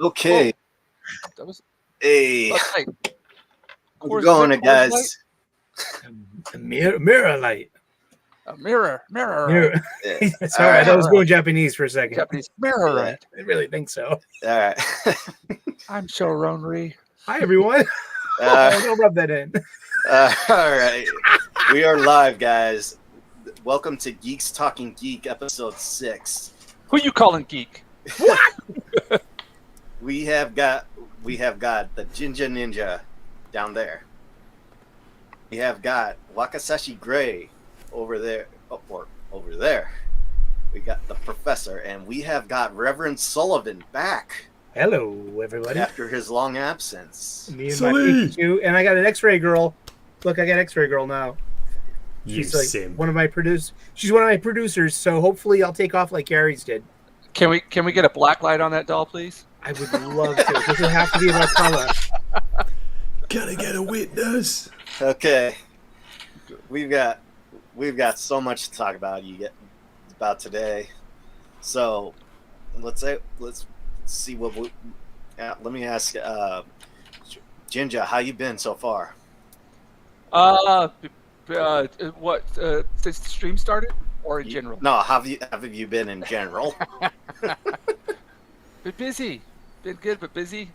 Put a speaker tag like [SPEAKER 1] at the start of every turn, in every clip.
[SPEAKER 1] Okay.
[SPEAKER 2] Whoa. That was.
[SPEAKER 1] Hey.
[SPEAKER 2] Like,
[SPEAKER 1] How's it going, guys?
[SPEAKER 3] A mirror light.
[SPEAKER 2] A mirror.
[SPEAKER 3] Mirror.
[SPEAKER 1] Yeah.
[SPEAKER 3] Sorry, I thought I was going Japanese for a second.
[SPEAKER 2] Japanese mirror.
[SPEAKER 1] Yeah.
[SPEAKER 2] Right.
[SPEAKER 3] I really think so.
[SPEAKER 1] All right.
[SPEAKER 2] I'm Shoronri.
[SPEAKER 3] Hi, everyone. Don't rub that in.
[SPEAKER 1] All right. We are live, guys. Welcome to Geeks Talking Geek, episode 6.
[SPEAKER 2] Who you calling geek?
[SPEAKER 3] What?
[SPEAKER 1] We have got the Ninja down there. We have got Wakizashi Grey over there. Or over there. We got the professor, and we have got Reverend Sullivan back.
[SPEAKER 3] Hello, everybody.
[SPEAKER 1] After his long absence.
[SPEAKER 3] Me and my Pikachu, and I got an X-ray girl. Look, I got X-ray girl now. She's like one of my producers. She's one of my producers, so hopefully I'll take off like Gary's did.
[SPEAKER 2] Can we get a black light on that doll, please?
[SPEAKER 3] I would love to. Does it have to be about color?
[SPEAKER 4] Can I get a witness?
[SPEAKER 1] Okay. We've got so much to talk about today. So let's see what we. Let me ask, Jinja, how you been so far?
[SPEAKER 2] What? Since the stream started, or in general?
[SPEAKER 1] No, how have you been in general?
[SPEAKER 2] Been busy. Been good, but busy.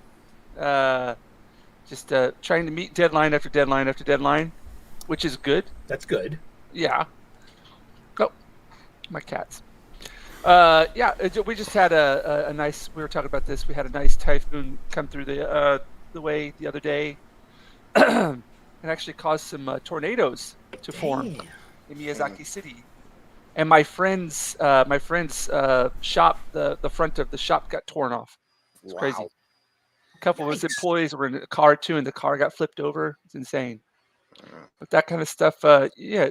[SPEAKER 2] Just trying to meet deadline after deadline after deadline, which is good.
[SPEAKER 3] That's good.
[SPEAKER 2] Yeah. Oh, my cats. Yeah, we just had a nice. We were talking about this. We had a nice typhoon come through the way the other day, and actually caused some tornadoes to form in Miyazaki City. And my friend's shop, the front of the shop got torn off. It's crazy. A couple of his employees were in a car too, and the car got flipped over. It's insane. But that kind of stuff, yeah.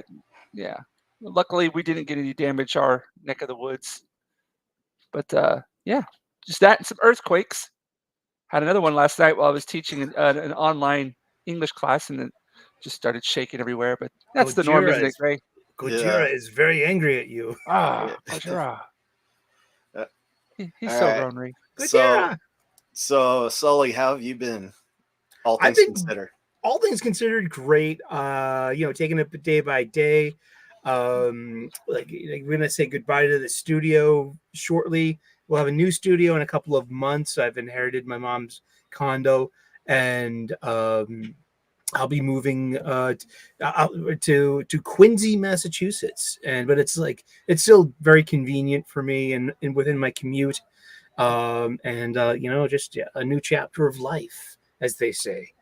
[SPEAKER 2] Luckily, we didn't get any damage our neck of the woods. But yeah, just that and some earthquakes. Had another one last night while I was teaching an online English class, and it just started shaking everywhere. But that's the norm, isn't it, Gray?
[SPEAKER 3] Gojira is very angry at you.
[SPEAKER 2] Gojira. He's so ornery.
[SPEAKER 1] So, Sully, how have you been? All things considered.
[SPEAKER 3] All things considered, great. Taking it day by day. We're gonna say goodbye to the studio shortly. We'll have a new studio in a couple of months. I've inherited my mom's condo, and I'll be moving to Quincy, Massachusetts, but it's still very convenient for me and within my commute. Just a new chapter of life, as they say.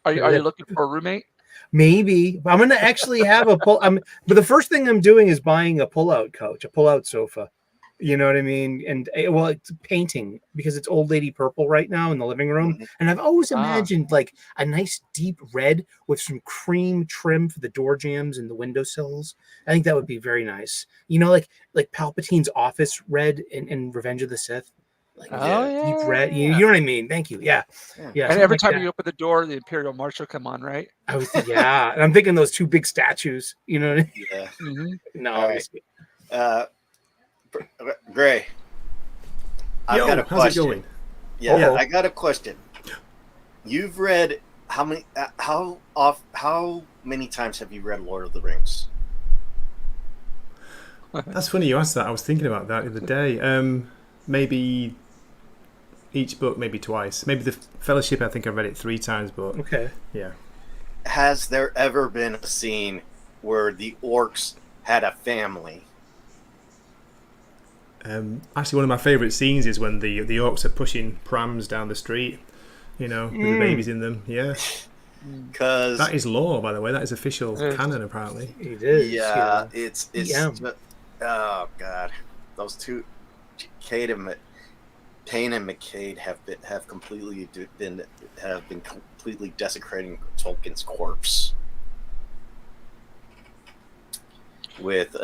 [SPEAKER 2] Are you looking for a roommate?
[SPEAKER 3] Maybe. I'm gonna actually have but the first thing I'm doing is buying a pull-out couch, a pull-out sofa. You know what I mean? And it's painting because it's old lady purple right now in the living room. Mm-hmm. And I've always imagined like a nice deep red with some cream trim for the door jambs and the windowsills. I think that would be very nice. You know, like Palpatine's office red in Revenge of the Sith. Deep red. You know what I mean? Thank you. Yeah.
[SPEAKER 2] And every time you open the door, the Imperial March will come on, right?
[SPEAKER 3] And I'm thinking those two big statues. You know what I mean?
[SPEAKER 1] Yeah.
[SPEAKER 2] Mm-hmm.
[SPEAKER 3] No.
[SPEAKER 1] Right. Gray, I've got a question.
[SPEAKER 4] How's it going?
[SPEAKER 1] Yeah, I got a question. You've read how many times have you read Lord of the Rings?
[SPEAKER 4] That's funny you asked that. I was thinking about that the other day. Maybe each book, maybe twice. Maybe the Fellowship, I think I read it 3 times, but
[SPEAKER 3] okay.
[SPEAKER 4] Yeah.
[SPEAKER 1] Has there ever been a scene where the orcs had a family?
[SPEAKER 4] Actually, one of my favourite scenes is when the orcs are pushing prams down the street, with the babies in them. Yeah,
[SPEAKER 1] because
[SPEAKER 4] that is law, by the way. That is official canon, apparently.
[SPEAKER 3] It is.
[SPEAKER 1] Yeah, it's. Oh God, those two, Payne and McCade have been completely desecrating Tolkien's corpse. With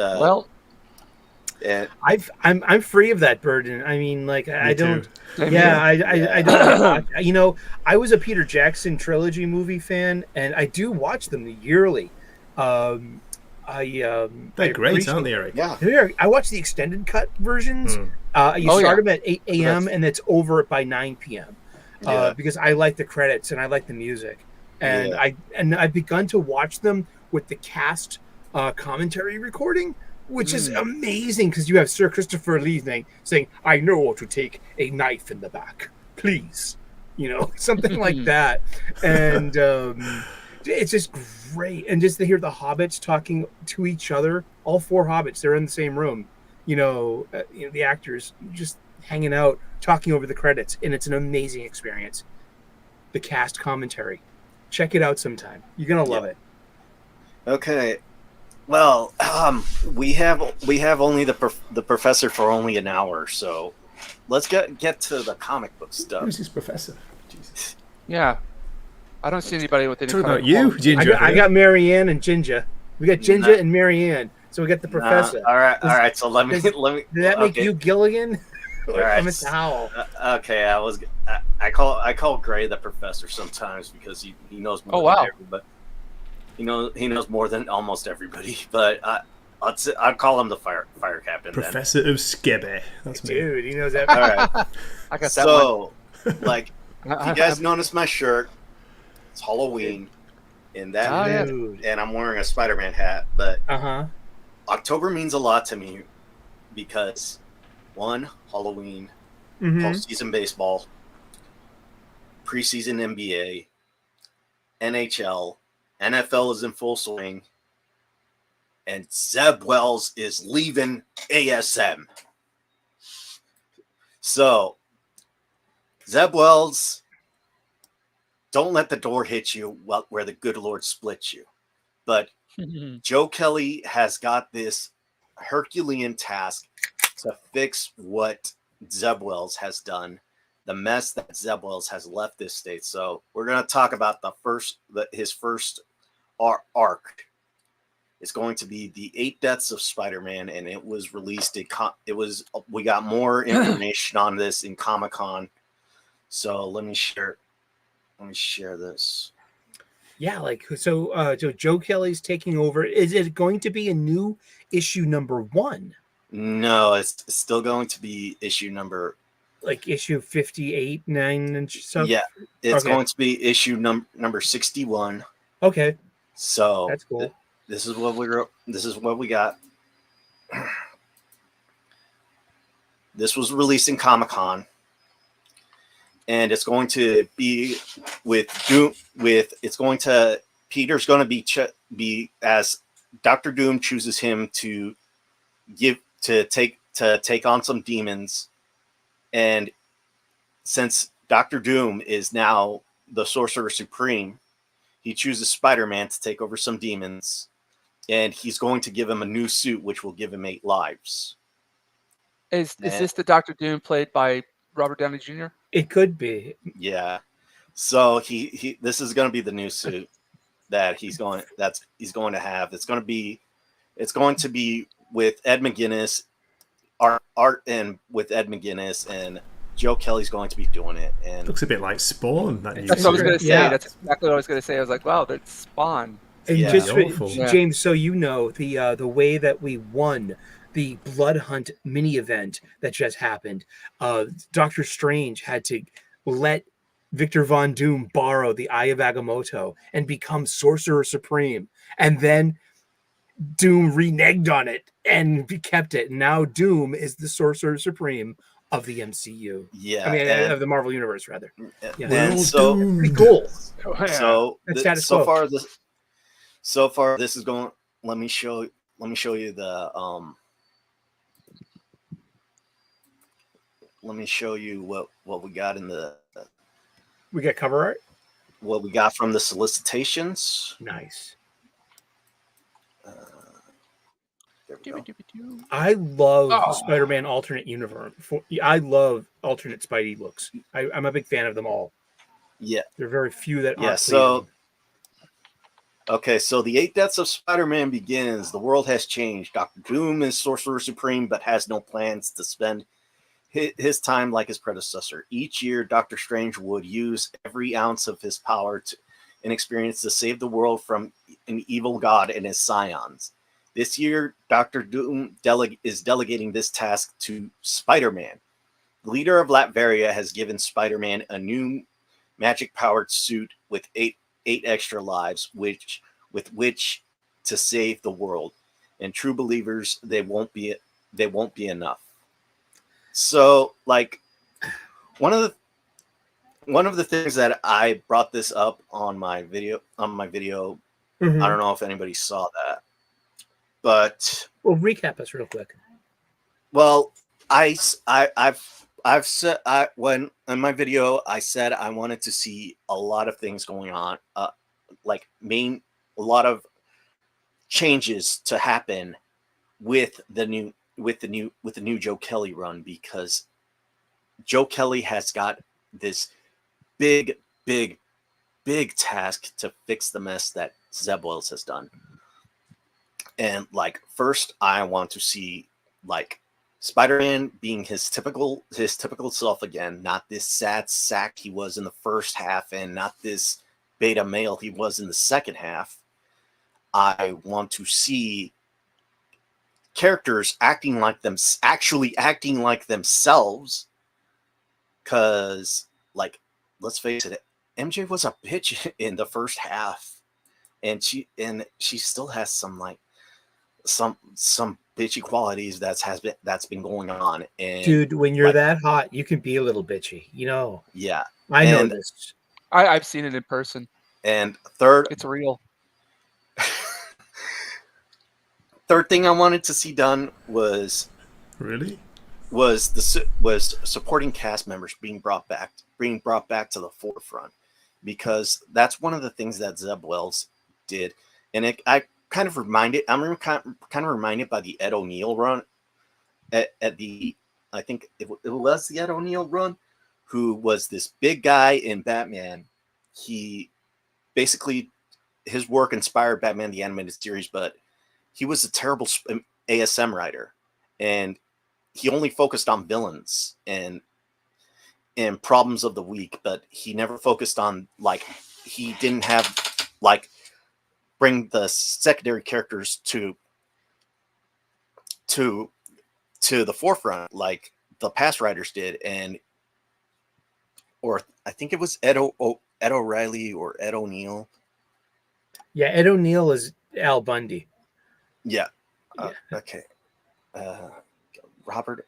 [SPEAKER 3] I'm free of that burden. I mean, I don't.
[SPEAKER 4] Too.
[SPEAKER 3] Yeah, I don't. I was a Peter Jackson trilogy movie fan, and I do watch them yearly.
[SPEAKER 4] They're great,
[SPEAKER 3] appreciate-
[SPEAKER 4] aren't they, Eric?
[SPEAKER 1] Yeah.
[SPEAKER 3] I watch the extended cut versions.
[SPEAKER 4] Hmm.
[SPEAKER 3] You
[SPEAKER 2] Oh,
[SPEAKER 3] start
[SPEAKER 2] yeah.
[SPEAKER 3] them at 8 a.m.
[SPEAKER 2] That's-
[SPEAKER 3] and it's over by 9 p.m.
[SPEAKER 1] Yeah.
[SPEAKER 3] Because I like the credits and I like the music, and
[SPEAKER 1] Yeah.
[SPEAKER 3] I've begun to watch them with the cast commentary recording, which is amazing because you have Sir Christopher Lee saying, "I know to take a knife in the back, please," something like that, and it's just great. And just to hear the hobbits talking to each other, all 4 hobbits, they're in the same room, the actors just hanging out, talking over the credits, and it's an amazing experience. The cast commentary, check it out sometime. You're gonna love it.
[SPEAKER 1] Okay. Well, we have only the professor for only an hour, so let's get to the comic book stuff.
[SPEAKER 4] Who's this professor? Jesus.
[SPEAKER 2] Yeah. I don't see anybody with any
[SPEAKER 4] Talking
[SPEAKER 2] kind
[SPEAKER 4] about
[SPEAKER 2] of
[SPEAKER 4] you,
[SPEAKER 2] quality.
[SPEAKER 4] Ginger.
[SPEAKER 3] I got Marianne and Ginger. We got Ginger and Marianne. So we got the professor.
[SPEAKER 1] All right. So let me.
[SPEAKER 3] Did that make
[SPEAKER 1] okay.
[SPEAKER 3] you Gilligan? Or
[SPEAKER 1] All right.
[SPEAKER 3] Mr. Howell?
[SPEAKER 1] Okay, I call Gray the professor sometimes because he knows more
[SPEAKER 2] wow.
[SPEAKER 1] than everybody. He knows more than almost everybody, but I'd call him the fire captain.
[SPEAKER 4] Professor of Skibby. That's me.
[SPEAKER 3] Dude, he knows that.
[SPEAKER 1] Then. All right.
[SPEAKER 2] I got that one.
[SPEAKER 1] So, like, if you guys notice my shirt, it's Halloween, and that,
[SPEAKER 2] Oh, yeah.
[SPEAKER 3] Dude.
[SPEAKER 1] and I'm wearing a Spider-Man hat. But
[SPEAKER 3] Uh-huh.
[SPEAKER 1] October means a lot to me because, one, Halloween,
[SPEAKER 3] Mhm.
[SPEAKER 1] postseason baseball, preseason NBA, NHL, NFL is in full swing, and Zeb Wells is leaving ASM. So, Zeb Wells, don't let the door hit you where the good Lord splits you. But Joe Kelly has got this Herculean task to fix what Zeb Wells has done, the mess that Zeb Wells has left this state. So we're going to talk about his first arc. It's going to be the 8 Deaths of Spider-Man, and it was released. We got more information on this in Comic-Con. So let me share this.
[SPEAKER 3] Yeah, so Joe Kelly's taking over. Is it going to be a new issue number 1?
[SPEAKER 1] No, it's still going to be issue number.
[SPEAKER 3] Like issue 58, 9, and stuff?
[SPEAKER 1] Yeah, it's
[SPEAKER 3] Okay.
[SPEAKER 1] going to be issue number 61.
[SPEAKER 3] Okay,
[SPEAKER 1] So
[SPEAKER 3] that's cool.
[SPEAKER 1] This is what we got. This was released in Comic-Con, and it's going to be with Doom. Peter's going to be as Dr. Doom chooses him to take on some demons, and since Dr. Doom is now the Sorcerer Supreme, he chooses Spider-Man to take over some demons, and he's going to give him a new suit, which will give him 8 lives.
[SPEAKER 2] Is this the Doctor Doom played by Robert Downey Jr.?
[SPEAKER 3] It could be.
[SPEAKER 1] Yeah. So this is going to be the new suit that he's going to have. It's going to be with Ed McGuinness, art and with Ed McGuinness, and Joe Kelly's going to be doing it. And
[SPEAKER 4] Looks a bit like Spawn. That
[SPEAKER 2] That's what I was going to say.
[SPEAKER 3] Yeah.
[SPEAKER 2] That's exactly what I was going to say. I was like, wow, that's Spawn.
[SPEAKER 3] And
[SPEAKER 1] Yeah.
[SPEAKER 3] just for,
[SPEAKER 4] Awful.
[SPEAKER 3] James, so you know the way that we won the Blood Hunt mini event that just happened. Doctor Strange had to let Victor Von Doom borrow the Eye of Agamotto and become Sorcerer Supreme, and then Doom reneged on it and kept it. Now Doom is the Sorcerer Supreme of the MCU.
[SPEAKER 1] yeah,
[SPEAKER 3] I mean,
[SPEAKER 1] and,
[SPEAKER 3] of the Marvel Universe, rather. Yeah.
[SPEAKER 1] and so
[SPEAKER 3] Pretty cool.
[SPEAKER 1] so
[SPEAKER 3] That's
[SPEAKER 1] th-
[SPEAKER 3] status
[SPEAKER 1] so
[SPEAKER 3] quo.
[SPEAKER 1] far this is going. Let me show you the Let me show you what we got in the
[SPEAKER 3] We got cover art.
[SPEAKER 1] what we got from the solicitations.
[SPEAKER 3] Nice.
[SPEAKER 1] There we go.
[SPEAKER 3] I love
[SPEAKER 2] Oh.
[SPEAKER 3] Spider-Man alternate universe. I love alternate Spidey looks. I'm a big fan of them all.
[SPEAKER 1] Yeah.
[SPEAKER 3] There are very few that
[SPEAKER 1] Yeah,
[SPEAKER 3] aren't.
[SPEAKER 1] so
[SPEAKER 3] pleasing.
[SPEAKER 1] okay, so the 8 Deaths of Spider-Man begins. The world has changed. Dr. Doom is Sorcerer Supreme, but has no plans to spend his time like his predecessor. Each year, Dr. Strange would use every ounce of his power and experience to save the world from an evil god and his scions. This year, Doctor Doom is delegating this task to Spider-Man. The leader of Latveria has given Spider-Man a new magic-powered suit with eight extra lives, with which to save the world. And true believers, they won't be enough. So, like, one of the things that I brought this up on my video.
[SPEAKER 3] Mhm.
[SPEAKER 1] I don't know if anybody saw that, but
[SPEAKER 3] Well, recap us real quick.
[SPEAKER 1] well, I've said when in my video I said I wanted to see a lot of things going on, like a lot of changes to happen with the new Joe Kelly run, because Joe Kelly has got this big task to fix the mess that Zeb Wells has done. And like, first I want to see like Spider-Man being his typical self again, not this sad sack he was in the first half, and not this beta male he was in the second half. I want to see characters actually acting like themselves, because, like, let's face it, MJ was a bitch in the first half, and she still has some bitchy qualities that's been going on. And
[SPEAKER 3] Dude, when you're
[SPEAKER 1] like,
[SPEAKER 3] that hot, you can be a little bitchy. You know,
[SPEAKER 1] yeah,
[SPEAKER 3] I know
[SPEAKER 1] and
[SPEAKER 3] this.
[SPEAKER 2] I've seen it in person.
[SPEAKER 1] and third
[SPEAKER 2] It's real.
[SPEAKER 1] third thing I wanted to see done was
[SPEAKER 4] Really?
[SPEAKER 1] supporting cast members being brought back to the forefront, because that's one of the things that Zeb Wells did. And I'm kind of reminded by the Ed O'Neill run at the, I think it was the Ed O'Neill run, who was this big guy in Batman. He basically, his work inspired Batman the Animated Series, but he was a terrible ASM writer, and he only focused on villains and problems of the week, but he never focused on, like, he didn't have, like, bring the secondary characters to the forefront like the past writers did. Or I think it was Ed O'Reilly or Ed O'Neill.
[SPEAKER 3] Yeah, Ed O'Neill is Al Bundy.
[SPEAKER 1] Yeah.
[SPEAKER 3] Yeah.
[SPEAKER 1] Okay. Robert.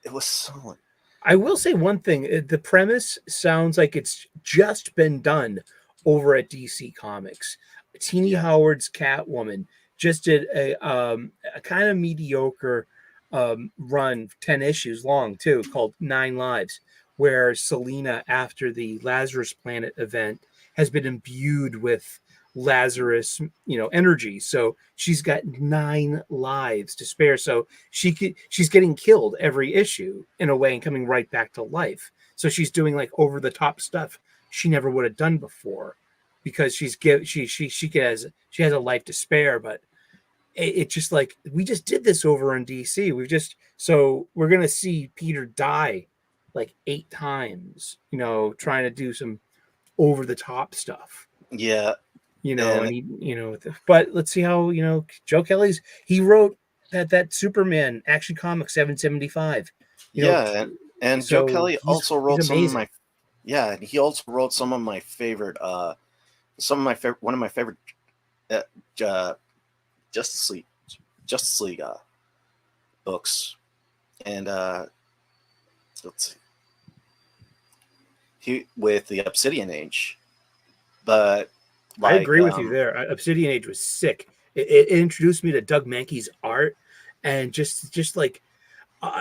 [SPEAKER 1] It was so.
[SPEAKER 3] I will say one thing. The premise sounds like it's just been done over at DC Comics. Teeny Howard's Catwoman just did a kind of mediocre run, 10 issues long too, called 9 Lives, where Selena, after the Lazarus Planet event, has been imbued with Lazarus, energy. So she's got 9 lives to spare. So she's getting killed every issue in a way and coming right back to life. So she's doing like over the top stuff she never would have done before, because she has a life to spare. But it's just like, we just did this over in DC. So we're gonna see Peter die like 8 times, trying to do some over the top stuff.
[SPEAKER 1] Yeah.
[SPEAKER 3] And he, but let's see how, Joe Kelly's, he wrote that Superman Action Comics 775.
[SPEAKER 1] And
[SPEAKER 3] so
[SPEAKER 1] Joe Kelly also wrote some of
[SPEAKER 3] amazing.
[SPEAKER 1] he also wrote some of my favorite one of my favorite Justice League books. And let's see, he with the Obsidian Age. But
[SPEAKER 3] I agree with you there. Obsidian Age was sick. It introduced me to Doug Mankey's art, and just like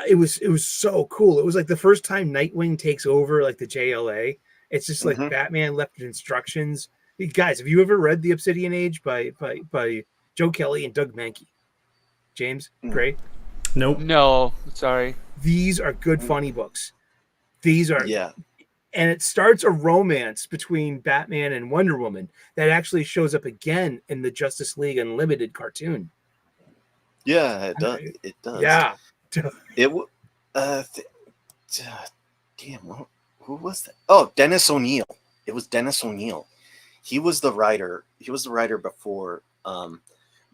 [SPEAKER 3] it was so cool. It was like the first time Nightwing takes over like the JLA. It's just like Batman left instructions. Guys, have you ever read the Obsidian Age by Joe Kelly and Doug Mankey? James Gray?
[SPEAKER 4] Nope.
[SPEAKER 2] No, sorry.
[SPEAKER 3] These are good funny books. These are
[SPEAKER 1] Yeah.
[SPEAKER 3] And it starts a romance between Batman and Wonder Woman that actually shows up again in the Justice League Unlimited cartoon.
[SPEAKER 1] Yeah, it does. It does.
[SPEAKER 3] Yeah.
[SPEAKER 1] It damn, who was that? Oh, Dennis O'Neil. It was Dennis O'Neil. He was the writer. He was the writer before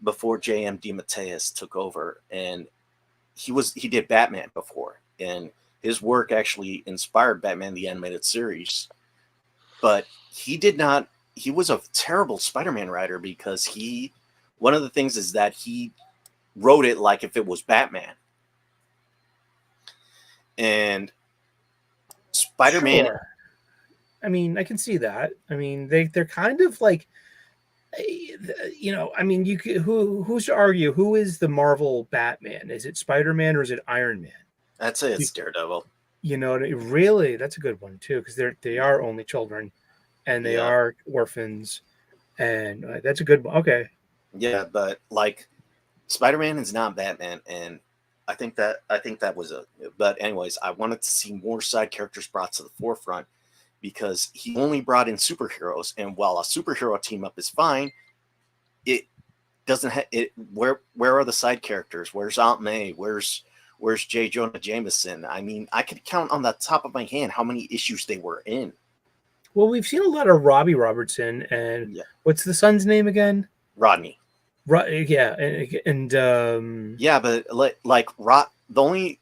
[SPEAKER 1] before J.M. DeMatteis took over, and he did Batman before, and his work actually inspired Batman the Animated Series. But he did not. He was a terrible Spider-Man writer because one of the things is that he wrote it like if it was Batman, and Spider-Man.
[SPEAKER 3] Sure. I mean, I can see that. I mean, they're kind of like, I mean, you could, who's to argue who is the Marvel Batman? Is it Spider-Man or is it Iron Man?
[SPEAKER 1] I'd say it's Daredevil.
[SPEAKER 3] You know, really, that's a good one too, because they are only children, and they are orphans, and that's a good one. Okay.
[SPEAKER 1] Yeah, but like, Spider-Man is not Batman, and I think that was a. But anyways, I wanted to see more side characters brought to the forefront because he only brought in superheroes, and while a superhero team up is fine, it doesn't have it. Where are the side characters? Where's Aunt May? Where's J. Jonah Jameson? I mean, I could count on the top of my hand how many issues they were in.
[SPEAKER 3] Well, we've seen a lot of Robbie Robertson, and what's the son's name again?
[SPEAKER 1] Rodney.
[SPEAKER 3] Yeah, and
[SPEAKER 1] yeah, but the only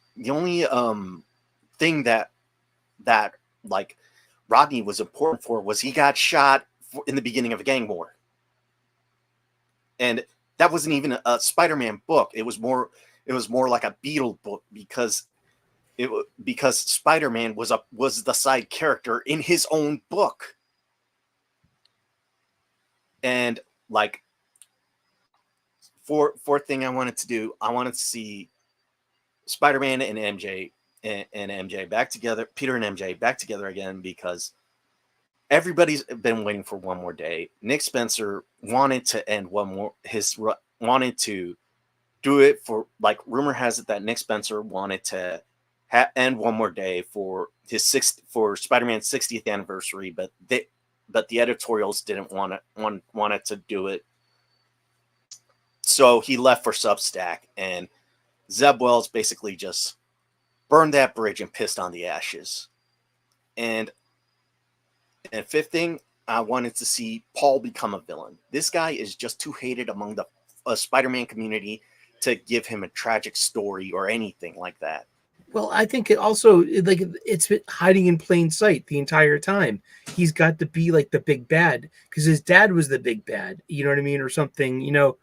[SPEAKER 1] thing that like Rodney was important for was he got shot in the beginning of a gang war, and that wasn't even a Spider-Man book. It was more like a Beetle book because Spider-Man was the side character in his own book, and like. Fourth thing I wanted to do, I wanted to see Spider-Man and MJ and MJ back together, Peter and MJ back together again, because everybody's been waiting for one more day. Nick Spencer wanted to end wanted to do it for, like, rumor has it that Nick Spencer wanted to end one more day for Spider-Man's 60th anniversary, but the editorials didn't want it to do it. So he left for Substack, and Zeb Wells basically just burned that bridge and pissed on the ashes. And fifth thing, I wanted to see Paul become a villain. This guy is just too hated among the Spider-Man community to give him a tragic story or anything like that.
[SPEAKER 3] Well, I think it also, like, it's been hiding in plain sight the entire time. He's got to be like the big bad because his dad was the big bad, you know what I mean, or something. You know,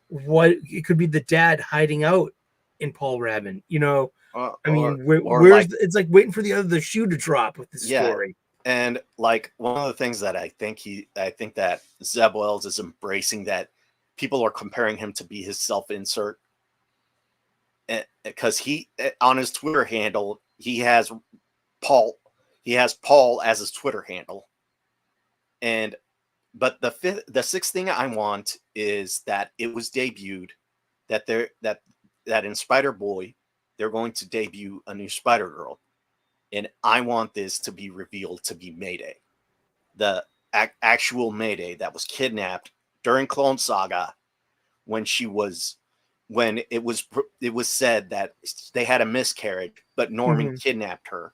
[SPEAKER 3] it could be the dad hiding out in Paul Rabin. You know, I mean, it's like waiting for the shoe to drop with the story.
[SPEAKER 1] And like one of the things that I think that Zeb Wells is embracing, that people are comparing him to be his self-insert, because he, on his Twitter handle, he has Paul as his Twitter handle. But the sixth thing I want is that it was debuted that in Spider-Boy they're going to debut a new Spider-Girl, and I want this to be revealed to be Mayday, the actual Mayday that was kidnapped during Clone Saga, when it was said that they had a miscarriage, but Norman kidnapped her.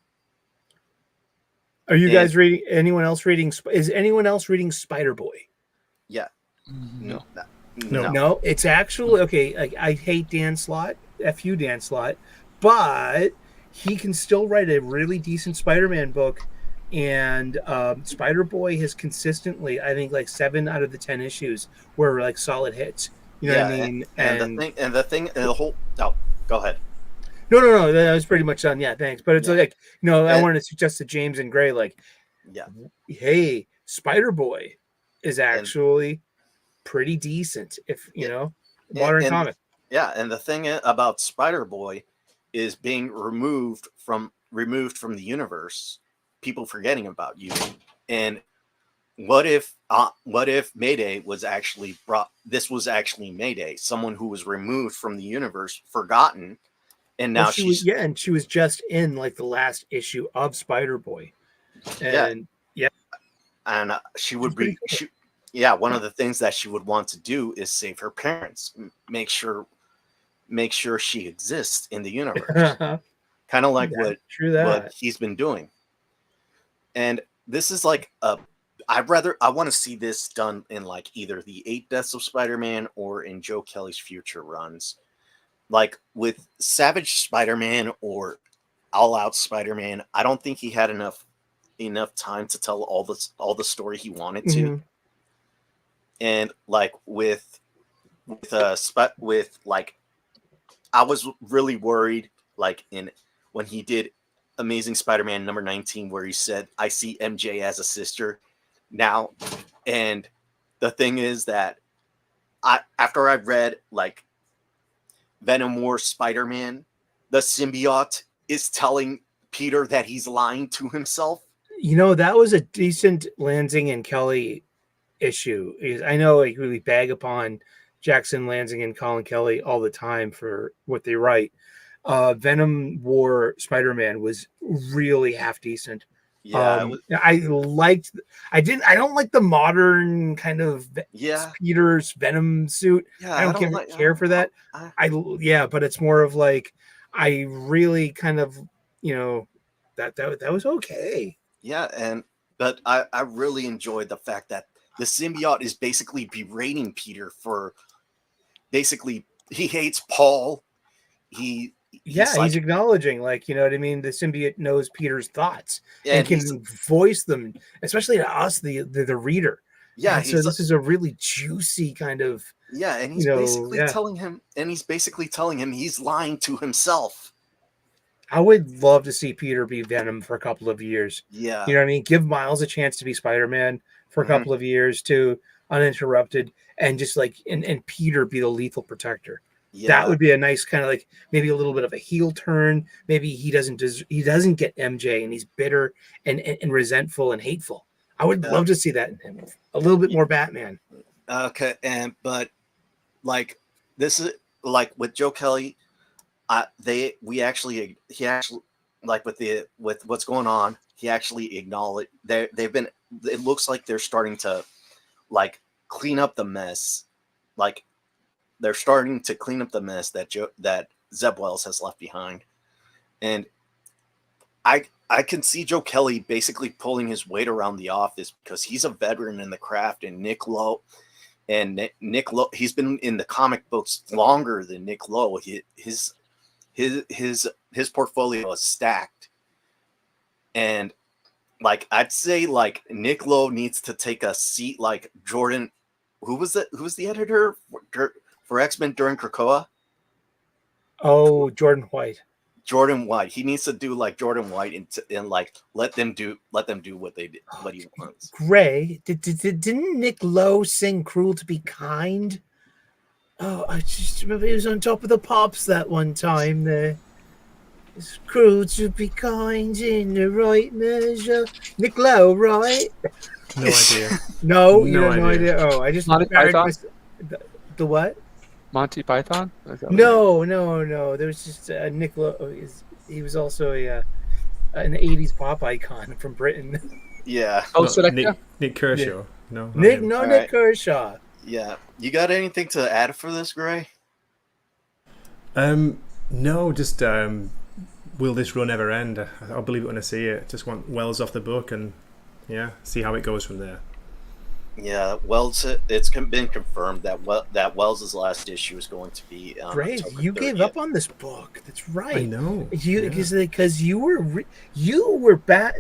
[SPEAKER 3] Are you guys reading? Anyone else reading? Is anyone else reading Spider-Boy?
[SPEAKER 1] Yeah.
[SPEAKER 3] No. It's actually okay. I hate Dan Slott. F you, Dan Slott. But he can still write a really decent Spider-Man book, and Spider-Boy has consistently, I think, like 7 out of the 10 issues were like solid hits. You know what I mean?
[SPEAKER 1] Go ahead.
[SPEAKER 3] No, that was pretty much done. Yeah, thanks. But it's like, I wanted to suggest to James and Gray, like, hey, Spider-Boy is actually pretty decent, if modern comic.
[SPEAKER 1] Yeah, and the thing about Spider-Boy is being removed from the universe, people forgetting about you. And what if Mayday was actually this was actually Mayday, someone who was removed from the universe, forgotten. And now she was
[SPEAKER 3] just in like the last issue of Spider-Boy, and
[SPEAKER 1] and she would be cool. One of the things that she would want to do is save her parents, make sure she exists in the universe, kind of like what he's been doing. And this is like I want to see this done in like either the 8 Deaths of Spider-Man or in Joe Kelly's future runs. Like with Savage Spider-Man or All Out Spider-Man, I don't think he had enough time to tell all the story he wanted to.
[SPEAKER 3] Mhm.
[SPEAKER 1] And like with like, I was really worried like when he did Amazing Spider-Man number 19, where he said, "I see MJ as a sister now." And the thing is that after I read like Venom War Spider-Man, the symbiote is telling Peter that he's lying to himself.
[SPEAKER 3] You know, that was a decent Lansing and Kelly issue. I know like we bag upon Jackson, Lansing, and Colin Kelly all the time for what they write. Venom War Spider-Man was really half decent.
[SPEAKER 1] Yeah,
[SPEAKER 3] I don't like the modern kind of
[SPEAKER 1] yeah,
[SPEAKER 3] Peter's Venom suit.
[SPEAKER 1] yeah.
[SPEAKER 3] I don't care for that. But it's more of like, I really kind of, that was okay.
[SPEAKER 1] Yeah, but I really enjoyed the fact that the symbiote is basically berating Peter for basically he hates Paul. He's
[SPEAKER 3] acknowledging, like, you know what I mean? The symbiote knows Peter's thoughts and
[SPEAKER 1] and
[SPEAKER 3] can voice them, especially to us, the reader.
[SPEAKER 1] yeah,
[SPEAKER 3] And so this is a really juicy kind of,
[SPEAKER 1] yeah, and he's basically telling him he's lying to himself.
[SPEAKER 3] I would love to see Peter be Venom for a couple of years.
[SPEAKER 1] Yeah,
[SPEAKER 3] You know what I mean? Give Miles a chance to be Spider-Man for a couple of years too, uninterrupted, and just like and Peter be the lethal protector.
[SPEAKER 1] yeah,
[SPEAKER 3] That would be a nice kind of like maybe a little bit of a heel turn. Maybe he doesn't get MJ and he's bitter and resentful and hateful. I would love to see that in him. A little bit more Batman.
[SPEAKER 1] Okay, but like this is like with Joe Kelly, he actually like with what's going on, he actually acknowledged they've been, it looks like they're starting to like clean up the mess. Like they're starting to clean up the mess that Zeb Wells has left behind. And I can see Joe Kelly basically pulling his weight around the office because he's a veteran in the craft, and Nick Lowe, he's been in the comic books longer than Nick Lowe. His portfolio is stacked. And like I'd say like Nick Lowe needs to take a seat like Jordan, who was the editor for X-Men during Krakoa?
[SPEAKER 3] Oh, Jordan White.
[SPEAKER 1] Jordan White. He needs to do like Jordan White and like let them do what they did, what he wants.
[SPEAKER 3] Gray, didn't Nick Lowe sing "Cruel to Be Kind"? Oh, I just remember he was on Top of the Pops that one time there. It's cruel to be kind in the right measure. Nick Lowe, right?
[SPEAKER 4] No idea.
[SPEAKER 3] No, you
[SPEAKER 4] No
[SPEAKER 3] have no
[SPEAKER 4] idea.
[SPEAKER 3] idea. Oh, I just
[SPEAKER 2] Monty Python?
[SPEAKER 3] The what?
[SPEAKER 2] Monty Python?
[SPEAKER 3] No. There was just Nick Lowe. He was also an '80s pop icon from Britain.
[SPEAKER 1] Yeah.
[SPEAKER 2] Oh,
[SPEAKER 4] No,
[SPEAKER 2] Selecta?
[SPEAKER 4] Nick Kershaw.
[SPEAKER 3] Yeah.
[SPEAKER 4] No. not
[SPEAKER 3] Nick
[SPEAKER 4] him.
[SPEAKER 1] Right.
[SPEAKER 3] Kershaw.
[SPEAKER 1] Yeah. You got anything to add for this, Gray?
[SPEAKER 4] No, just will this run ever end? I'll believe it when I see it. Just want Wells off the book and see how it goes from there.
[SPEAKER 1] Yeah, Wells. It's been confirmed that Wells' last issue is going to be.
[SPEAKER 3] Great,
[SPEAKER 1] October
[SPEAKER 3] you
[SPEAKER 1] 30th.
[SPEAKER 3] gave up on this book. That's right.
[SPEAKER 4] I know.
[SPEAKER 3] Because you were bad.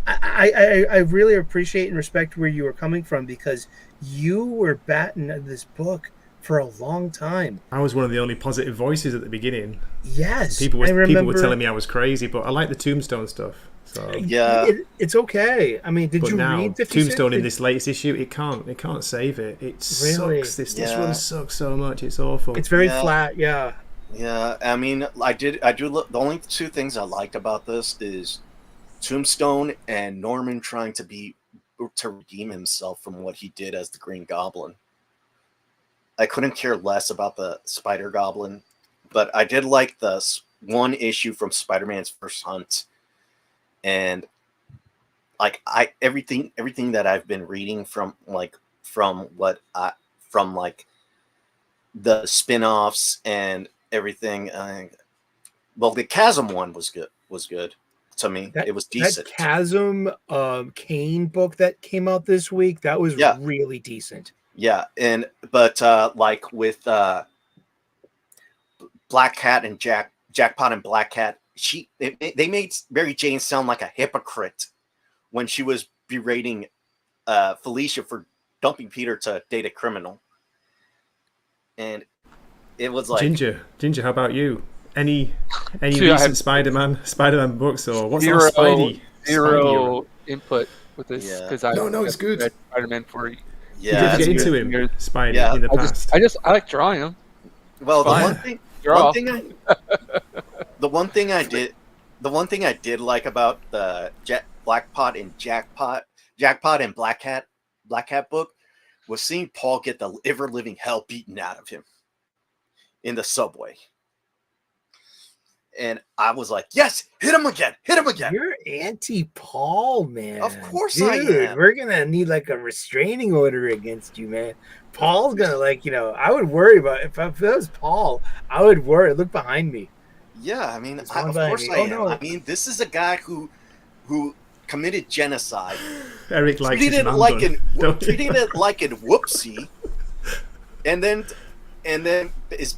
[SPEAKER 3] I really appreciate and respect where you were coming from, because you were batting this book for a long time.
[SPEAKER 4] I was one of the only positive voices at the beginning.
[SPEAKER 3] Yes,
[SPEAKER 4] People were telling me I was crazy, but I like the Tombstone stuff. So
[SPEAKER 1] Yeah.
[SPEAKER 3] It's okay. I mean, did you read 56?
[SPEAKER 4] Tombstone in this latest issue? It can't save it. It
[SPEAKER 3] Really?
[SPEAKER 4] sucks. This run sucks so much. It's awful.
[SPEAKER 3] It's very
[SPEAKER 1] Yeah.
[SPEAKER 3] flat. Yeah.
[SPEAKER 1] Yeah, I mean, I do look. The only two things I liked about this is Tombstone and Norman trying to redeem himself from what he did as the Green Goblin. I couldn't care less about the Spider Goblin, but I did like the one issue from Spider-Man's First Hunt, and like everything that I've been reading from the spin-offs and everything. Well, the Chasm one was good. to me.
[SPEAKER 3] That,
[SPEAKER 1] It was
[SPEAKER 3] that
[SPEAKER 1] decent.
[SPEAKER 3] Chasm Kane book that came out this week, that was
[SPEAKER 1] Yeah.
[SPEAKER 3] really decent.
[SPEAKER 1] Yeah, but like with Black Cat and Jackpot and Black Cat, they made Mary Jane sound like a hypocrite when she was berating Felicia for dumping Peter to date a criminal, and it was like
[SPEAKER 4] Ginger, how about you? Any
[SPEAKER 2] Dude,
[SPEAKER 4] recent Spider-Man books, or what's our
[SPEAKER 2] Zero,
[SPEAKER 4] Spidey?
[SPEAKER 2] zero input with this
[SPEAKER 1] Yeah.
[SPEAKER 2] because I
[SPEAKER 4] No, it's good.
[SPEAKER 2] read Spider-Man for
[SPEAKER 4] You
[SPEAKER 1] yeah.
[SPEAKER 4] did get
[SPEAKER 1] that's
[SPEAKER 4] into
[SPEAKER 1] good.
[SPEAKER 4] him, Spidey,
[SPEAKER 1] Yeah.
[SPEAKER 4] in the past.
[SPEAKER 2] I like drawing them.
[SPEAKER 1] Well, the
[SPEAKER 4] Fine.
[SPEAKER 1] one thing I did like about the Blackpot and Jackpot and Black Cat book was seeing Paul get the ever living hell beaten out of him in the subway. And I was like, yes, hit him again.
[SPEAKER 3] You're anti-Paul, man.
[SPEAKER 1] Of course
[SPEAKER 3] Dude,
[SPEAKER 1] I am.
[SPEAKER 3] we're gonna need like a restraining order against you, man. Paul's gonna I would worry about if it was Paul, I would worry. Look behind me.
[SPEAKER 1] Yeah, I mean,
[SPEAKER 3] There's
[SPEAKER 1] of
[SPEAKER 3] one behind
[SPEAKER 1] course
[SPEAKER 3] me.
[SPEAKER 1] I
[SPEAKER 3] Oh,
[SPEAKER 1] am.
[SPEAKER 3] no.
[SPEAKER 1] I mean, this is a guy who committed genocide,
[SPEAKER 4] Eric likes his
[SPEAKER 1] treated
[SPEAKER 4] man
[SPEAKER 1] it like
[SPEAKER 4] bun, don't you?
[SPEAKER 1] treating it like a whoopsie, and then is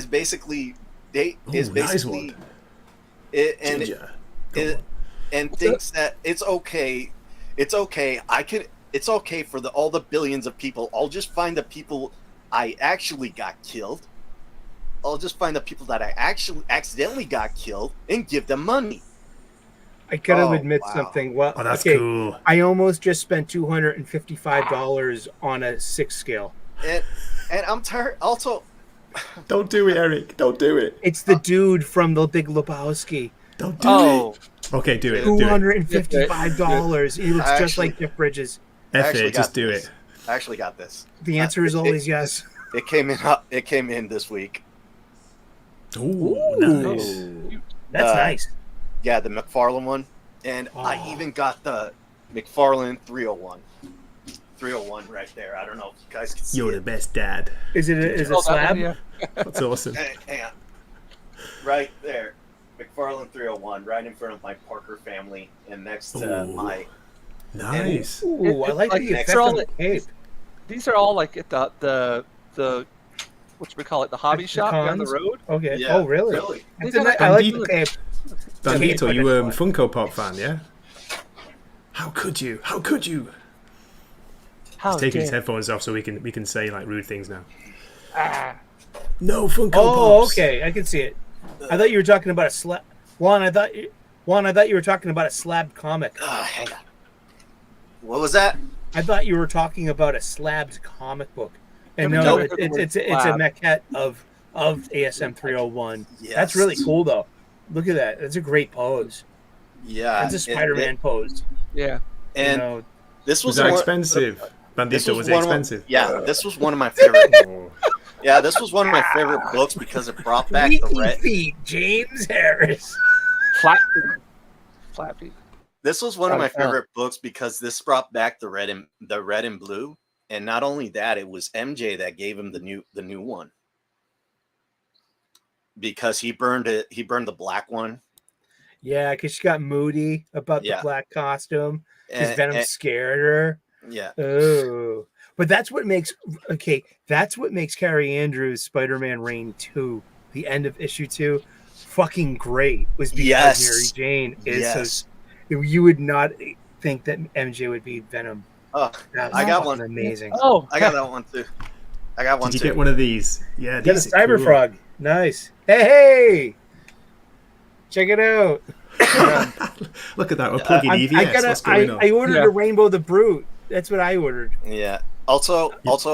[SPEAKER 1] basically
[SPEAKER 4] nice one. Ginger.
[SPEAKER 1] and thinks that it's okay. It's okay. It's okay for all the billions of people. I'll just find the people I actually got killed. I'll just find the people that I actually accidentally got killed and give them money.
[SPEAKER 3] I gotta
[SPEAKER 1] Oh,
[SPEAKER 3] admit
[SPEAKER 1] wow.
[SPEAKER 3] something. Well,
[SPEAKER 4] Oh, that's
[SPEAKER 3] okay,
[SPEAKER 4] cool.
[SPEAKER 3] I almost just spent $255 on a 6 scale.
[SPEAKER 1] And I'm tired. Also,
[SPEAKER 4] Don't do it, Eric. Don't do it.
[SPEAKER 3] It's the dude from The Big Lebowski.
[SPEAKER 4] Don't do
[SPEAKER 2] Oh,
[SPEAKER 4] it. Okay, do it. Do it.
[SPEAKER 3] $255. He looks just
[SPEAKER 1] Actually-
[SPEAKER 3] like Jeff Bridges.
[SPEAKER 4] F
[SPEAKER 1] actually
[SPEAKER 4] it, just
[SPEAKER 1] got
[SPEAKER 4] do
[SPEAKER 1] this.
[SPEAKER 4] it.
[SPEAKER 1] I actually got this.
[SPEAKER 3] The answer is
[SPEAKER 1] it-
[SPEAKER 3] always yes.
[SPEAKER 1] It came in this week.
[SPEAKER 4] Ooh,
[SPEAKER 3] Ooh.
[SPEAKER 4] nice.
[SPEAKER 3] That's nice.
[SPEAKER 1] Yeah, the McFarlane one, and I
[SPEAKER 3] Oh.
[SPEAKER 1] even got the McFarlane 301. 301 right there. I don't know if you guys can see
[SPEAKER 4] You're the
[SPEAKER 1] it.
[SPEAKER 4] best dad.
[SPEAKER 3] Is it a
[SPEAKER 2] Oh, that one,
[SPEAKER 3] slab?
[SPEAKER 2] yeah.
[SPEAKER 4] That's awesome.
[SPEAKER 1] Hang on. Right there. McFarlane 301, right in front of my Parker family, and next to
[SPEAKER 4] Ooh.
[SPEAKER 1] my.
[SPEAKER 4] Nice.
[SPEAKER 3] Ooh, I
[SPEAKER 2] It's
[SPEAKER 3] like
[SPEAKER 2] like
[SPEAKER 3] the
[SPEAKER 2] they're
[SPEAKER 3] effect
[SPEAKER 2] all
[SPEAKER 3] on the cape.
[SPEAKER 2] These are all like at the what we call it, the hobby
[SPEAKER 3] The
[SPEAKER 2] shop down the
[SPEAKER 3] cons?
[SPEAKER 2] road.
[SPEAKER 3] Okay.
[SPEAKER 1] Yeah,
[SPEAKER 3] Oh, really?
[SPEAKER 1] really.
[SPEAKER 2] These
[SPEAKER 3] That's
[SPEAKER 2] are
[SPEAKER 3] a I like the
[SPEAKER 4] Bandito.
[SPEAKER 3] cape.
[SPEAKER 4] Bandito, you
[SPEAKER 3] Yeah.
[SPEAKER 4] Funko Pop fan, yeah? How could you? How could you?
[SPEAKER 2] How
[SPEAKER 4] He's taking his
[SPEAKER 2] dare-
[SPEAKER 4] headphones off so we can say like rude things now.
[SPEAKER 2] Ah.
[SPEAKER 4] No Funko
[SPEAKER 3] Oh,
[SPEAKER 4] Pops.
[SPEAKER 3] okay. I can see it. I thought you were talking about a slab. Juan, I thought you were talking about a slab comic.
[SPEAKER 1] Hang on. What was that?
[SPEAKER 3] I thought you were talking about a slabs comic book. And
[SPEAKER 2] Yeah, but
[SPEAKER 3] no,
[SPEAKER 2] no,
[SPEAKER 3] it's a
[SPEAKER 2] slab.
[SPEAKER 3] maquette of ASM 301.
[SPEAKER 1] Yes.
[SPEAKER 3] That's really cool, though. Look at that. That's a great pose.
[SPEAKER 1] Yeah.
[SPEAKER 3] That's a Spider-Man pose.
[SPEAKER 2] Yeah.
[SPEAKER 1] And
[SPEAKER 3] you know,
[SPEAKER 1] this
[SPEAKER 4] Was
[SPEAKER 1] was
[SPEAKER 4] that
[SPEAKER 1] one-
[SPEAKER 4] expensive?
[SPEAKER 1] This
[SPEAKER 4] Bandito, was it
[SPEAKER 1] one of my-
[SPEAKER 4] expensive?
[SPEAKER 1] Yeah, this was one of my favorite. Yeah, this was one of my favorite books because it brought back the
[SPEAKER 3] Leaky
[SPEAKER 1] red.
[SPEAKER 3] feet, James Harris.
[SPEAKER 2] Flappy.
[SPEAKER 1] This was one of my
[SPEAKER 2] Oh, yeah.
[SPEAKER 1] favorite books because this brought back the red and blue, and not only that, it was MJ that gave him the new one because he burned it. He burned the black one.
[SPEAKER 3] Yeah, because she got moody about the
[SPEAKER 1] Yeah.
[SPEAKER 3] black costume. Because
[SPEAKER 1] And-
[SPEAKER 3] Venom
[SPEAKER 1] and-
[SPEAKER 3] scared her.
[SPEAKER 1] yeah,
[SPEAKER 3] Oh, but that's what makes Carrie Andrews' Spider-Man Reign 2, the end of issue 2, fucking great. Was because
[SPEAKER 1] Yes.
[SPEAKER 3] Mary Jane is
[SPEAKER 1] Yes.
[SPEAKER 3] so. You would not think that MJ would be Venom.
[SPEAKER 1] Oh,
[SPEAKER 3] That's
[SPEAKER 1] I got
[SPEAKER 3] fucking
[SPEAKER 1] one.
[SPEAKER 3] Amazing.
[SPEAKER 2] Oh,
[SPEAKER 1] I got that one too. I got one
[SPEAKER 4] Did you
[SPEAKER 1] too.
[SPEAKER 4] get one of these? Yeah,
[SPEAKER 3] Got a
[SPEAKER 4] these are cool.
[SPEAKER 3] Cyberfrog. Nice. Hey, check it out.
[SPEAKER 4] Look at that. We're plugging EVS. What's going on?
[SPEAKER 3] I ordered
[SPEAKER 2] Yeah.
[SPEAKER 3] a Rainbow the Brute. That's what I ordered.
[SPEAKER 1] Yeah. Also,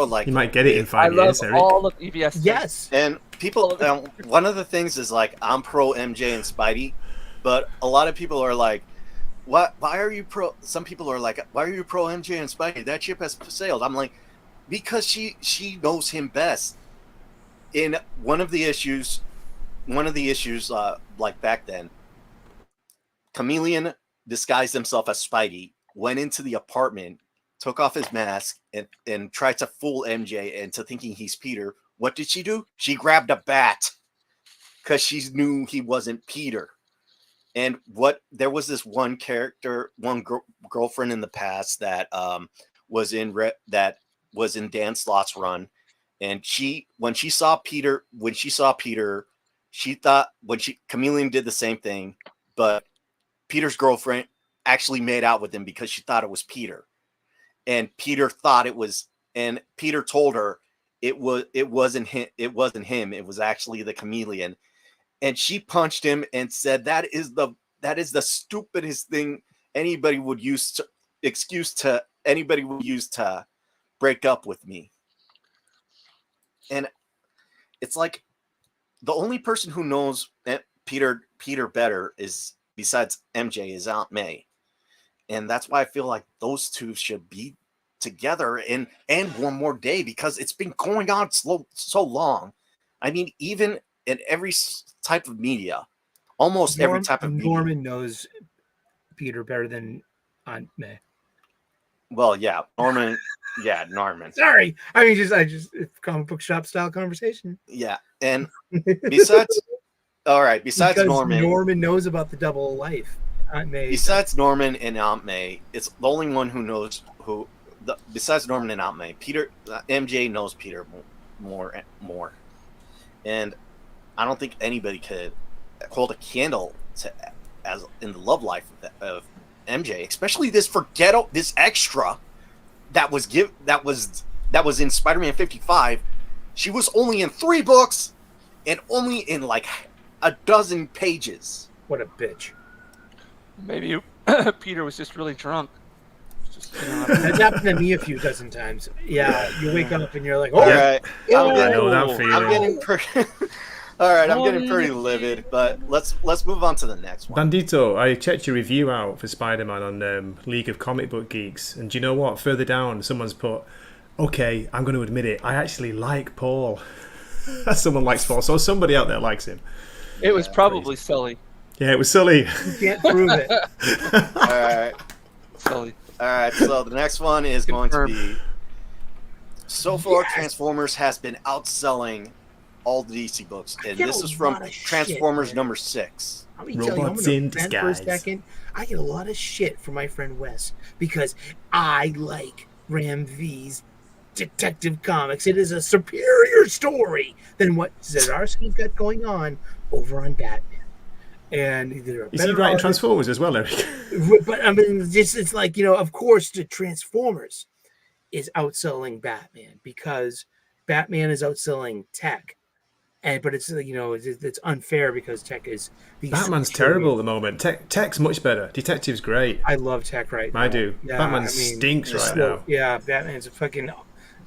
[SPEAKER 1] like,
[SPEAKER 4] You might get it in
[SPEAKER 2] I
[SPEAKER 4] 5
[SPEAKER 2] love
[SPEAKER 4] years, Eric.
[SPEAKER 2] all of EVS. things.
[SPEAKER 3] Yes.
[SPEAKER 1] and people. One of the things is like I'm pro MJ and Spidey, but a lot of people are like, "What? Why are you pro?" Some people are like, "Why are you pro MJ and Spidey? That ship has sailed." I'm like, because she knows him best. In one of the issues, like back then, Chameleon disguised himself as Spidey, went into the apartment, took off his mask, and tried to fool MJ into thinking he's Peter. What did she do? She grabbed a bat because she knew he wasn't Peter. And there was this one character, girlfriend in the past that was in Dan Slott's run, and when she saw Peter, she thought Chameleon did the same thing, but Peter's girlfriend actually made out with him because she thought it was Peter, and Peter told her it wasn't him. It was actually the Chameleon. And she punched him and said, that is the stupidest thing anybody would use to break up with me. And it's like the only person who knows Peter better besides MJ is Aunt May. And that's why I feel like those two should be together and one more day, because it's been going on so long. I mean, even in every type of media, almost every type of media.
[SPEAKER 3] Norman knows Peter better than Aunt May.
[SPEAKER 1] Well, yeah, Norman. Yeah, Norman.
[SPEAKER 3] Sorry, I mean, it's comic book shop style conversation.
[SPEAKER 1] Yeah, and besides
[SPEAKER 3] Norman knows about the double life. Aunt May.
[SPEAKER 1] Besides Norman and Aunt May, it's the only one who knows besides Norman and Aunt May. MJ knows Peter more, and I don't think anybody could hold a candle as in the love life of MJ, especially this extra that was in Spider-Man 55. She was only in 3 books and only in like a dozen pages.
[SPEAKER 3] What a bitch.
[SPEAKER 2] Maybe Peter was just really drunk.
[SPEAKER 3] That's happened to me a few dozen times. Yeah, you wake up and you're like, oh,
[SPEAKER 1] right.
[SPEAKER 4] I know that feeling.
[SPEAKER 1] I'm getting I'm getting pretty livid, but let's move on to the next one.
[SPEAKER 4] Bandito, I checked your review out for Spider-Man on League of Comic Book Geeks, and do you know what? Further down, someone's put, okay, I'm going to admit it, I actually like Paul. Someone likes Paul, so somebody out there likes him.
[SPEAKER 2] It was probably Sully.
[SPEAKER 4] Yeah, it was Sully.
[SPEAKER 3] You can't prove it.
[SPEAKER 1] All right.
[SPEAKER 2] Sully.
[SPEAKER 1] All right, so the next one is going to be, so far Transformers has been outselling all the DC books, and this is from Transformers number 6.
[SPEAKER 3] Let me tell you, I'm going to vent for a second. I get a lot of shit from my friend Wes because I like Ram V's Detective Comics. It is a superior story than what Zdarsky's got going on over on Batman. And
[SPEAKER 4] is he writing Transformers as well, Eric?
[SPEAKER 3] But I mean, it's like, of course, the Transformers is outselling Batman because Batman is outselling Tech. But it's it's unfair because Tech is
[SPEAKER 4] Batman's terrible at the moment. Tech's much better. Detective's great.
[SPEAKER 3] I love Tech right now.
[SPEAKER 4] I do. Yeah, Batman stinks right now.
[SPEAKER 3] Yeah, Batman's a fucking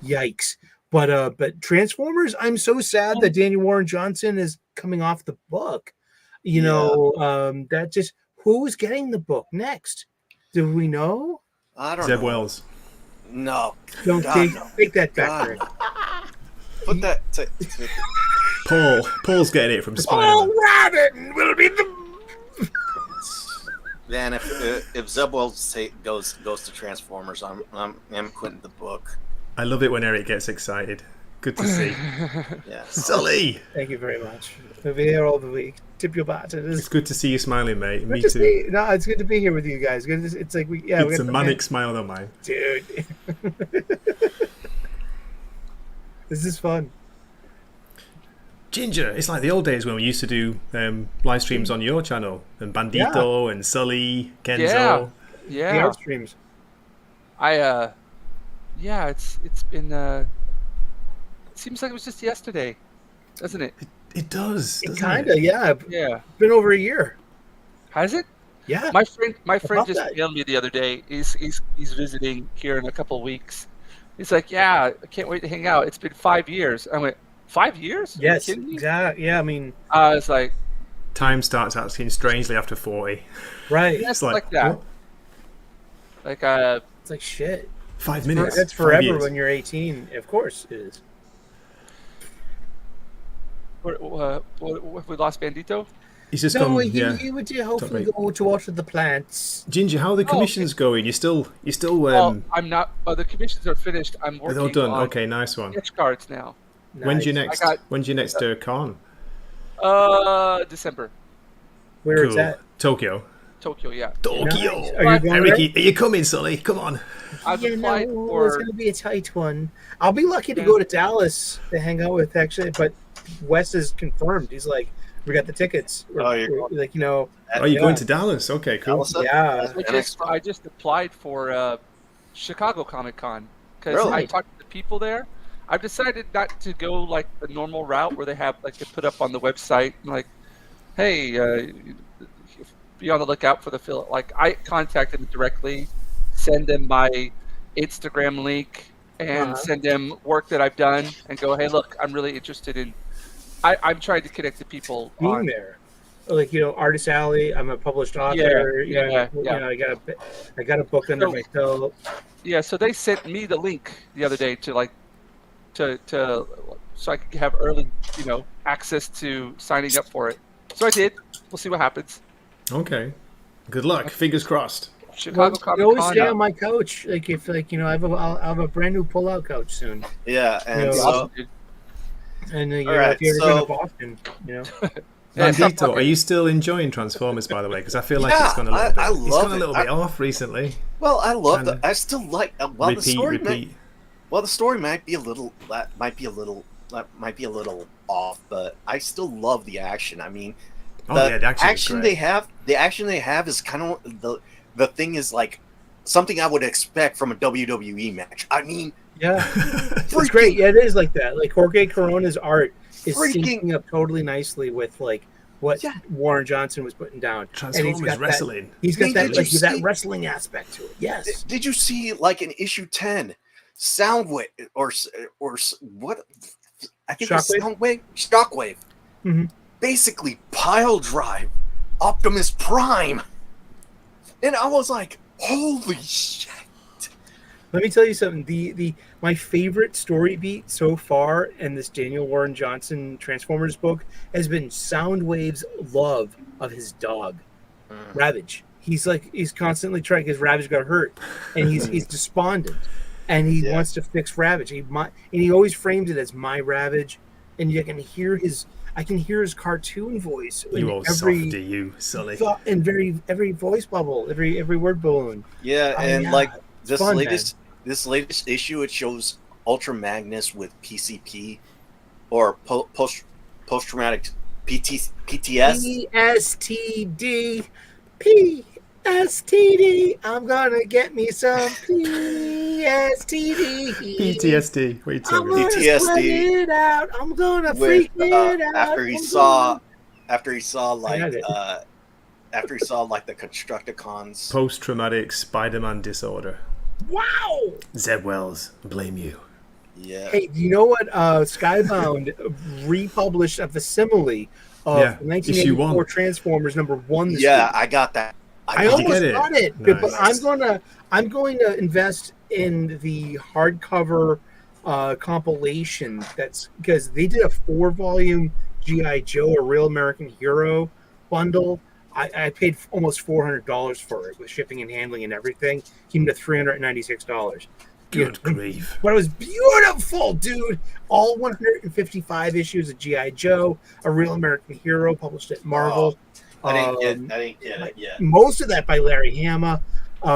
[SPEAKER 3] yikes. But Transformers, I'm so sad that Daniel Warren Johnson is coming off the book. That just who's getting the book next? Do we know?
[SPEAKER 1] I don't know.
[SPEAKER 4] Zeb Wells.
[SPEAKER 1] No.
[SPEAKER 3] Don't take that back.
[SPEAKER 1] Put that.
[SPEAKER 4] Paul's getting it from Spider-Man.
[SPEAKER 3] Paul Rabbit will be the.
[SPEAKER 1] Then if Zeb Wells goes to Transformers, I'm quitting the book.
[SPEAKER 4] I love it when Eric gets excited. Good to see.
[SPEAKER 1] Yeah.
[SPEAKER 4] Sully!
[SPEAKER 3] Thank you very much. We'll be here all the week. Tip your bat.
[SPEAKER 4] It's good to see you smiling, mate. Me
[SPEAKER 3] too.
[SPEAKER 4] It's
[SPEAKER 3] good to be here with you guys. It's like
[SPEAKER 4] it's a manic smile on mine.
[SPEAKER 3] Dude. This is fun.
[SPEAKER 4] Ginger, it's like the old days when we used to do live streams on your channel, and Bandito and Sully, Kenzo.
[SPEAKER 2] Yeah.
[SPEAKER 3] The art streams.
[SPEAKER 2] It's been it seems like it was just yesterday, doesn't it?
[SPEAKER 4] It does.
[SPEAKER 3] It kind of, yeah.
[SPEAKER 2] Yeah.
[SPEAKER 3] It's been over a year.
[SPEAKER 2] Has it?
[SPEAKER 3] Yeah.
[SPEAKER 2] My friend just emailed me the other day. He's visiting here in a couple of weeks. He's like, yeah, I can't wait to hang out. It's been 5 years. I went, 5 years?
[SPEAKER 3] Yes. Exactly. Yeah. I mean,
[SPEAKER 2] I was like,
[SPEAKER 4] time starts acting strangely after 40.
[SPEAKER 3] Right.
[SPEAKER 2] It's like that.
[SPEAKER 3] What?
[SPEAKER 2] Like
[SPEAKER 3] it's like shit.
[SPEAKER 4] 5 minutes.
[SPEAKER 3] That's forever when you're 18. Of course it is.
[SPEAKER 2] What, we lost Bandito?
[SPEAKER 4] He's just gone.
[SPEAKER 3] He would hopefully go to water the plants.
[SPEAKER 4] Ginger, how are the commissions going? You still.
[SPEAKER 2] I'm not. The commissions are finished. I'm working.
[SPEAKER 4] They're all done.
[SPEAKER 2] On
[SPEAKER 4] okay, nice one.
[SPEAKER 2] sketch cards now.
[SPEAKER 3] Nice.
[SPEAKER 4] When's your next con?
[SPEAKER 2] December.
[SPEAKER 3] Where is that?
[SPEAKER 4] Tokyo.
[SPEAKER 2] Tokyo, yeah.
[SPEAKER 4] Tokyo.
[SPEAKER 3] Nice. Are you going there?
[SPEAKER 4] Eric, are you coming, Sully? Come on.
[SPEAKER 2] I've
[SPEAKER 3] Yeah,
[SPEAKER 2] applied
[SPEAKER 3] no,
[SPEAKER 2] for.
[SPEAKER 3] it's gonna be a tight one. I'll be lucky to go to Dallas to hang out with but Wes is confirmed. He's like, we got the tickets.
[SPEAKER 1] Oh, you're going-
[SPEAKER 3] like, you know,
[SPEAKER 4] Oh, you're
[SPEAKER 3] yeah.
[SPEAKER 4] going to Dallas? Okay, cool.
[SPEAKER 1] Dallas?
[SPEAKER 3] Yeah.
[SPEAKER 2] I just applied for Chicago Comic Con because
[SPEAKER 1] Really?
[SPEAKER 2] I talked to the people there. I've decided not to go like the normal route where they have like they put up on the website like, hey, be on the lookout for the fill. Like I contacted them directly, send them my Instagram link, and send them work that I've done, and go, hey, look, I'm really interested in. I'm trying to connect to people
[SPEAKER 3] Being there. Like, you know, Artist Alley, I'm a published author.
[SPEAKER 2] Yeah.
[SPEAKER 3] You know, I got a book under my belt.
[SPEAKER 2] Yeah, so they sent me the link the other day to like to so I could have early, you know, access to signing up for it. So I did. We'll see what happens.
[SPEAKER 4] Okay. Good luck. Fingers crossed.
[SPEAKER 2] Chicago
[SPEAKER 3] You
[SPEAKER 2] Comic
[SPEAKER 3] always
[SPEAKER 2] Con.
[SPEAKER 3] stay on my couch. Like, if, like, you know, I'll have a brand new pull-out couch soon.
[SPEAKER 1] Yeah, and
[SPEAKER 3] Yeah.
[SPEAKER 1] so
[SPEAKER 2] Awesome, dude.
[SPEAKER 3] And, you
[SPEAKER 1] All
[SPEAKER 3] know,
[SPEAKER 1] right,
[SPEAKER 3] if you're
[SPEAKER 1] so-
[SPEAKER 3] going to Boston, you know.
[SPEAKER 2] Yeah, stop
[SPEAKER 4] Bandito,
[SPEAKER 2] talking.
[SPEAKER 4] are you still enjoying Transformers, by the way? Because I feel like
[SPEAKER 1] Yeah,
[SPEAKER 4] it's gone a little
[SPEAKER 1] I
[SPEAKER 4] bit. It's
[SPEAKER 1] love
[SPEAKER 4] gone a
[SPEAKER 1] it.
[SPEAKER 4] little bit off recently.
[SPEAKER 1] well, I love
[SPEAKER 4] Kinda.
[SPEAKER 1] I still like. Well, the
[SPEAKER 4] Repeat,
[SPEAKER 1] story
[SPEAKER 4] repeat.
[SPEAKER 1] the story might be a little off, but I still love the action. I mean,
[SPEAKER 4] Oh
[SPEAKER 1] the
[SPEAKER 4] yeah, the action is great.
[SPEAKER 1] the action they have is kind of the thing is like something I would expect from a WWE match. I mean,
[SPEAKER 3] Yeah. It's great. Yeah, it is like that. Like, Jorge Corona's art is
[SPEAKER 1] Freaking-
[SPEAKER 3] syncing up totally nicely with, like, what
[SPEAKER 1] Yeah.
[SPEAKER 3] Warren Johnson was putting down.
[SPEAKER 4] Transformers
[SPEAKER 3] got
[SPEAKER 4] wrestling.
[SPEAKER 3] He's got
[SPEAKER 1] Hey,
[SPEAKER 3] that,
[SPEAKER 1] did
[SPEAKER 3] like,
[SPEAKER 1] you
[SPEAKER 3] that
[SPEAKER 1] see-
[SPEAKER 3] wrestling aspect to it. Yes.
[SPEAKER 1] did you see like in issue 10, Soundwave or what? I think it's Shockwave.
[SPEAKER 3] Mhm.
[SPEAKER 1] Basically, pile drive Optimus Prime, and I was like, "Holy shit!"
[SPEAKER 3] Let me tell you something. My favorite story beat so far in this Daniel Warren Johnson Transformers book has been Soundwave's love of his dog, Ravage. He's constantly trying because Ravage got hurt, and he's despondent, and he
[SPEAKER 1] Yeah.
[SPEAKER 3] wants to fix Ravage. And he always frames it as my Ravage, and I can hear his cartoon voice in
[SPEAKER 4] You old softy, you Sully.
[SPEAKER 3] every voice bubble, every word balloon.
[SPEAKER 1] Yeah,
[SPEAKER 3] Oh,
[SPEAKER 1] and
[SPEAKER 3] yeah.
[SPEAKER 1] like
[SPEAKER 3] It's
[SPEAKER 1] this
[SPEAKER 3] fun,
[SPEAKER 1] latest issue, it shows Ultra Magnus with PCP or post traumatic PTS.
[SPEAKER 3] PSTD. PSTD. I'm gonna get me some PSTD.
[SPEAKER 4] PTSD. What are you
[SPEAKER 3] I'm
[SPEAKER 4] talking
[SPEAKER 3] gonna
[SPEAKER 4] about?
[SPEAKER 1] PTSD.
[SPEAKER 3] sweat it out. I'm gonna
[SPEAKER 1] With
[SPEAKER 3] freak it out.
[SPEAKER 1] after he
[SPEAKER 3] I'm
[SPEAKER 1] saw
[SPEAKER 3] I had it.
[SPEAKER 1] after he saw like the Constructicons.
[SPEAKER 4] Post-traumatic Spider-Man disorder.
[SPEAKER 3] Wow.
[SPEAKER 4] Zeb Wells, blame you.
[SPEAKER 1] Yeah.
[SPEAKER 3] Hey, do you know what? Skybound republished a facsimile of
[SPEAKER 4] Yeah, issue
[SPEAKER 3] 1984
[SPEAKER 4] 1.
[SPEAKER 3] Transformers #1 this
[SPEAKER 1] Yeah,
[SPEAKER 3] week.
[SPEAKER 1] I got that.
[SPEAKER 3] I
[SPEAKER 4] Did you
[SPEAKER 3] almost
[SPEAKER 4] get it?
[SPEAKER 3] got it,
[SPEAKER 4] Nice.
[SPEAKER 3] but I'm going to invest in the hardcover compilation. That's because they did a 4-volume GI Joe, a Real American Hero bundle. I paid almost $400 for it with shipping and handling and everything. Came to $396.
[SPEAKER 4] Good grief.
[SPEAKER 3] But it was beautiful, dude. All 155 issues of GI Joe, a Real American Hero, published at Marvel.
[SPEAKER 1] I didn't get it yet.
[SPEAKER 3] Most of that by Larry Hama.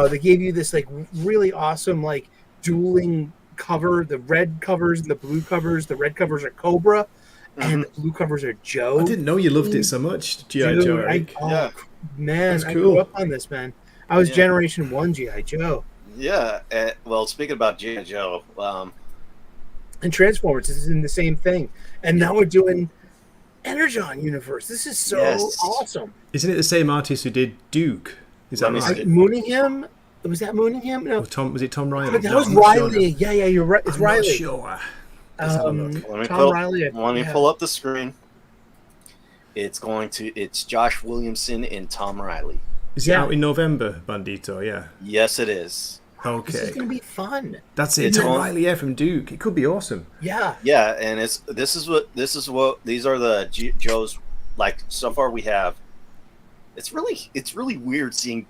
[SPEAKER 3] They gave you this like really awesome like dueling cover. The red covers and the blue covers. The red covers are Cobra, and the blue covers are Joe.
[SPEAKER 4] I didn't know you loved it so much, G.I. Joe, Eric.
[SPEAKER 1] Yeah.
[SPEAKER 3] Man,
[SPEAKER 4] That's
[SPEAKER 3] I
[SPEAKER 4] cool.
[SPEAKER 3] grew up on this, man. I was
[SPEAKER 1] Yeah.
[SPEAKER 3] Generation 1 GI Joe.
[SPEAKER 1] Yeah. Well, speaking about G.I. Joe,
[SPEAKER 3] And Transformers is in the same thing. And now we're doing Energon Universe. This is so
[SPEAKER 1] Yes.
[SPEAKER 3] awesome.
[SPEAKER 4] Isn't it the same artist who did Duke? Is that
[SPEAKER 1] Let me
[SPEAKER 4] right?
[SPEAKER 1] see.
[SPEAKER 3] Mooningham? Was that Mooningham? No.
[SPEAKER 4] Was it Tom Riley?
[SPEAKER 3] But that
[SPEAKER 4] No,
[SPEAKER 3] was
[SPEAKER 4] I'm not sure
[SPEAKER 3] Riley.
[SPEAKER 4] now.
[SPEAKER 3] Yeah, you're right. It's
[SPEAKER 4] I'm not
[SPEAKER 3] Riley.
[SPEAKER 4] sure. Let's have a look.
[SPEAKER 1] let me
[SPEAKER 3] Tom
[SPEAKER 1] pull,
[SPEAKER 3] Riley.
[SPEAKER 1] let me
[SPEAKER 3] yeah.
[SPEAKER 1] pull up the screen. It's Josh Williamson and Tom Riley.
[SPEAKER 4] Is it
[SPEAKER 3] Yeah.
[SPEAKER 4] out in November, Bandito? Yeah.
[SPEAKER 1] Yes, it is.
[SPEAKER 3] This is
[SPEAKER 4] Okay.
[SPEAKER 3] gonna be fun.
[SPEAKER 4] That's it.
[SPEAKER 1] It's
[SPEAKER 4] Tom
[SPEAKER 1] on-
[SPEAKER 4] Riley, yeah, from Duke. It could be awesome.
[SPEAKER 3] Yeah.
[SPEAKER 1] Yeah, and this is what these are the Joes like so far we have. It's really weird seeing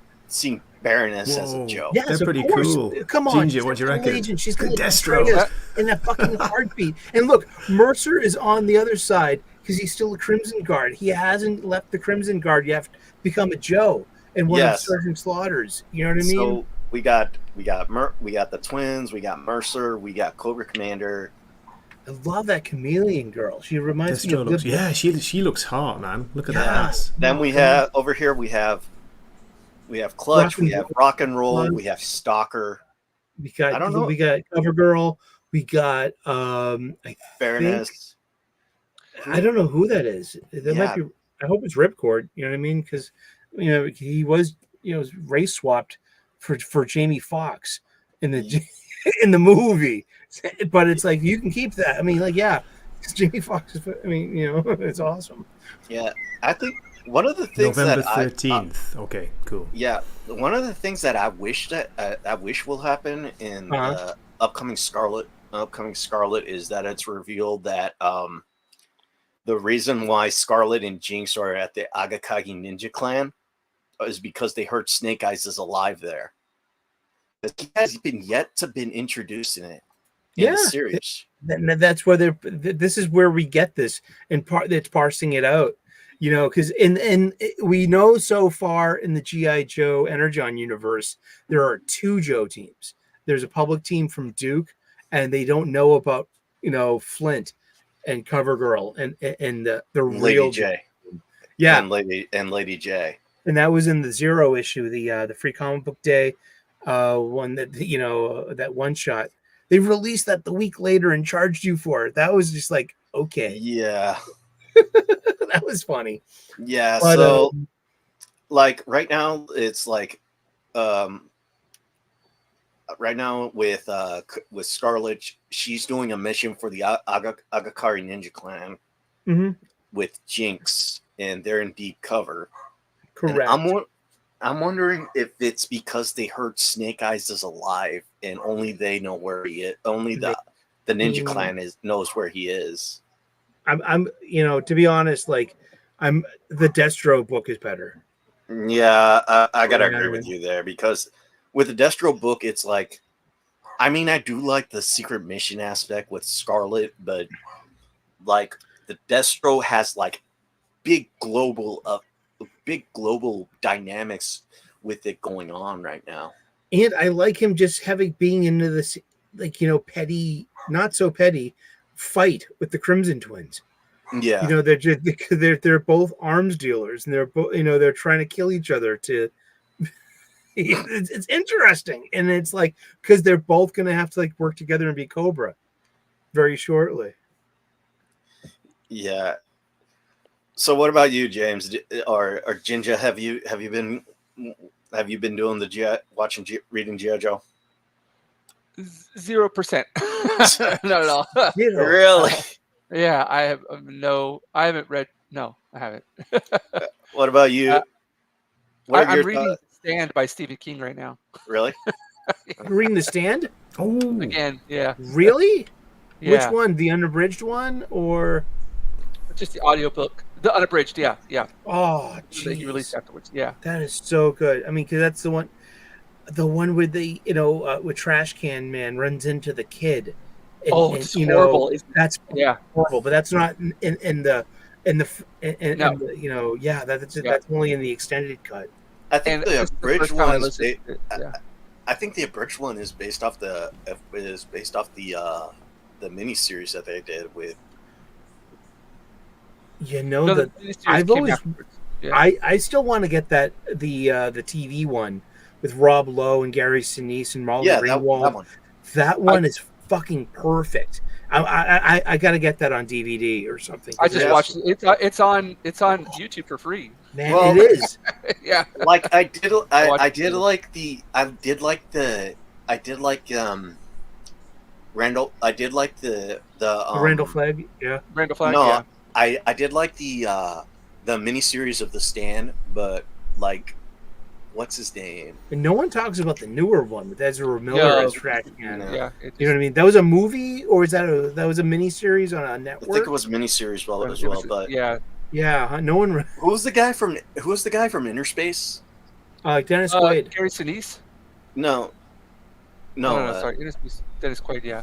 [SPEAKER 1] Baroness as a
[SPEAKER 4] Whoa.
[SPEAKER 1] Joe.
[SPEAKER 3] Yes,
[SPEAKER 4] They're
[SPEAKER 3] of
[SPEAKER 4] pretty
[SPEAKER 3] course.
[SPEAKER 4] cool.
[SPEAKER 3] Come on,
[SPEAKER 4] Ginger,
[SPEAKER 3] she's
[SPEAKER 4] what do you
[SPEAKER 3] a
[SPEAKER 4] reckon?
[SPEAKER 3] Legion. She's gonna
[SPEAKER 4] Destro.
[SPEAKER 3] betray us in a fucking heartbeat. And look, Mercer is on the other side, because he's still a Crimson Guard. He hasn't left the Crimson Guard. You have to become a Joe and one of
[SPEAKER 1] Yes.
[SPEAKER 3] Sergeant Slaughter's. You know what I mean?
[SPEAKER 1] So we got the twins, we got Mercer, we got Cobra Commander.
[SPEAKER 3] I love that chameleon girl. She reminds me
[SPEAKER 4] Destro
[SPEAKER 3] of
[SPEAKER 4] looks, yeah, she looks hot, man. Look at that
[SPEAKER 3] Yeah.
[SPEAKER 4] ass.
[SPEAKER 1] Then we have over here we have Clutch, we have Rock and Roll, we have Stalker,
[SPEAKER 3] We got
[SPEAKER 1] I don't know.
[SPEAKER 3] we got CoverGirl. We got
[SPEAKER 1] Fairness.
[SPEAKER 3] I don't know who that is. That might
[SPEAKER 1] Yeah.
[SPEAKER 3] be. I hope it's Ripcord. You know what I mean? Because he was race swapped for Jamie Foxx in the in the movie, but it's like you can keep that. I mean, like it's Jamie Foxx. I mean, it's awesome.
[SPEAKER 1] Yeah, I think one of the things
[SPEAKER 4] November
[SPEAKER 1] that
[SPEAKER 4] 13th. Okay, cool.
[SPEAKER 1] yeah, one of the things that I wish will happen in the upcoming Scarlet is that it's revealed that the reason why Scarlet and Jinx are at the Agakagi Ninja Clan is because they heard Snake Eyes is alive there. He has been yet to been introduced in the series.
[SPEAKER 3] That's where this is where we get this, and it's parsing it out. Because we know so far in the G.I. Joe Energon universe, there are 2 Joe teams. There's a public team from Duke, and they don't know about Flint and CoverGirl and the real
[SPEAKER 1] Lady J.
[SPEAKER 3] Yeah,
[SPEAKER 1] and Lady J.
[SPEAKER 3] And that was in the 0 issue, the Free Comic Book Day one that that one shot. They released that the week later and charged you for it. That was just like, okay.
[SPEAKER 1] Yeah.
[SPEAKER 3] That was funny.
[SPEAKER 1] Yeah,
[SPEAKER 3] But,
[SPEAKER 1] so like right now it's like right now with Scarlet, she's doing a mission for the Agakari Ninja Clan with Jinx, and they're in deep cover.
[SPEAKER 3] Correct.
[SPEAKER 1] And I'm wondering if it's because they heard Snake Eyes is alive and only they know where he is. Only the Ninja Clan knows where he is.
[SPEAKER 3] I'm to be honest, like the Destro book is better.
[SPEAKER 1] Yeah, I gotta agree with you there, because with the Destro book, it's like, I mean, I do like the secret mission aspect with Scarlet, but like the Destro has like big global dynamics with it going on right now.
[SPEAKER 3] And I like him just being into this, like, petty, not so petty fight with the Crimson Twins.
[SPEAKER 1] Yeah.
[SPEAKER 3] They're both arms dealers, and they're both, they're trying to kill each other to, it's interesting. And it's like, because they're both going to have to like work together and be Cobra very shortly.
[SPEAKER 1] Yeah. So what about you, James, or Jinja? Have you been doing the reading G.I. Joe?
[SPEAKER 2] 0%. Not at all.
[SPEAKER 1] Really?
[SPEAKER 2] Yeah, I haven't read. No, I haven't.
[SPEAKER 1] What about you?
[SPEAKER 2] I'm reading The Stand by Stephen King right now.
[SPEAKER 1] Really?
[SPEAKER 3] You're reading The Stand?
[SPEAKER 4] Oh,
[SPEAKER 2] Again, yeah.
[SPEAKER 3] Really?
[SPEAKER 2] Yeah.
[SPEAKER 3] Which one? The unabridged one or
[SPEAKER 2] just the audiobook? The unabridged, yeah.
[SPEAKER 3] Oh,
[SPEAKER 2] That he released
[SPEAKER 3] jeez.
[SPEAKER 2] afterwards. Yeah.
[SPEAKER 3] That is so good. I mean, because that's the one where the with Trash Can Man runs into the kid. And,
[SPEAKER 2] It's horrible.
[SPEAKER 3] That's horrible. But that's not in the that's only in the extended cut.
[SPEAKER 1] I think the abridged one is. I think the abridged one is based off the miniseries that they did with.
[SPEAKER 3] I've always. Yeah. I still want to get the TV one with Rob Lowe and Gary Sinise and Molly Ringwald. That one is fucking perfect. I got to get that on DVD or something.
[SPEAKER 2] I just watched it. It's on YouTube for free.
[SPEAKER 3] Man, it is.
[SPEAKER 2] Yeah.
[SPEAKER 1] Like I did like Randall. I did like the
[SPEAKER 3] Randall Flagg. Yeah.
[SPEAKER 2] Randall Flagg.
[SPEAKER 1] No,
[SPEAKER 2] yeah.
[SPEAKER 1] I did like the miniseries of The Stand, but like, what's his name?
[SPEAKER 3] And no one talks about the newer one with Ezra Miller as Trash Can.
[SPEAKER 2] Yeah.
[SPEAKER 3] You know what I mean? That was a movie, or is that was a miniseries on a network?
[SPEAKER 1] I think it was a miniseries as well. But
[SPEAKER 3] yeah. No one.
[SPEAKER 1] Who was the guy from Inner Space?
[SPEAKER 3] Dennis Quaid.
[SPEAKER 2] Gary Sinise?
[SPEAKER 1] No.
[SPEAKER 2] Sorry, Dennis Quaid. Yeah.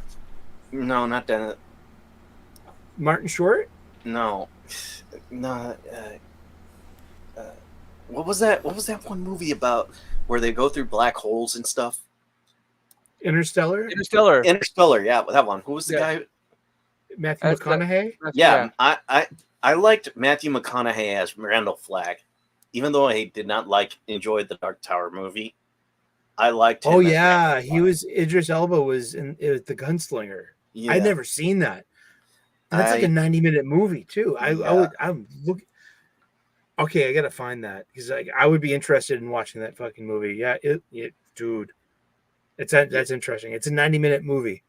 [SPEAKER 1] No, not Dennis.
[SPEAKER 3] Martin Short.
[SPEAKER 1] No, no. What was that? What was that one movie about where they go through black holes and stuff?
[SPEAKER 3] Interstellar.
[SPEAKER 1] Interstellar. Yeah, that one. Who was the guy?
[SPEAKER 3] Matthew McConaughey.
[SPEAKER 1] Yeah, I liked Matthew McConaughey as Randall Flagg, even though I did not enjoy the Dark Tower movie. I liked him.
[SPEAKER 3] Oh yeah, he was Idris Elba was in it was the Gunslinger.
[SPEAKER 1] Yeah.
[SPEAKER 3] I'd never seen that. And that's like a 90-minute movie too. I'm looking. Okay, I gotta find that because I would be interested in watching that fucking movie. Yeah, dude, that's interesting. It's a 90-minute movie.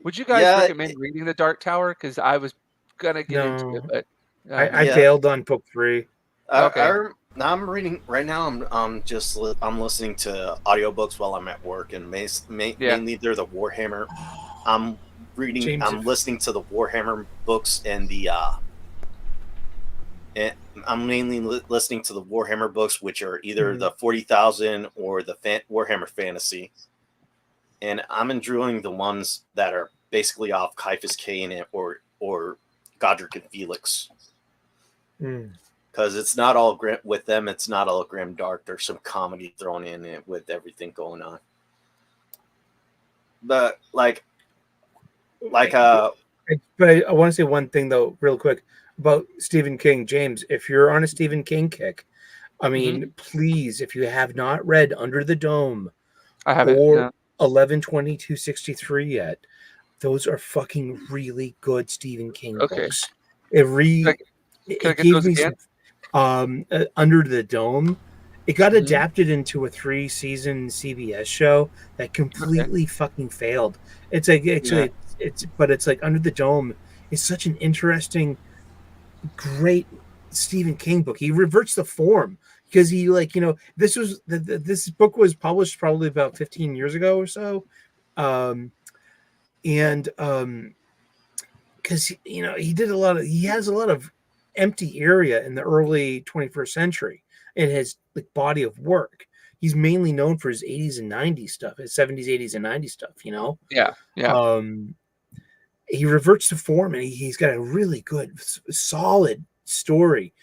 [SPEAKER 2] Would you guys recommend reading The Dark Tower? Because I was gonna get into it, but
[SPEAKER 3] I bailed on book 3.
[SPEAKER 2] Okay.
[SPEAKER 1] I'm reading right now. I'm listening to audiobooks while I'm at work, and mainly they're the Warhammer. I'm listening to the Warhammer books and I'm mainly listening to the Warhammer books, which are either the 40,000 or the Warhammer Fantasy. And I'm enjoying the ones that are basically off Caiaphas Cain or Godric and Felix. Because it's not all grim with them. It's not all grim dark. There's some comedy thrown in it with everything going on. But but
[SPEAKER 3] I want to say one thing though, real quick about Stephen King. James, if you're on a Stephen King kick, I mean, please, if you have not read Under the Dome,
[SPEAKER 2] I haven't,
[SPEAKER 3] or 11/22/63 yet, those are fucking really good Stephen King books. It gave me some, Under the Dome. It got adapted into a 3-season CBS show that completely fucking failed. It's like it's like Under the Dome is such an interesting, great Stephen King book. He reverts the form because he this book was published probably about 15 years ago or so, because he has a lot of empty area in the early 21st century in his body of work. He's mainly known for his 80s and 90s stuff, his 70s, 80s, and 90s stuff. He reverts to form, and he's got a really good, solid story.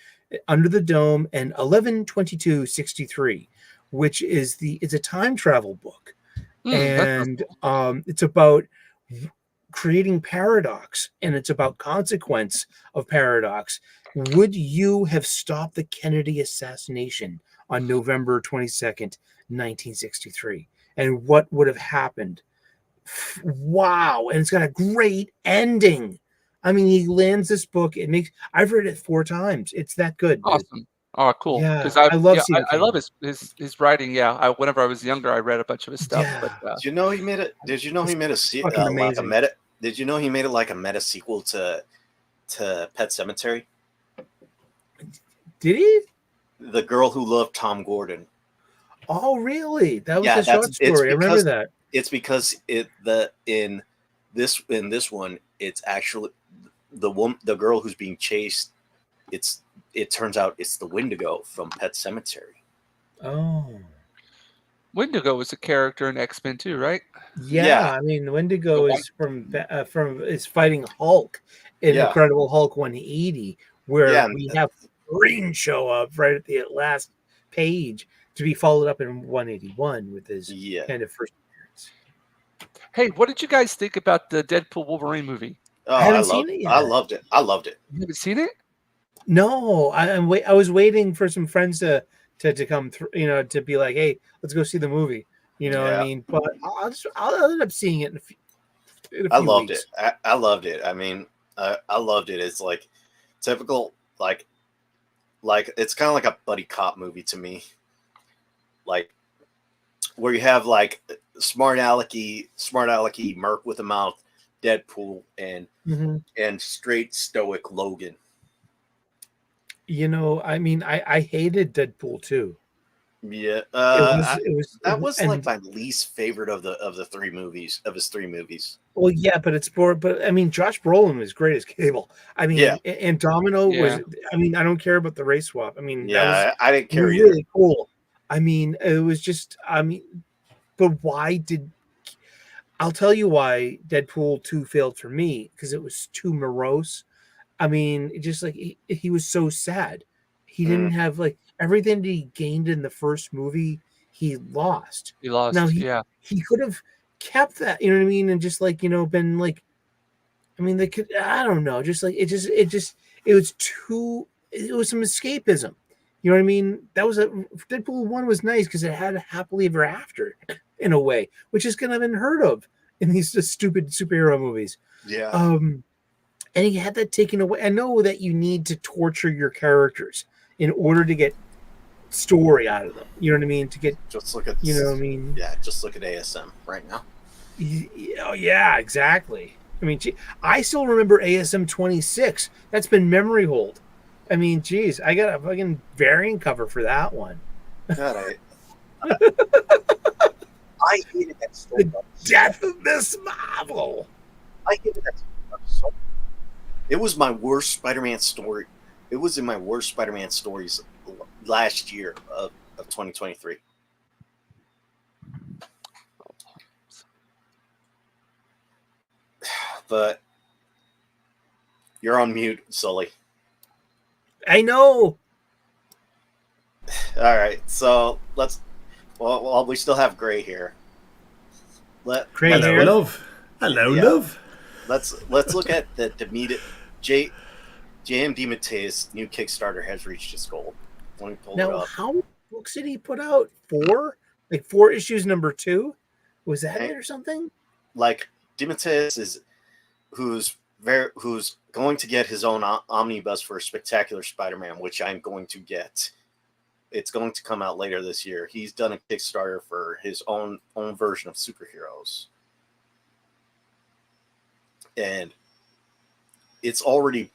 [SPEAKER 3] Under the Dome and 11/22/63, which is it's a time travel book, and it's about creating paradox, and it's about consequence of paradox. Would you have stopped the Kennedy assassination on November 22nd, 1963? And what would have happened? Wow. And it's got a great ending. I mean, he lands this book. I've read it 4 times. It's that good.
[SPEAKER 2] Awesome. Dude. Oh, cool.
[SPEAKER 3] Yeah,
[SPEAKER 2] I love
[SPEAKER 3] I
[SPEAKER 2] love his writing. Yeah. Whenever I was younger, I read a bunch of his stuff.
[SPEAKER 3] Yeah.
[SPEAKER 2] But,
[SPEAKER 1] did you know he made it? Did you know he made Did you know he made it like a meta sequel to Pet Sematary?
[SPEAKER 3] Did he?
[SPEAKER 1] The Girl Who Loved Tom Gordon.
[SPEAKER 3] Oh, really? That was a short story. I remember that.
[SPEAKER 1] It's because in this one, it's actually the girl who's being chased. It turns out it's the Wendigo from Pet Sematary.
[SPEAKER 3] Oh.
[SPEAKER 2] Wendigo was a character in X-Men too, right?
[SPEAKER 3] Yeah. I mean, Wendigo is is fighting Hulk in Incredible Hulk 180, where we have Green show up right at the last page to be followed up in 181 with his kind of first appearance.
[SPEAKER 2] Hey, what did you guys think about the Deadpool Wolverine movie?
[SPEAKER 1] Oh, I haven't seen it yet. I loved it.
[SPEAKER 2] You haven't seen it?
[SPEAKER 3] No, I was waiting for some friends to come through, to be like, hey, let's go see the movie. You know what I mean? But I'll end up seeing it in a few weeks.
[SPEAKER 1] I loved it. I mean, I loved it. It's like typical, like it's kind of like a buddy cop movie to me. Like where you have like smart alecky Merc with a mouth, Deadpool, and straight stoic Logan.
[SPEAKER 3] I mean, I hated Deadpool too.
[SPEAKER 1] Yeah, that was like my least favorite of his 3 movies.
[SPEAKER 3] Well, yeah, but it's more. But I mean, Josh Brolin was great as Cable. I mean, and Domino was. I mean, I don't care about the race swap. I mean,
[SPEAKER 1] I didn't care.
[SPEAKER 3] Really cool. I mean, it was just. I mean, but I'll tell you why Deadpool 2 failed for me, because it was too morose. I mean, just like he was so sad. He didn't have like everything that he gained in the first movie, he lost.
[SPEAKER 2] He lost.
[SPEAKER 3] Now
[SPEAKER 2] Yeah.
[SPEAKER 3] he could have kept that, you know what I mean, and just like, been like, I mean, they could, I don't know, just like it was some escapism. You know what I mean? That was Deadpool 1 was nice because it had a happily ever after in a way, which is kind of unheard of in these stupid superhero movies.
[SPEAKER 1] Yeah.
[SPEAKER 3] And he had that taken away. I know that you need to torture your characters in order to get story out of them. You know what I mean? To get,
[SPEAKER 1] just look at,
[SPEAKER 3] you know what I mean?
[SPEAKER 1] Yeah, just look at ASM right now.
[SPEAKER 3] Oh, yeah, exactly. I mean, I still remember ASM 26. That's been memory hold. I mean, geez, I got a fucking variant cover for that one.
[SPEAKER 1] God, I hated that story.
[SPEAKER 3] The death of Miss Marvel.
[SPEAKER 1] I hated that story so much. It was my worst Spider-Man story. It was in my worst Spider-Man stories last year of 2023. But you're on mute, Sully.
[SPEAKER 3] I know.
[SPEAKER 1] All right, so let's. Well, we still have Gray here.
[SPEAKER 3] Gray
[SPEAKER 4] Hello,
[SPEAKER 3] hair.
[SPEAKER 4] love. Hello,
[SPEAKER 1] Yeah.
[SPEAKER 4] love.
[SPEAKER 1] Let's look at the J.M. DeMatteis' new Kickstarter has reached its goal. Let me pull it
[SPEAKER 3] Now,
[SPEAKER 1] up.
[SPEAKER 3] how many books did he put out? 4? Like 4 issues, number 2? Was that it or something?
[SPEAKER 1] Like DeMatteis is who's going to get his own omnibus for Spectacular Spider-Man, which I'm going to get. It's going to come out later this year. He's done a Kickstarter for his own version of superheroes, and it's already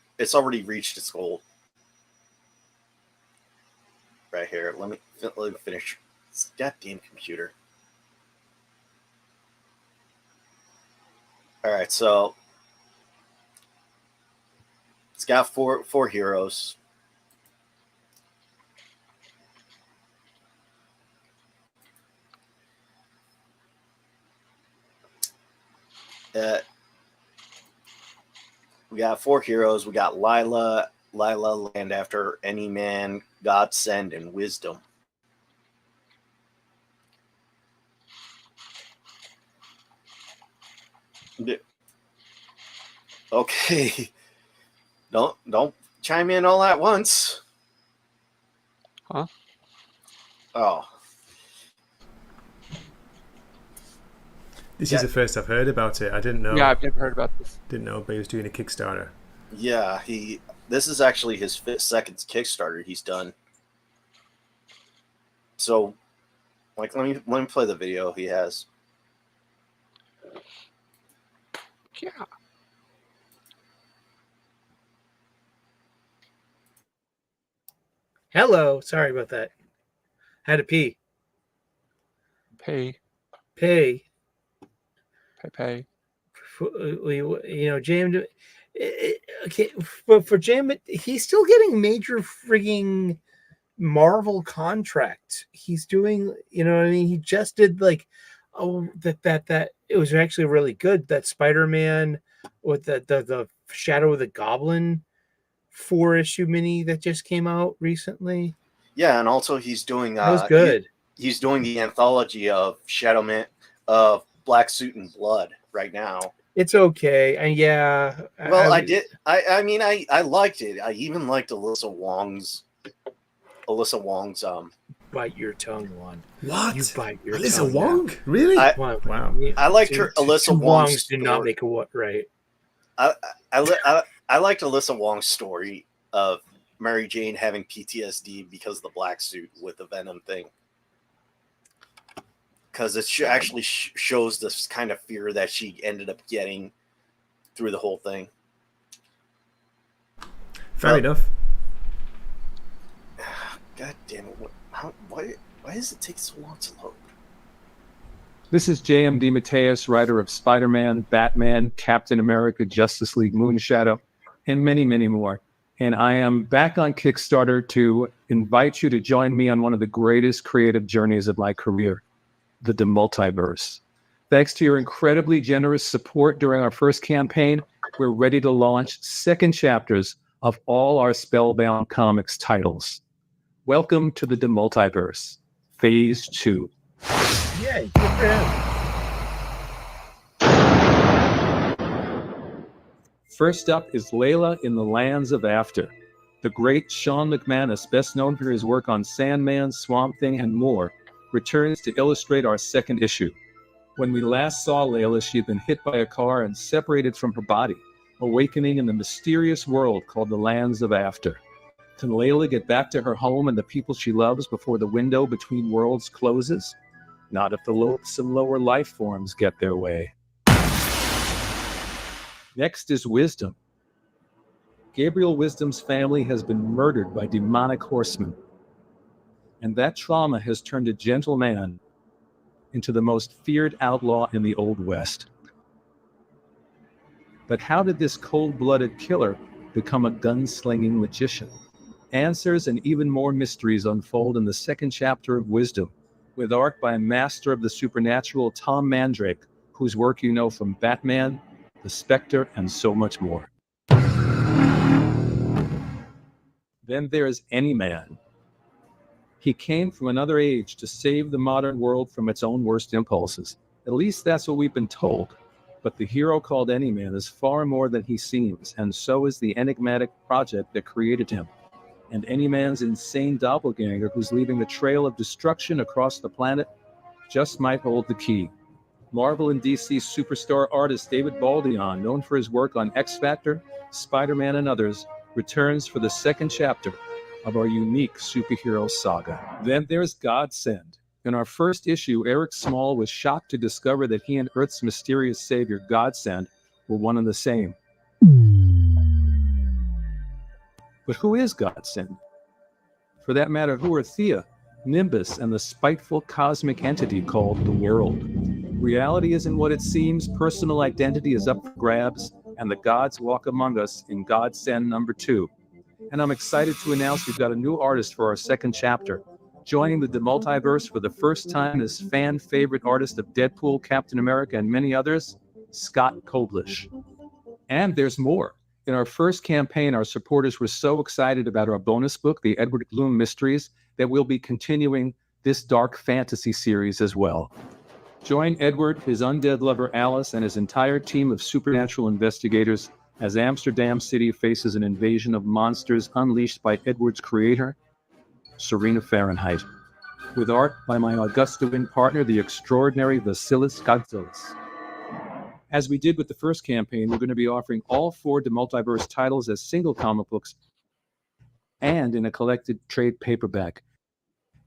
[SPEAKER 1] reached its goal. Right here. Let me finish. This goddamn computer. All right, so it's got four heroes. We got 4 heroes. We got Lila, Land After, Any Man, Godsend, and Wisdom. Okay. Don't chime in all at once.
[SPEAKER 2] Huh?
[SPEAKER 1] Oh.
[SPEAKER 4] This is the first I've heard about it. I didn't know.
[SPEAKER 2] Yeah, I've never heard about this.
[SPEAKER 4] Didn't know, but he was doing a Kickstarter.
[SPEAKER 1] Yeah, this is actually his second Kickstarter he's done. So, like, let me play the video he has.
[SPEAKER 2] Yeah.
[SPEAKER 3] Hello. Sorry about that. Had to pee.
[SPEAKER 2] Pay.
[SPEAKER 3] Pay. Jam. Okay, but for Jam, he's still getting major frigging Marvel contract. He's doing, you know what I mean? He just did like, that it was actually really good. That Spider-Man with the Shadow of the Goblin 4-issue mini that just came out recently.
[SPEAKER 1] Yeah, and also he's doing
[SPEAKER 3] That was good.
[SPEAKER 1] He's doing the anthology of Shadow Man of Black Suit and Blood right now.
[SPEAKER 3] It's okay, and yeah.
[SPEAKER 1] Well, I did. I mean, I liked it. I even liked Alyssa Wong's.
[SPEAKER 3] Bite your tongue, one.
[SPEAKER 4] What?
[SPEAKER 3] You bite your
[SPEAKER 4] Alyssa
[SPEAKER 3] tongue.
[SPEAKER 4] Wong? Really?
[SPEAKER 3] Wow.
[SPEAKER 1] I liked her. Alyssa
[SPEAKER 3] Two
[SPEAKER 1] Wong's
[SPEAKER 3] Wongs did not make a what right.
[SPEAKER 1] I liked Alyssa Wong's story of Mary Jane having PTSD because of the black suit with the Venom thing. Because it actually shows this kind of fear that she ended up getting through the whole thing.
[SPEAKER 4] Fair enough.
[SPEAKER 1] God damn it. Why does it take so long to load?
[SPEAKER 5] This is J.M. DeMatteis, writer of Spider-Man, Batman, Captain America, Justice League, Moonshadow, and many, many more. And I am back on Kickstarter to invite you to join me on one of the greatest creative journeys of my career, the DeMultiverse. Thanks to your incredibly generous support during our first campaign, we're ready to launch second chapters of all our Spellbound Comics titles. Welcome to the DeMultiverse, Phase 2.
[SPEAKER 3] Yay, good for him.
[SPEAKER 5] First up is Layla in the Lands of After. The great Sean McManus, best known for his work on Sandman, Swamp Thing, and more, returns to illustrate our second issue. When we last saw Layla, she had been hit by a car and separated from her body, awakening in the mysterious world called the Lands of After. Can Layla get back to her home and the people she loves before the window between worlds closes? Not if the loathsome lower life forms get their way. Next is Wisdom. Gabriel Wisdom's family has been murdered by demonic horsemen, and that trauma has turned a gentle man into the most feared outlaw in the Old West. But how did this cold-blooded killer become a gunslinging magician? Answers and even more mysteries unfold in the second chapter of Wisdom, with art by a master of the supernatural, Tom Mandrake, whose work you know from Batman, The Spectre, and so much more. Then there's Any Man. He came from another age to save the modern world from its own worst impulses. At least that's what we've been told. But the hero called Any Man is far more than he seems, and so is the enigmatic project that created him. And Any Man's insane doppelganger, who's leaving a trail of destruction across the planet, just might hold the key. Marvel and DC superstar artist David Baldeon, known for his work on X-Factor, Spider-Man, and others, returns for the second chapter of our unique superhero saga. Then there's Godsend. In our first issue, Eric Small was shocked to discover that he and Earth's mysterious savior, Godsend, were one and the same. But who is Godsend? For that matter, who are Thea, Nimbus, and the spiteful cosmic entity called the World? Reality isn't what it seems, personal identity is up for grabs, and the gods walk among us in Godsend number 2. And I'm excited to announce we've got a new artist for our second chapter. Joining the DeMultiverse for the first time is fan favorite artist of Deadpool, Captain America, and many others, Scott Koblish. And there's more. In our first campaign, our supporters were so excited about our bonus book, The Edward Gloom Mysteries, that we'll be continuing this dark fantasy series as well. Join Edward, his undead lover Alice, and his entire team of supernatural investigators as Amsterdam City faces an invasion of monsters unleashed by Edward's creator, Serena Fahrenheit, with art by my Augustuan partner, the extraordinary Vasilis Gonzalez. As we did with the first campaign, we're going to be offering all 4 DeMultiverse titles as single comic books and in a collected trade paperback.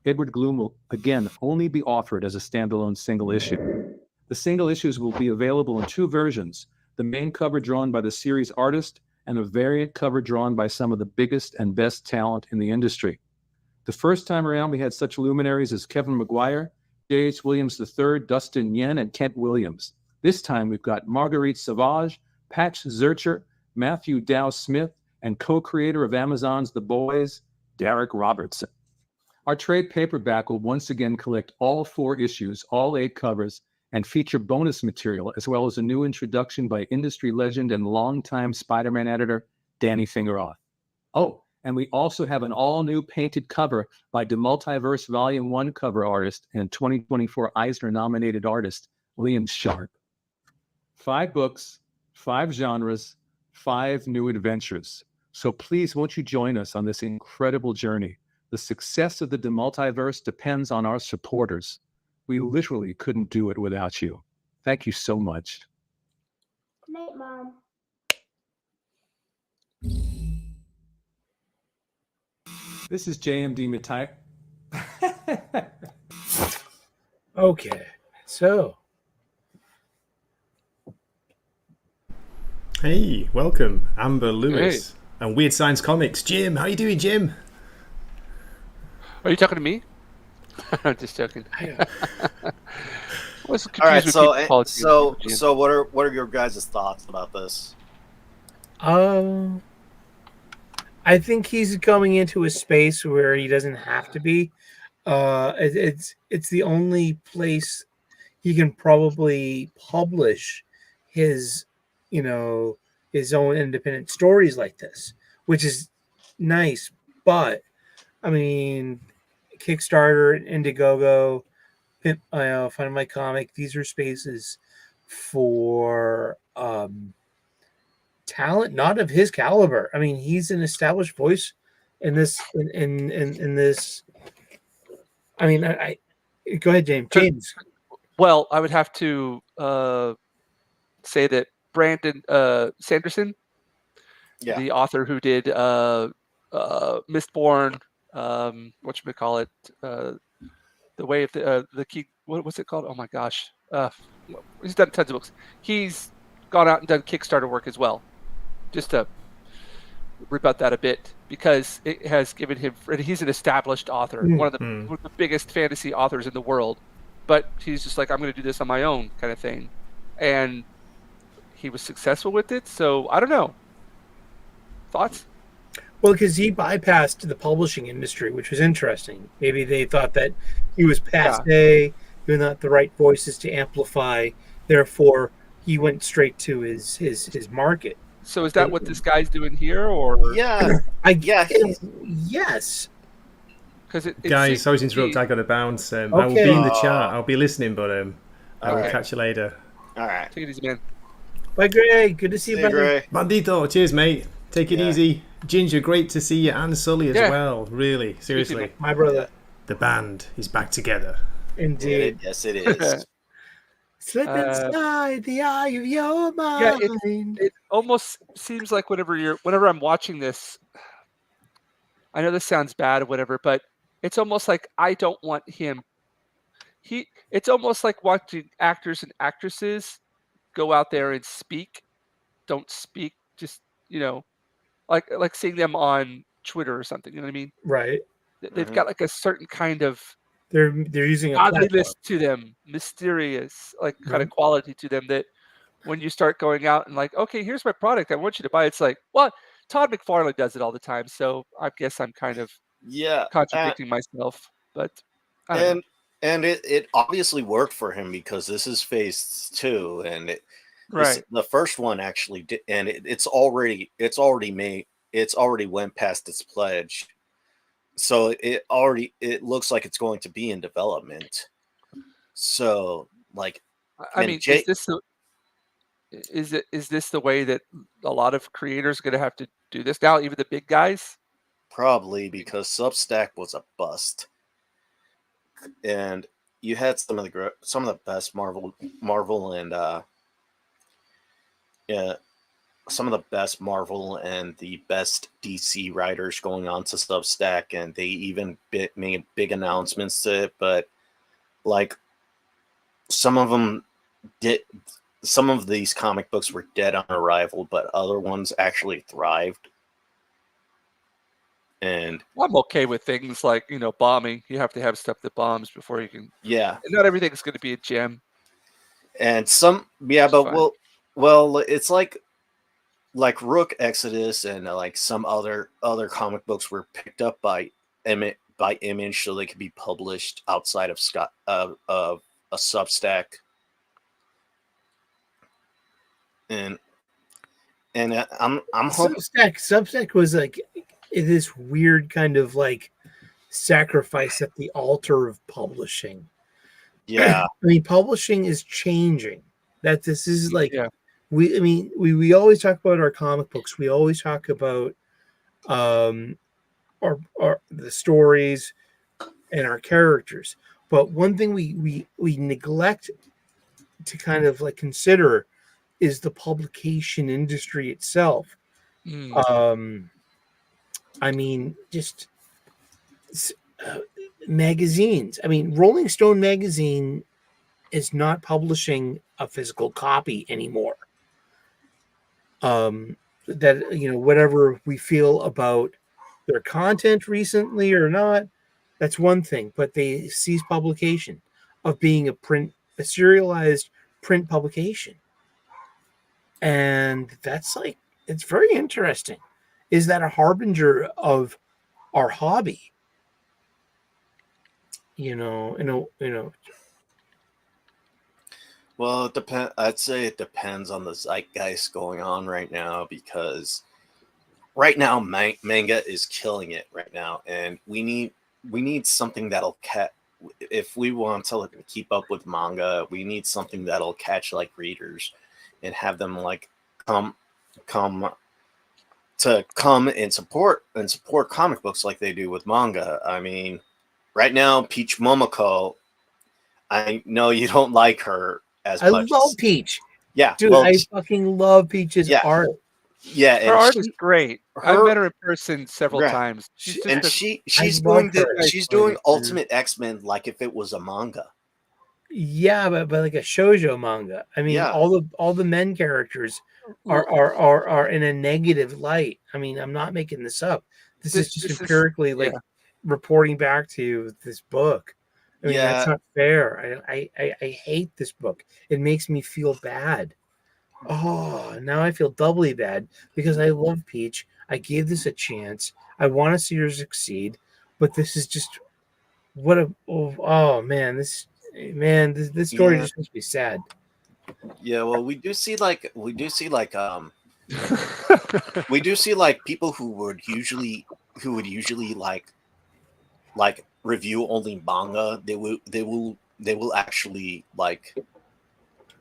[SPEAKER 5] Edward Gloom will, again, only be offered as a standalone single issue. The single issues will be available in 2 versions, the main cover drawn by the series artist and a variant cover drawn by some of the biggest and best talent in the industry. The first time around, we had such luminaries as Kevin Maguire, J.H. Williams III, Dustin Yen, and Kent Williams. This time, we've got Marguerite Sauvage, Patch Zurcher, Matthew Dow Smith, and co-creator of Amazon's The Boys, Derek Robertson. Our trade paperback will once again collect all 4 issues, all 8 covers, and feature bonus material, as well as a new introduction by industry legend and longtime Spider-Man editor, Danny Fingeroth. Oh, and we also have an all-new painted cover by DeMultiverse Volume 1 cover artist and 2024 Eisner-nominated artist, Liam Sharp. 5 books, 5 genres, 5 new adventures. So please, won't you join us on this incredible journey? The success of the DeMultiverse depends on our supporters. We literally couldn't do it without you. Thank you so much.
[SPEAKER 6] Good night, Mom.
[SPEAKER 5] This is JMD Matai.
[SPEAKER 3] Okay, so
[SPEAKER 4] Hey, welcome, Amber Lewis and Weird Science Comics. Jim, how you doing, Jim?
[SPEAKER 2] Are you talking to me? I'm just joking.
[SPEAKER 1] All right, so what are your guys' thoughts about this?
[SPEAKER 3] I think he's coming into a space where he doesn't have to be. It's the only place he can probably publish his, his own independent stories like this, which is nice. But I mean, Kickstarter, Indiegogo, Find My Comic, these are spaces for talent not of his caliber. I mean, he's an established voice in this in this. I mean, I go ahead, James.
[SPEAKER 2] Well, I would have to say that Brandon Sanderson,
[SPEAKER 1] Yeah.
[SPEAKER 2] the author who did Mistborn, whatchamacallit, The Way of the Key, what's it called? Oh my gosh. He's done tons of books. He's gone out and done Kickstarter work as well. Just to rebut that a bit, because it has given him, he's an established author, one of the biggest fantasy authors in the world, but he's just like, I'm going to do this on my own kind of thing. And he was successful with it. So I don't know. Thoughts?
[SPEAKER 3] Well, because he bypassed the publishing industry, which was interesting. Maybe they thought that he was passe, he was not the right voices to amplify. Therefore, he went straight to his market.
[SPEAKER 2] So is that what this guy's doing here, or?
[SPEAKER 1] Yeah.
[SPEAKER 3] Yes.
[SPEAKER 2] Because
[SPEAKER 4] guys, sorry to interrupt. I got to bounce. I will be in the chat. I'll be listening, but I will catch you later.
[SPEAKER 1] All right.
[SPEAKER 2] Take it easy, man.
[SPEAKER 3] Bye, Grey. Good to see you,
[SPEAKER 1] Grey.
[SPEAKER 4] Bandito, cheers, mate. Take it easy. Ginger, great to see you, and Sully as well. Really, seriously.
[SPEAKER 3] My brother.
[SPEAKER 4] The band is back together.
[SPEAKER 3] Indeed.
[SPEAKER 1] Yes, it is.
[SPEAKER 3] Slip inside the eye of your mind.
[SPEAKER 2] Yeah, it almost seems like whenever I'm watching this, I know this sounds bad or whatever, but it's almost like I don't want him. It's almost like watching actors and actresses go out there and speak. Don't speak, just like seeing them on Twitter or something. You know what I mean?
[SPEAKER 3] Right.
[SPEAKER 2] They've got like a certain kind of
[SPEAKER 3] they're using a
[SPEAKER 2] godliness to them, mysterious kind of quality to them, that when you start going out and like, okay, here's my product, I want you to buy it. It's like, well, Todd McFarlane does it all the time, so I guess I'm kind of contradicting myself. But
[SPEAKER 1] it obviously worked for him, because this is phase 2, and the first one actually did, and it's already went past its pledge. So it looks like it's going to be in development. So
[SPEAKER 2] I mean, is this the way that a lot of creators are going to have to do this now, even the big guys?
[SPEAKER 1] Probably, because Substack was a bust, and you had some of the best Marvel and some of the best Marvel and the best DC writers going on to Substack, and they even made big announcements to it. But some of these comic books were dead on arrival, but other ones actually thrived. And
[SPEAKER 2] I'm okay with things like bombing. You have to have stuff that bombs before you can.
[SPEAKER 1] Yeah,
[SPEAKER 2] and not everything's going to be a gem.
[SPEAKER 1] And some, but it's like Rook Exodus and some other comic books were picked up by Image, so they could be published outside of a Substack. And I'm hoping
[SPEAKER 3] Substack was like this weird kind of sacrifice at the altar of publishing.
[SPEAKER 1] Yeah.
[SPEAKER 3] I mean, publishing is changing. This is we always talk about our comic books. We always talk about the stories and our characters. But one thing we neglect to kind of consider is the publication industry itself. I mean, just magazines. I mean, Rolling Stone magazine is not publishing a physical copy anymore. Whatever we feel about their content recently or not, that's one thing. But they cease publication of being a serialized print publication, and that's it's very interesting. Is that a harbinger of our hobby?
[SPEAKER 1] Well, it depend. I'd say it depends on the zeitgeist going on right now, because right now manga is killing it right now, and we need something that'll catch. If we want to keep up with manga, we need something that'll catch like readers, and have them like come come come and support comic books like they do with manga. I mean, right now, Peach Momoko. I know you don't like her as
[SPEAKER 3] I
[SPEAKER 1] much.
[SPEAKER 3] love Peach.
[SPEAKER 1] Yeah,
[SPEAKER 3] Dude,
[SPEAKER 1] well,
[SPEAKER 3] I fucking love Peach's
[SPEAKER 1] Yeah.
[SPEAKER 3] art.
[SPEAKER 1] yeah,
[SPEAKER 2] Her
[SPEAKER 1] and
[SPEAKER 2] art is great. I've
[SPEAKER 1] her-
[SPEAKER 2] met her in person several
[SPEAKER 1] Right.
[SPEAKER 2] times. She's just
[SPEAKER 1] and
[SPEAKER 2] a,
[SPEAKER 1] she's
[SPEAKER 3] love
[SPEAKER 1] doing the,
[SPEAKER 3] her.
[SPEAKER 1] she's doing Ultimate X-Men like if it was a manga.
[SPEAKER 3] Yeah, but like a shoujo manga. I mean,
[SPEAKER 1] Yeah.
[SPEAKER 3] all the men characters are in a negative light. I mean, I'm not making this up. This is just
[SPEAKER 2] This is-
[SPEAKER 3] empirically like reporting back to you this book. I mean,
[SPEAKER 1] Yeah.
[SPEAKER 3] that's not fair. I hate this book. It makes me feel bad. Oh, now I feel doubly bad because I love Peach. I gave this a chance. I want to see her succeed, but this is just what a man, this story
[SPEAKER 1] Yeah.
[SPEAKER 3] just makes me sad.
[SPEAKER 1] Yeah, well, we do see like people who would usually like review only manga. They will actually like.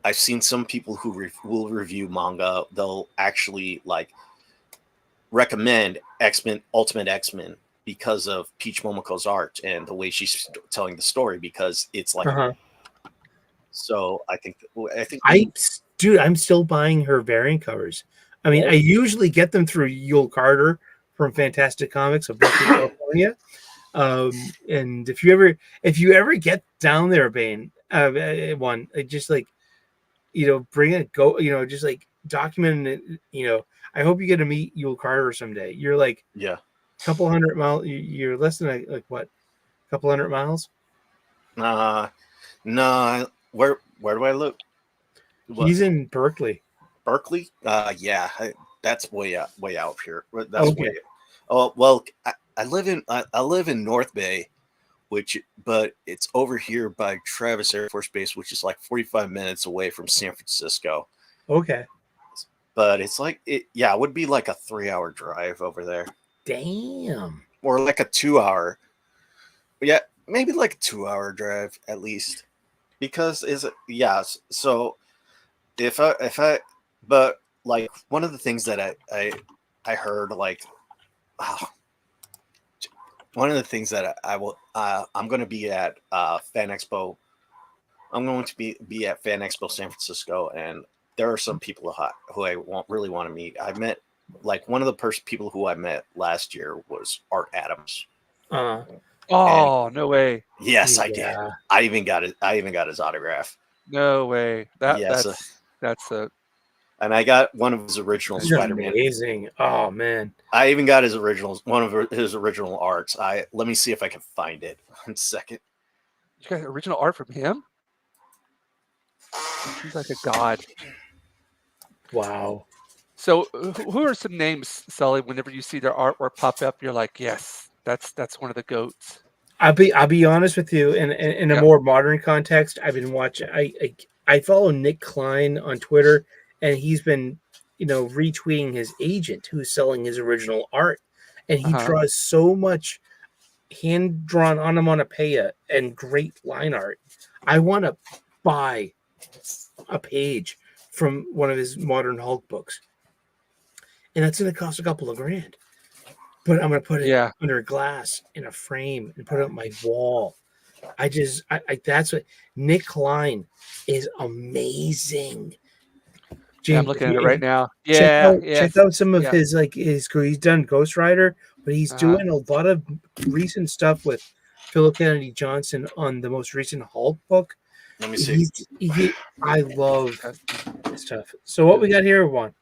[SPEAKER 1] I've seen some people who will review manga. They'll actually like recommend X-Men, Ultimate X-Men, because of Peach Momoko's art and the way she's telling the story, because it's like. So I think
[SPEAKER 3] I'm still buying her variant covers. I mean, I usually get them through Yul Carter from Fantastic Comics of Berkeley, California. And if you ever get down there, Bane, one just like, bring it, go, just like document it. I hope you get to meet Yul Carter someday. You're like
[SPEAKER 1] yeah.
[SPEAKER 3] a couple hundred miles. You're less than a couple hundred miles.
[SPEAKER 1] No. Where do I look? What?
[SPEAKER 3] He's in Berkeley.
[SPEAKER 1] Berkeley? Yeah, that's way out here. That's
[SPEAKER 3] Okay.
[SPEAKER 1] way. Oh well, I live in North Bay, but it's over here by Travis Air Force Base, which is like 45 minutes away from San Francisco.
[SPEAKER 3] Okay.
[SPEAKER 1] But it's like it would be like a 3-hour drive over there,
[SPEAKER 3] Damn.
[SPEAKER 1] or like a 2-hour. Yeah, maybe like a 2-hour drive at least, because so if I but like one of the things that I heard, like one of the things that I'm going to be at Fan Expo. I'm going to be at Fan Expo San Francisco, and there are some people who I really want to meet. I met like one of the people who I met last year was Art Adams.
[SPEAKER 2] Oh, no way.
[SPEAKER 1] Yes, I did.
[SPEAKER 3] Yeah.
[SPEAKER 1] I even got his autograph.
[SPEAKER 2] No way.
[SPEAKER 1] Yes,
[SPEAKER 2] That's a
[SPEAKER 1] and I got one of his original
[SPEAKER 3] This is
[SPEAKER 1] Spider-Man.
[SPEAKER 3] amazing. Oh man.
[SPEAKER 1] I even got one of his original arts. Let me see if I can find it. 1 second.
[SPEAKER 2] you got original art from him? He's like a god.
[SPEAKER 3] Wow.
[SPEAKER 2] So who are some names, Sully, whenever you see their artwork pop up, you're like, yes, that's one of the goats.
[SPEAKER 3] I'll be honest with you. In a more modern context, I've been watching. I follow Nick Klein on Twitter, and he's been, retweeting his agent who's selling his original art, and he draws so much hand drawn onomatopoeia and great line art. I want to buy a page from one of his modern Hulk books, and that's going to cost a couple of grand. But I'm going to put it under glass in a frame and put it on my wall. That's what Nick Klein is amazing.
[SPEAKER 2] I'm looking at it right now.
[SPEAKER 3] Check out some of his he's done Ghost Rider, but he's doing a lot of recent stuff with Philip Kennedy Johnson on the most recent Hulk book.
[SPEAKER 1] Let me see.
[SPEAKER 3] I love stuff. So what we got here, Juan?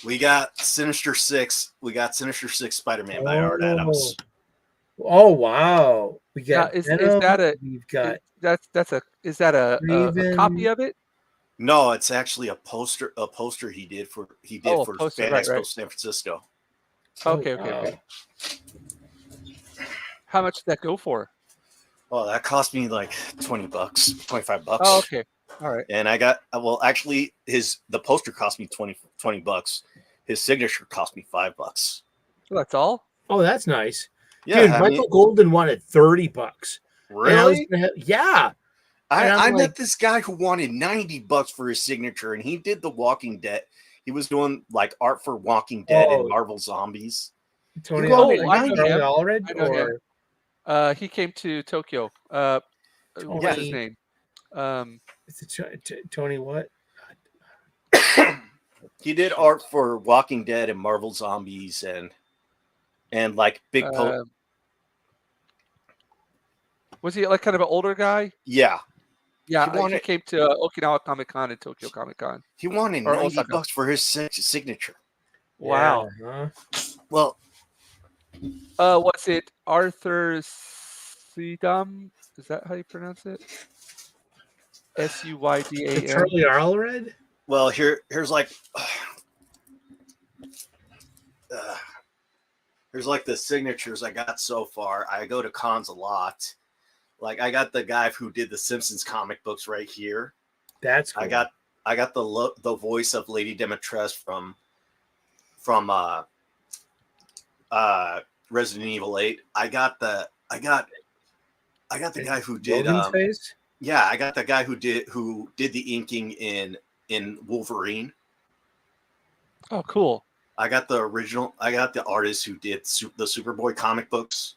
[SPEAKER 1] We got Sinister Six. We got Sinister Six Spider-Man by Art Adams.
[SPEAKER 3] Oh wow! We got.
[SPEAKER 2] Is that a?
[SPEAKER 3] We've got.
[SPEAKER 2] Is that a copy of it?
[SPEAKER 1] No, it's actually a poster. A poster he did for Fan Expo San Francisco.
[SPEAKER 2] Okay. How much did that go for?
[SPEAKER 1] Well, that cost me like $20, $25.
[SPEAKER 2] Oh, okay. All right.
[SPEAKER 1] And I got actually the poster cost me $20. His signature cost me $5.
[SPEAKER 2] Well, that's all.
[SPEAKER 3] Oh, that's nice.
[SPEAKER 1] Yeah,
[SPEAKER 3] Dude, Michael Golden wanted $30.
[SPEAKER 1] really?
[SPEAKER 3] Yeah. And
[SPEAKER 1] I
[SPEAKER 3] I'm like,
[SPEAKER 1] met this guy who wanted $90 for his signature, and he did The Walking Dead. He was doing like art for Walking Dead and Marvel Zombies.
[SPEAKER 3] Tony
[SPEAKER 1] You
[SPEAKER 3] Allred,
[SPEAKER 1] wanted
[SPEAKER 2] I know
[SPEAKER 3] Charlie
[SPEAKER 2] him.
[SPEAKER 3] Allred,
[SPEAKER 2] I know him.
[SPEAKER 3] or
[SPEAKER 2] He came to Tokyo. What's his
[SPEAKER 3] Tony,
[SPEAKER 2] name?
[SPEAKER 3] is it Tony what?
[SPEAKER 1] He did art for Walking Dead and Marvel Zombies and like big
[SPEAKER 2] Was he like kind of an older guy?
[SPEAKER 1] yeah.
[SPEAKER 2] Yeah, he came to Okinawa Comic Con and Tokyo Comic Con.
[SPEAKER 1] He wanted
[SPEAKER 2] Or
[SPEAKER 1] $90 for his signature.
[SPEAKER 2] Wow.
[SPEAKER 3] Yeah,
[SPEAKER 1] Well,
[SPEAKER 2] Was it Arthur Sudam? Is that how you pronounce it? Suydam.
[SPEAKER 3] Charlie Allred?
[SPEAKER 1] well, here's like here's like the signatures I got so far. I go to cons a lot. Like I got the guy who did the Simpsons comic books right here.
[SPEAKER 3] That's cool.
[SPEAKER 1] I got the voice of Lady DeMatteis from Resident Evil 8. I got the guy who did
[SPEAKER 3] Logan's face?
[SPEAKER 1] yeah, I got the guy who did the inking in Wolverine.
[SPEAKER 2] Oh, cool.
[SPEAKER 1] I got the artist who did the Superboy comic books.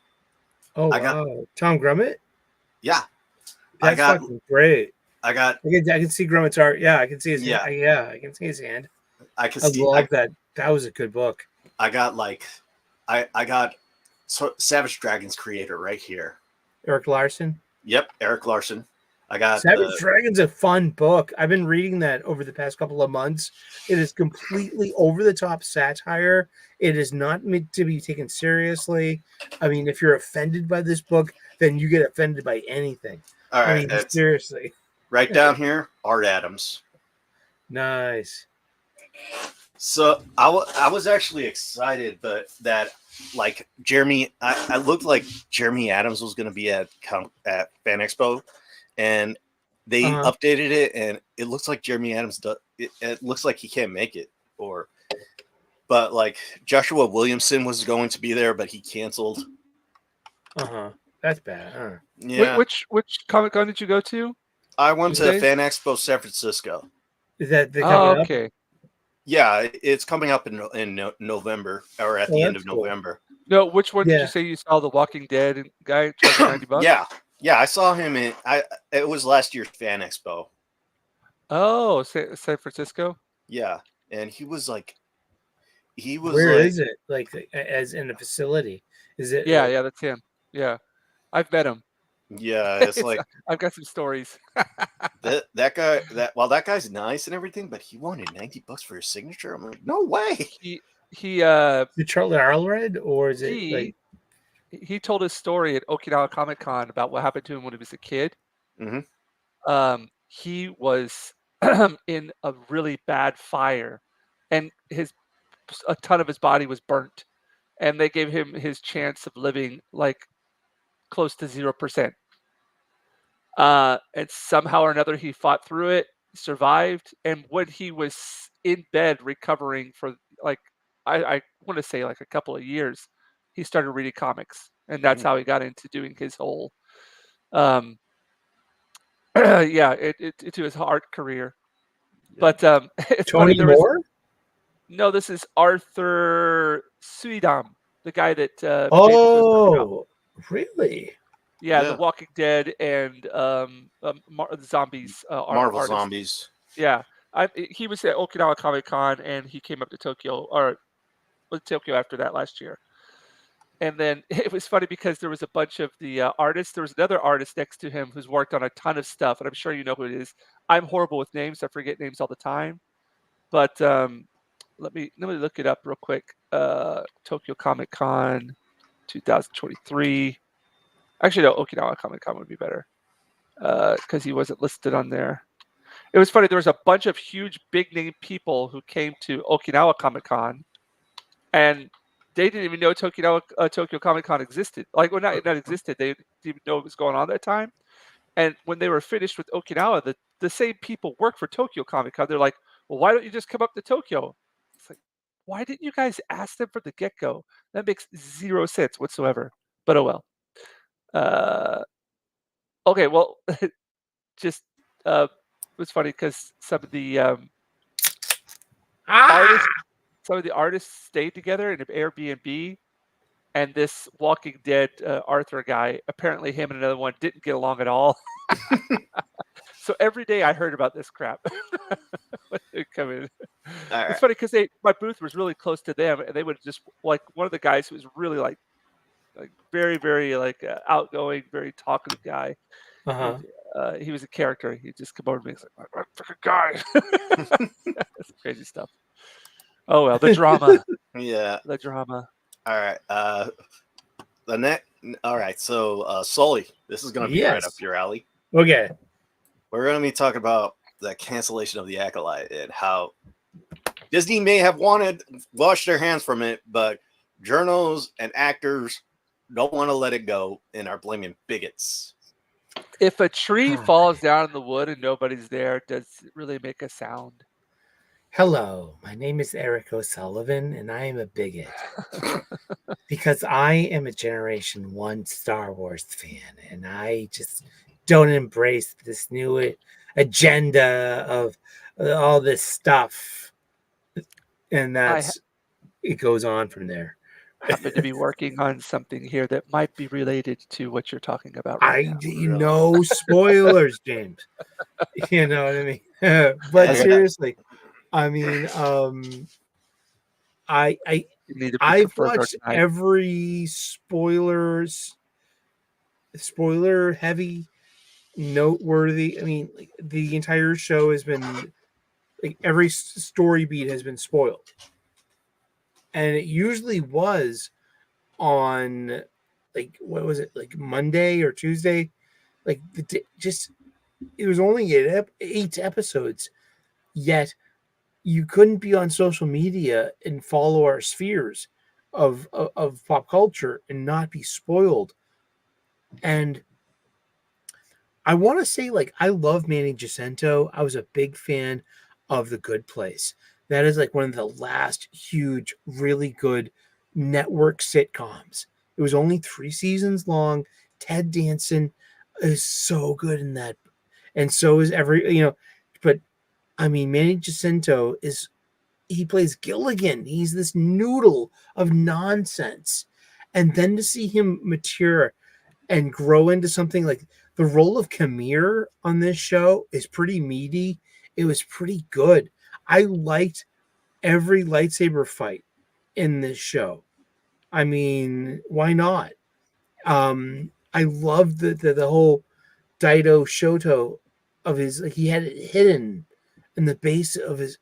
[SPEAKER 3] Oh,
[SPEAKER 1] I got-
[SPEAKER 3] wow. Tom Grummett?
[SPEAKER 1] Yeah.
[SPEAKER 3] That's fucking great.
[SPEAKER 1] I
[SPEAKER 3] can see Grummett's art. Yeah, I can see his
[SPEAKER 1] Yeah.
[SPEAKER 3] hand. Yeah, I can see his hand.
[SPEAKER 1] I can
[SPEAKER 3] I
[SPEAKER 1] see
[SPEAKER 3] love that. That was a good book.
[SPEAKER 1] I got Savage Dragon's creator right here.
[SPEAKER 3] Eric Larson.
[SPEAKER 1] Yep, Eric Larson. I got
[SPEAKER 3] Savage Dragon's a fun book. I've been reading that over the past couple of months. It is completely over the top satire. It is not meant to be taken seriously. I mean, if you're offended by this book, then you get offended by anything.
[SPEAKER 1] all right.
[SPEAKER 3] I mean, seriously.
[SPEAKER 1] Right down here, Art Adams.
[SPEAKER 3] Nice.
[SPEAKER 1] So I was actually excited, but that like I looked like Jeremy Adams was going to be at Fan Expo, and they updated it, and it looks like Jeremy Adams it looks like he can't make it, but like Joshua Williamson was going to be there, but he canceled.
[SPEAKER 3] That's bad. Huh?
[SPEAKER 1] Yeah.
[SPEAKER 2] Which Comic Con did you go to?
[SPEAKER 1] I went to
[SPEAKER 2] Tuesday?
[SPEAKER 1] Fan Expo San Francisco.
[SPEAKER 3] Is that the
[SPEAKER 2] Oh, okay.
[SPEAKER 1] Yeah, it's coming up in November or at the end of
[SPEAKER 3] that's cool.
[SPEAKER 1] November.
[SPEAKER 2] No, which one did
[SPEAKER 3] Yeah.
[SPEAKER 2] you say you saw? The Walking Dead guy charging $90?
[SPEAKER 1] Yeah, I saw him it was last year's Fan Expo.
[SPEAKER 2] Oh, San Francisco.
[SPEAKER 1] Yeah, and he was
[SPEAKER 3] Where is it? Like as in a facility? Is it?
[SPEAKER 2] Yeah, that's him. Yeah, I've met him.
[SPEAKER 1] Yeah, it's like
[SPEAKER 2] I've got some stories.
[SPEAKER 1] that guy. That guy's nice and everything, but he wanted $90 for his signature. I'm like, no way.
[SPEAKER 2] He
[SPEAKER 3] Is it Charlie Allred or is it like?
[SPEAKER 2] He told his story at Okinawa Comic Con about what happened to him when he was a kid.
[SPEAKER 1] Mhm.
[SPEAKER 2] He was in a really bad fire, and a ton of his body was burnt, and they gave him his chance of living like close to 0%. And somehow or another, he fought through it, survived, and when he was in bed recovering for like I want to say like a couple of years, he started reading comics, and that's how he got into doing his whole into his art career. But it's
[SPEAKER 3] Tony
[SPEAKER 2] funny,
[SPEAKER 3] Moore?
[SPEAKER 2] No, this is Arthur Suidam, the guy that
[SPEAKER 3] really?
[SPEAKER 2] Yeah,
[SPEAKER 1] Yeah.
[SPEAKER 2] The Walking Dead and Zombies.
[SPEAKER 1] Marvel
[SPEAKER 2] artist.
[SPEAKER 1] Zombies.
[SPEAKER 2] Yeah, he was at Okinawa Comic Con, and he came up to Tokyo after that last year. And then it was funny because there was a bunch of the artists. There was another artist next to him who's worked on a ton of stuff, and I'm sure you know who it is. I'm horrible with names; I forget names all the time. But let me look it up real quick. Tokyo Comic Con 2023. Actually, no, Okinawa Comic Con would be better because he wasn't listed on there. It was funny. There was a bunch of huge, big-name people who came to Okinawa Comic Con, and they didn't even know Tokyo Comic Con existed. Like, well, not existed. They didn't even know what was going on at that time. And when they were finished with Okinawa, the the same people work for Tokyo Comic Con. They're like, well, why don't you just come up to Tokyo? It's like, why didn't you guys ask them from the get-go? That makes zero sense whatsoever. But oh well. Okay, well, just it was funny because some of the artists stayed together in an Airbnb, and this Walking Dead Arthur guy, apparently him and another one didn't get along at all. So every day I heard about this crap when they come in. It's funny because my booth was really close to them, and they would just like one of the guys who was really like very, very like outgoing, very talkative guy.
[SPEAKER 3] Uh-huh.
[SPEAKER 2] He was a character. He'd just come over to me. He's like, "What freaking guy?" That's crazy stuff. Oh well, the drama.
[SPEAKER 1] Yeah.
[SPEAKER 2] The drama.
[SPEAKER 1] All right. All right. So, Sully, this is going to be right
[SPEAKER 3] Yes.
[SPEAKER 1] up your alley.
[SPEAKER 3] Okay.
[SPEAKER 1] We're going to be talking about the cancellation of the Acolyte and how Disney may have washed their hands from it, but journals and actors don't want to let it go and are blaming bigots.
[SPEAKER 2] If a tree falls down in the wood and nobody's there, does it really make a sound?
[SPEAKER 3] Hello, my name is Eric O'Sullivan, and I am a bigot because I am a Generation 1 Star Wars fan, and I just don't embrace this new agenda of all this stuff. And it goes on from there.
[SPEAKER 2] Happen to be working on something here that might be related to what you're talking about right now.
[SPEAKER 3] No spoilers, James. You know what I mean? But seriously, I mean, I've watched every spoiler heavy, noteworthy. I mean, like, the entire show has been like every story beat has been spoiled. And it usually was on, like, what was it, like Monday or Tuesday? Like, it was only 8 episodes, yet you couldn't be on social media and follow our spheres of pop culture and not be spoiled. And I want to say, like, I love Manny Jacinto. I was a big fan of The Good Place. That is like one of the last huge, really good network sitcoms. It was only 3 seasons long. Ted Danson is so good in that. And so is but I mean, Manny Jacinto he plays Gilligan. He's this noodle of nonsense. And then to see him mature and grow into something like the role of Khmer on this show is pretty meaty. It was pretty good. I liked every lightsaber fight in this show. I mean, why not? I loved the whole Daido Shoto of his, like, he had it hidden in the base of his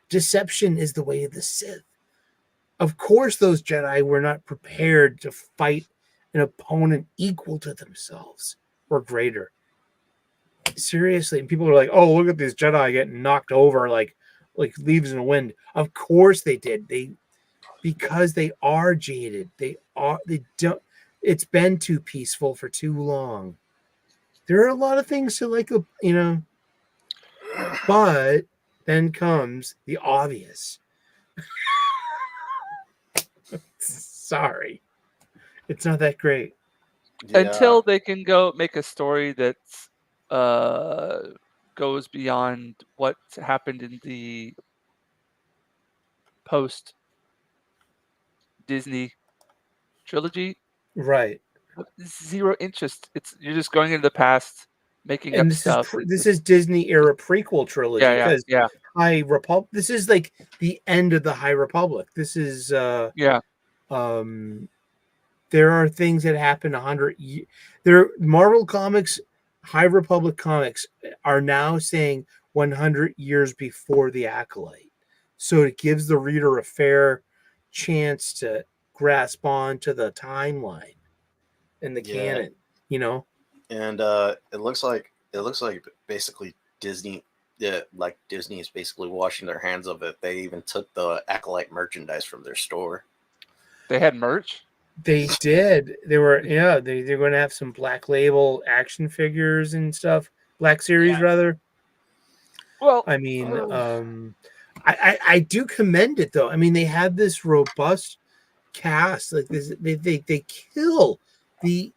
[SPEAKER 3] deception is the way of the Sith. Of course, those Jedi were not prepared to fight an opponent equal to themselves or greater. Seriously, and people are like, "Oh, look at these Jedi getting knocked over like leaves in the wind." Of course they did. Because they are jaded. They don't. It's been too peaceful for too long. There are a lot of things to like, but then comes the obvious. Sorry, it's not that great.
[SPEAKER 1] Yeah.
[SPEAKER 2] Until they can go make a story that goes beyond what happened in the post Disney trilogy.
[SPEAKER 3] Right.
[SPEAKER 2] Zero interest. You're just going into the past, making up stuff.
[SPEAKER 3] This is Disney era prequel trilogy.
[SPEAKER 2] Yeah.
[SPEAKER 3] High Republic. This is like the end of the High Republic. This is there are things that happen 100 years. Marvel Comics, High Republic comics are now saying 100 years before the Acolyte. So it gives the reader a fair chance to grasp on to the timeline and the canon,
[SPEAKER 1] And it looks like basically Disney, Disney is basically washing their hands of it. They even took the Acolyte merchandise from their store.
[SPEAKER 2] They had merch.
[SPEAKER 3] They did. They were they're going to have some Black Label action figures and stuff. Black Series rather.
[SPEAKER 2] Well,
[SPEAKER 3] I mean, I do commend it though. I mean, they had this robust cast. Like this, they kill the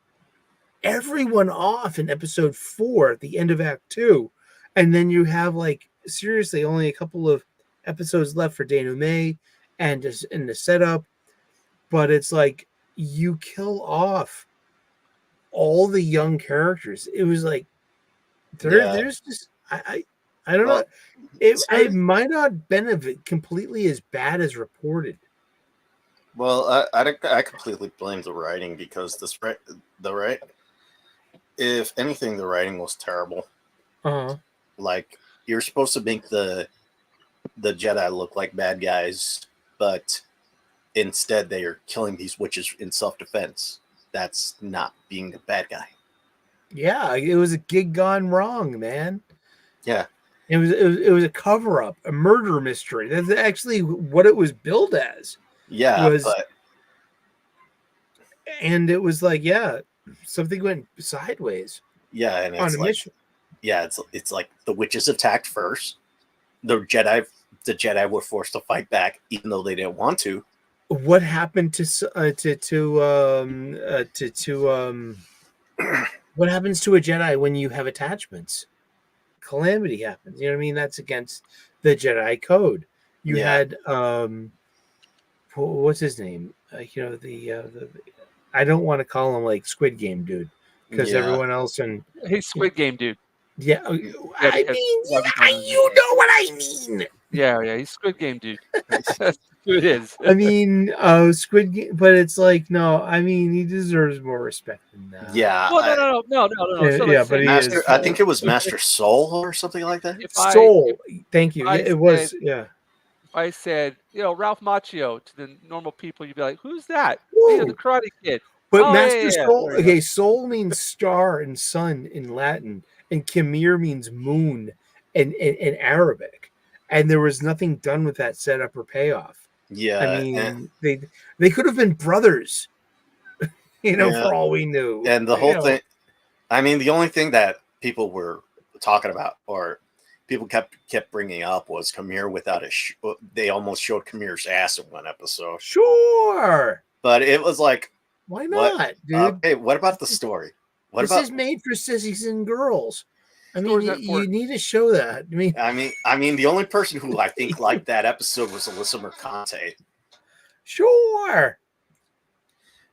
[SPEAKER 3] everyone off in episode 4 at the end of Act 2, and then you have like seriously only a couple of episodes left for Denouement and just in the setup, but it's like you kill off all the young characters. It was like there's just I don't know.
[SPEAKER 1] Well,
[SPEAKER 3] It might not have been completely as bad as reported.
[SPEAKER 1] Well, I completely blame the writing because if anything, the writing was terrible.
[SPEAKER 3] Uh-huh.
[SPEAKER 1] Like, you're supposed to make the Jedi look like bad guys, but instead they are killing these witches in self-defense. That's not being a bad guy.
[SPEAKER 3] Yeah, it was a gig gone wrong, man.
[SPEAKER 1] Yeah.
[SPEAKER 3] It was a cover-up, a murder mystery. That's actually what it was billed as.
[SPEAKER 1] Yeah,
[SPEAKER 3] And it was like, yeah, something went sideways.
[SPEAKER 1] yeah, and
[SPEAKER 3] on
[SPEAKER 1] it's
[SPEAKER 3] a
[SPEAKER 1] like,
[SPEAKER 3] mission.
[SPEAKER 1] yeah, it's like the witches attacked first. The Jedi were forced to fight back, even though they didn't want to.
[SPEAKER 3] What happened to what happens to a Jedi when you have attachments? Calamity happens. You know what I mean? That's against the Jedi code. You had what's his name? The I don't want to call him like Squid Game dude because everyone else
[SPEAKER 2] he's Squid Game dude.
[SPEAKER 3] Yeah, I mean, you know what I mean.
[SPEAKER 2] Yeah, he's Squid Game dude. That's who it is.
[SPEAKER 3] I mean, Squid Game, but it's like, no, I mean, he deserves more respect than that.
[SPEAKER 1] Yeah.
[SPEAKER 2] Well, no. So
[SPEAKER 3] but he
[SPEAKER 1] Master,
[SPEAKER 3] is.
[SPEAKER 1] I think it was Master Soul or something like that.
[SPEAKER 3] Soul. Thank you. It was. Yeah.
[SPEAKER 2] If I said, Ralph Macchio to the normal people, you'd be like, "Who's that?"
[SPEAKER 3] Whoa.
[SPEAKER 2] The Karate Kid.
[SPEAKER 3] But Master Soul.
[SPEAKER 2] Yeah.
[SPEAKER 3] Okay, Soul means star and sun in Latin, and Khmer means moon in Arabic. And there was nothing done with that setup or payoff.
[SPEAKER 1] Yeah,
[SPEAKER 3] I mean, they could have been brothers, for all we knew.
[SPEAKER 1] And the whole thing, I mean, the only thing that people were talking about or people kept bringing up was Khmer without they almost showed Khmer's ass in one episode.
[SPEAKER 3] Sure.
[SPEAKER 1] But it was like,
[SPEAKER 3] why not, dude?
[SPEAKER 1] Okay, what about the story?
[SPEAKER 3] This is made for sissies and girls. I mean, you need to show that.
[SPEAKER 1] I mean, the only person who I think liked that episode was Alyssa Mercante.
[SPEAKER 3] Sure.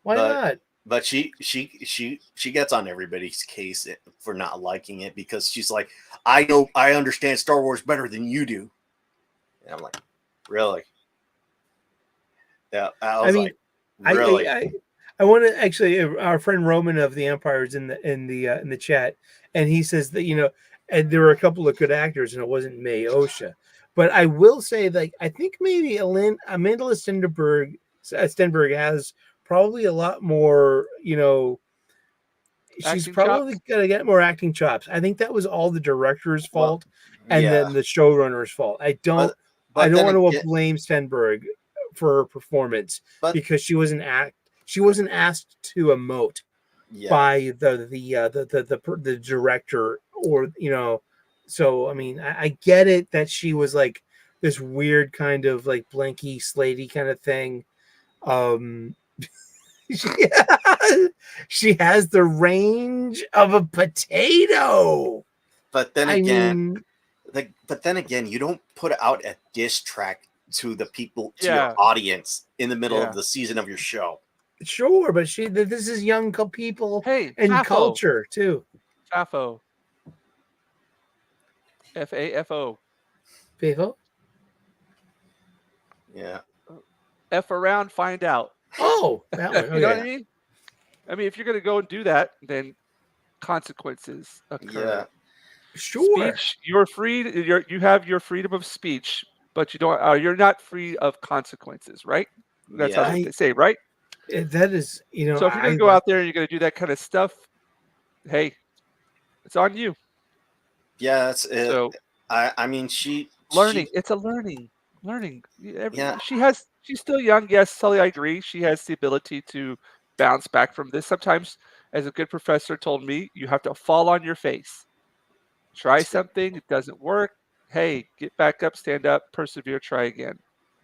[SPEAKER 3] Why not?
[SPEAKER 1] But she gets on everybody's case for not liking it because she's like, I understand Star Wars better than you do. And I'm like, really? Yeah, I mean, really?
[SPEAKER 3] I want to actually. Our friend Roman of the Empire is in the chat, and he says that and there were a couple of good actors, and it wasn't May Osha. But I will say that I think maybe Amanda Stenberg has probably a lot more. She's probably going to get more acting chops. I think that was all the director's fault, and then the showrunner's fault. I don't want to blame Stenberg for her performance because she wasn't asked to emote by the director or so I mean I get it that she was like this weird kind of like blanky slatey kind of thing. She has the range of a potato.
[SPEAKER 1] But then again, you don't put out a diss track to the people, to your audience in the middle of the season of your show.
[SPEAKER 3] Sure, but this is young people and culture too.
[SPEAKER 2] FAFO. FAFO.
[SPEAKER 3] FAFO?
[SPEAKER 1] Yeah.
[SPEAKER 2] F around, find out.
[SPEAKER 3] Oh, that one.
[SPEAKER 2] You know what I mean? I mean, if you're going to go and do that, then consequences occur.
[SPEAKER 1] Yeah.
[SPEAKER 3] Sure.
[SPEAKER 2] Speech, you're free. You have your freedom of speech, but you don't. You're not free of consequences, right? That's how they say, right?
[SPEAKER 3] That is,
[SPEAKER 2] So if you're going to go out there and you're going to do that kind of stuff, hey, it's on you.
[SPEAKER 1] Yeah, that's it. So I mean,
[SPEAKER 2] it's a learning. Yeah. She's still young. Yes, Sully, I agree. She has the ability to bounce back from this. Sometimes, as a good professor told me, you have to fall on your face. Try something, it doesn't work. hey, get back up, stand up, persevere, try again.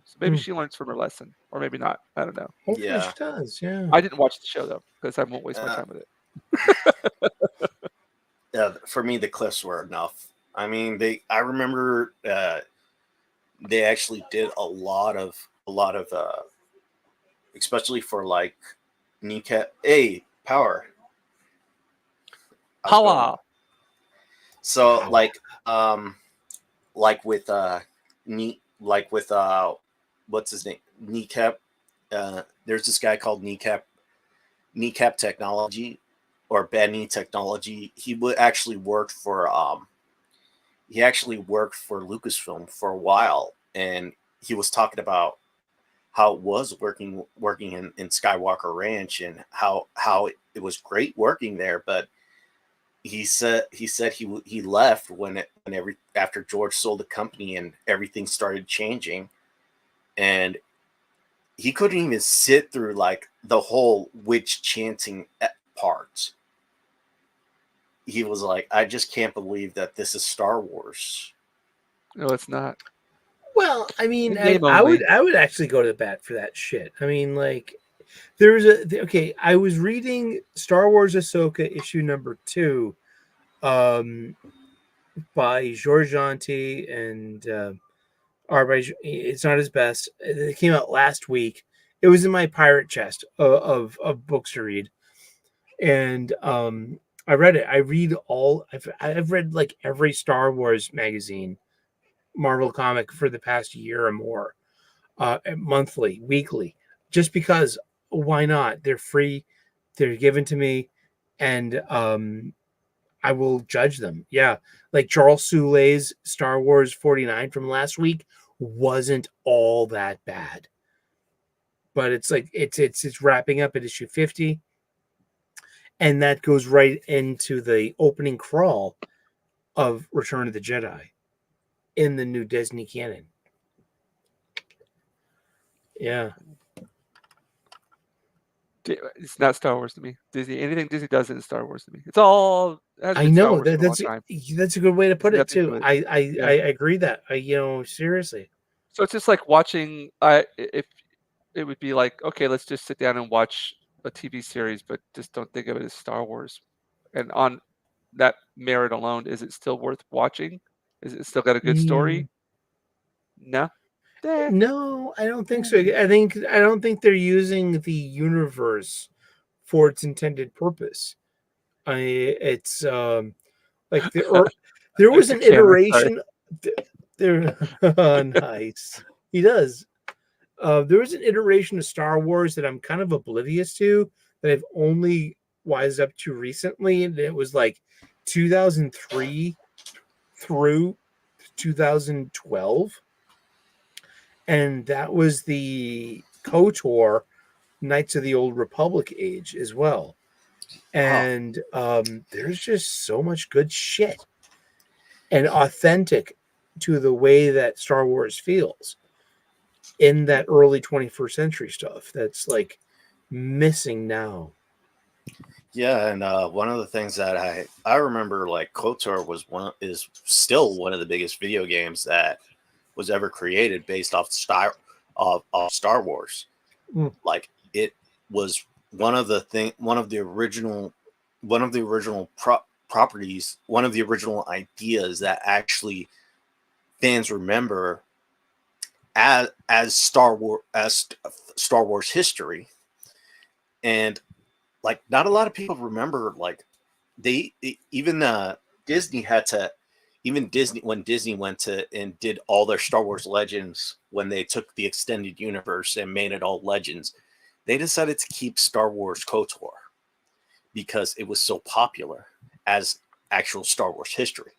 [SPEAKER 2] So maybe
[SPEAKER 3] Hmm.
[SPEAKER 2] she learns from her lesson, or maybe not. I don't know.
[SPEAKER 3] Hopefully
[SPEAKER 1] Yeah.
[SPEAKER 3] she does. Yeah.
[SPEAKER 2] I didn't watch the show though because I won't waste my
[SPEAKER 1] Uh,
[SPEAKER 2] time with it.
[SPEAKER 1] For me, the cliffs were enough. I mean, I remember they actually did a lot of especially for like kneecap. Hey, power. I was going-
[SPEAKER 2] Power.
[SPEAKER 1] So
[SPEAKER 3] Power.
[SPEAKER 1] like with what's his name? Kneecap. There's this guy called Kneecap Technology or Bad Knee Technology. He actually worked for Lucasfilm for a while, and he was talking about how it was working in Skywalker Ranch and how it was great working there. But he said he left after George sold the company and everything started changing, and he couldn't even sit through like the whole witch chanting part. He was like, I just can't believe that this is Star Wars.
[SPEAKER 2] No, it's not.
[SPEAKER 3] Well, I mean,
[SPEAKER 2] In name
[SPEAKER 3] I
[SPEAKER 2] only.
[SPEAKER 3] would actually go to bat for that shit. I mean, like, I was reading Star Wars Ahsoka issue number 2, by George Janti and it's not his best. It came out last week. It was in my pirate chest of books to read, and I read it. I've read like every Star Wars magazine, Marvel comic for the past year or more, monthly, weekly, just because. Why not? They're free. They're given to me, and I will judge them. Yeah. Like Charles Soule's Star Wars 49 from last week wasn't all that bad. But it's like it's wrapping up at issue 50. And that goes right into the opening crawl of Return of the Jedi in the new Disney canon. Yeah.
[SPEAKER 2] It's not Star Wars to me. Disney, anything Disney does isn't Star Wars to me. It's all has
[SPEAKER 3] I
[SPEAKER 2] been Star
[SPEAKER 3] know
[SPEAKER 2] Wars for a long
[SPEAKER 3] that's
[SPEAKER 2] time.
[SPEAKER 3] a good way to put it
[SPEAKER 2] Nothing
[SPEAKER 3] too.
[SPEAKER 2] to it.
[SPEAKER 3] I agree that seriously.
[SPEAKER 2] So it's just like watching. If it would be like, okay, let's just sit down and watch a TV series, but just don't think of it as Star Wars. And on that merit alone, is it still worth watching? Is it still got a good story? No. Eh.
[SPEAKER 3] No, I don't think so. I don't think they're using the universe for its intended purpose. It's like there was an
[SPEAKER 2] Cameron, sorry.
[SPEAKER 3] iteration. There, nice. He does. There was an iteration of Star Wars that I'm kind of oblivious to that I've only wised up to recently, and it was like 2003 through 2012. And that was the KOTOR Knights of the Old Republic age as well. And there's just so much good shit and authentic to the way that Star Wars feels in that early 21st century stuff that's like missing now.
[SPEAKER 1] Yeah, and one of the things that I remember, like KOTOR is still one of the biggest video games that was ever created based off Star Wars. Like it was one of the original properties, one of the original ideas that actually fans remember as Star Wars history. And like not a lot of people remember, like Disney when Disney went to and did all their Star Wars Legends, when they took the extended universe and made it all Legends, they decided to keep Star Wars KOTOR because it was so popular as actual Star Wars history.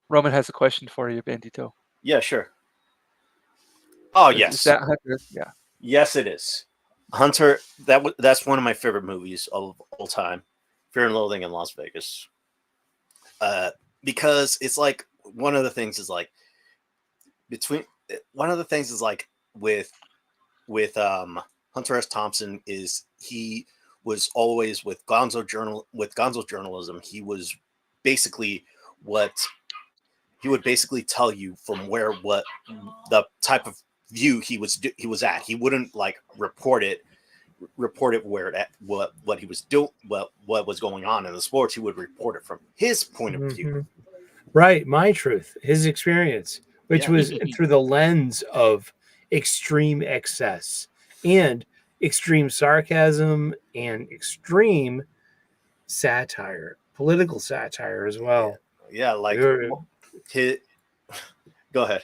[SPEAKER 2] Roman has a question for you, Bandito.
[SPEAKER 1] Yeah, sure. Oh,
[SPEAKER 2] Is
[SPEAKER 1] yes.
[SPEAKER 2] that Hunter? Yeah.
[SPEAKER 1] Yes, it is. Hunter, that's one of my favorite movies of all time. Fear and Loathing in Las Vegas. Because it's like one of the things is like with Hunter S. Thompson is he was always with Gonzo journalism. He was basically what basically tell you from what the type of view he was at. He wouldn't like report it where it at, what he was doing, what was going on in the sports. He would report it from his point of view.
[SPEAKER 3] Mhm. Right, my truth, his experience, which
[SPEAKER 1] Yeah.
[SPEAKER 3] was through the lens of extreme excess and extreme sarcasm and extreme satire, political satire as well.
[SPEAKER 1] Yeah, like
[SPEAKER 3] We
[SPEAKER 1] go ahead.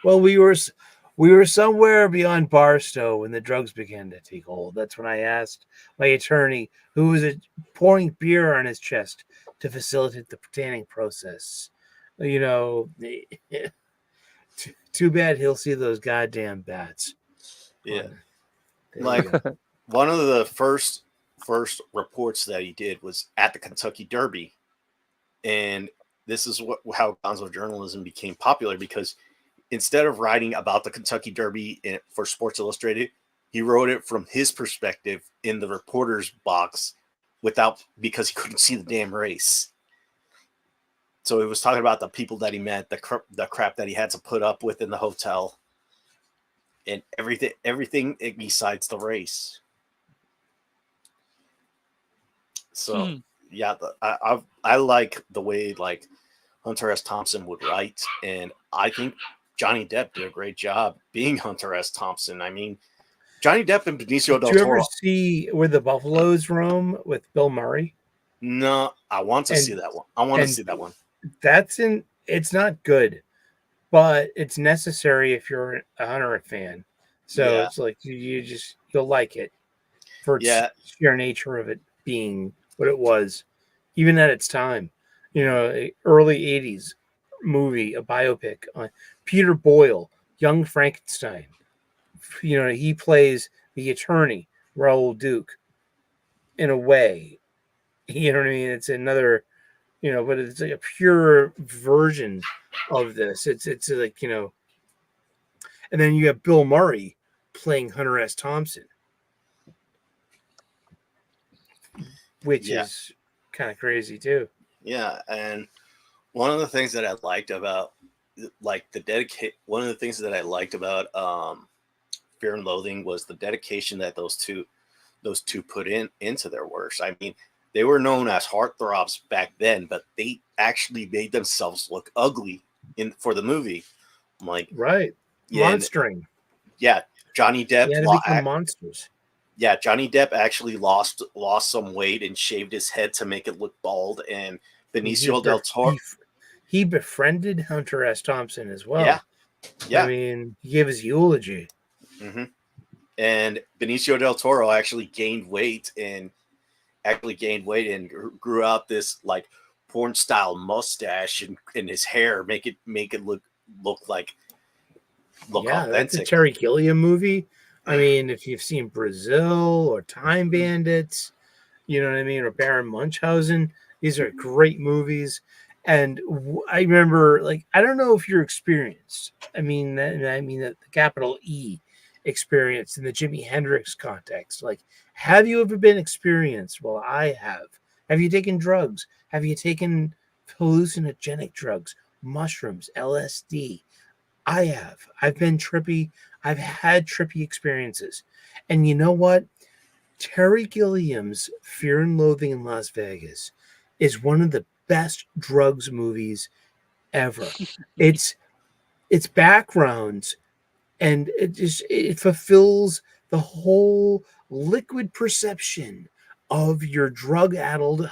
[SPEAKER 3] Well, we were somewhere beyond Barstow when the drugs began to take hold. That's when I asked my attorney, who was pouring beer on his chest to facilitate the tanning process. You know, too bad he'll see those goddamn bats.
[SPEAKER 1] Yeah.
[SPEAKER 3] There
[SPEAKER 1] Like
[SPEAKER 3] you go.
[SPEAKER 1] one of the first reports that he did was at the Kentucky Derby, and this is how gonzo journalism became popular, because instead of writing about the Kentucky Derby for Sports Illustrated, he wrote it from his perspective in the reporter's box because he couldn't see the damn race. So he was talking about the people that he met, the crap that he had to put up with in the hotel, and everything besides the race. So yeah, I like the way like Hunter S. Thompson would write, and I think Johnny Depp did a great job being Hunter S. Thompson. I mean, Johnny Depp and Benicio del
[SPEAKER 3] Did you ever
[SPEAKER 1] Toro.
[SPEAKER 3] see Where the Buffaloes Roam with Bill Murray?
[SPEAKER 1] No, I want to see that one. I want to see that one.
[SPEAKER 3] It's not good, but it's necessary if you're a Hunter fan. So
[SPEAKER 1] Yeah.
[SPEAKER 3] it's like you'll like it for its sheer nature of it being what it was, even at its time. You know, early 80s movie, a biopic on Peter Boyle, Young Frankenstein. You know, he plays the attorney, Raoul Duke, in a way. You know what I mean? It's another, but it's like a pure version of this. It's like, and then you have Bill Murray playing Hunter S. Thompson, which is kind of crazy too.
[SPEAKER 1] Yeah, and one of the things that I liked about one of the things that I liked about Fear and Loathing was the dedication that those two put into their works. I mean, they were known as heartthrobs back then, but they actually made themselves look ugly for the movie. I'm like,
[SPEAKER 3] right, monstering.
[SPEAKER 1] Yeah, Johnny Depp.
[SPEAKER 3] They had to become monsters.
[SPEAKER 1] Yeah, Johnny Depp actually lost some weight and shaved his head to make it look bald. And Benicio del Toro,
[SPEAKER 3] he befriended Hunter S. Thompson as well.
[SPEAKER 1] Yeah.
[SPEAKER 3] I mean, he gave his eulogy.
[SPEAKER 1] Mm-hmm. And Benicio del Toro actually gained weight and grew out this like porn style mustache and his hair, make it look authentic.
[SPEAKER 3] That's a Terry Gilliam movie. I mean, if you've seen Brazil or Time Bandits, you know what I mean, or Baron Munchausen, these are great movies. And I remember, like, I don't know if you're experienced. I mean the capital E experience in the Jimi Hendrix context. Like, have you ever been experienced? Well, I have. Have you taken drugs? Have you taken hallucinogenic drugs, mushrooms, LSD? I have. I've been trippy. I've had trippy experiences. And you know what? Terry Gilliam's Fear and Loathing in Las Vegas is one of the best drugs movies ever. It's backgrounds, and it fulfills the whole liquid perception of your drug-addled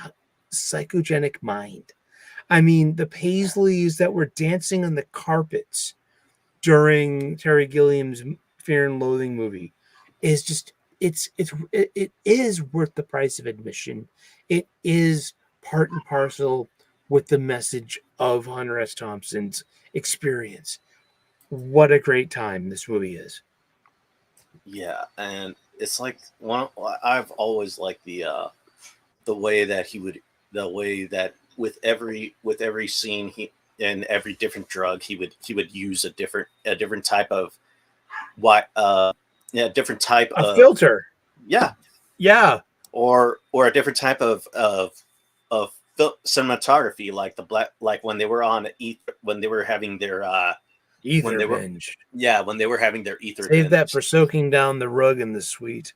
[SPEAKER 3] psychogenic mind. I mean, the Paisleys that were dancing on the carpets during Terry Gilliam's Fear and Loathing movie is just it is worth the price of admission. It is part and parcel with the message of Hunter S. Thompson's experience. What a great time this movie is.
[SPEAKER 1] Yeah, and it's like I've always liked the way that with every scene and every different drug he would use a different type of different type of
[SPEAKER 3] filter.
[SPEAKER 1] Yeah.
[SPEAKER 3] Yeah.
[SPEAKER 1] Or a different type of cinematography, like the black, like when they were on ether, when they were having their
[SPEAKER 3] Ether
[SPEAKER 1] they were-
[SPEAKER 3] binge.
[SPEAKER 1] when they were having their ether.
[SPEAKER 3] Save that
[SPEAKER 1] binge.
[SPEAKER 3] for soaking down the rug in the suite.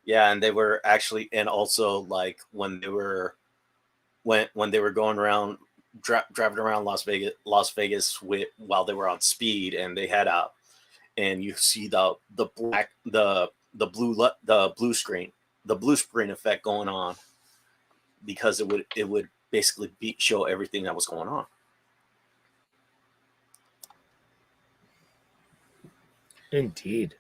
[SPEAKER 1] Yeah, and they were actually, and also like when they were going around driving around Las Vegas with while they were on speed, and they had and you see the black the blue screen effect going on, because it would basically show everything that was going on.
[SPEAKER 3] Indeed.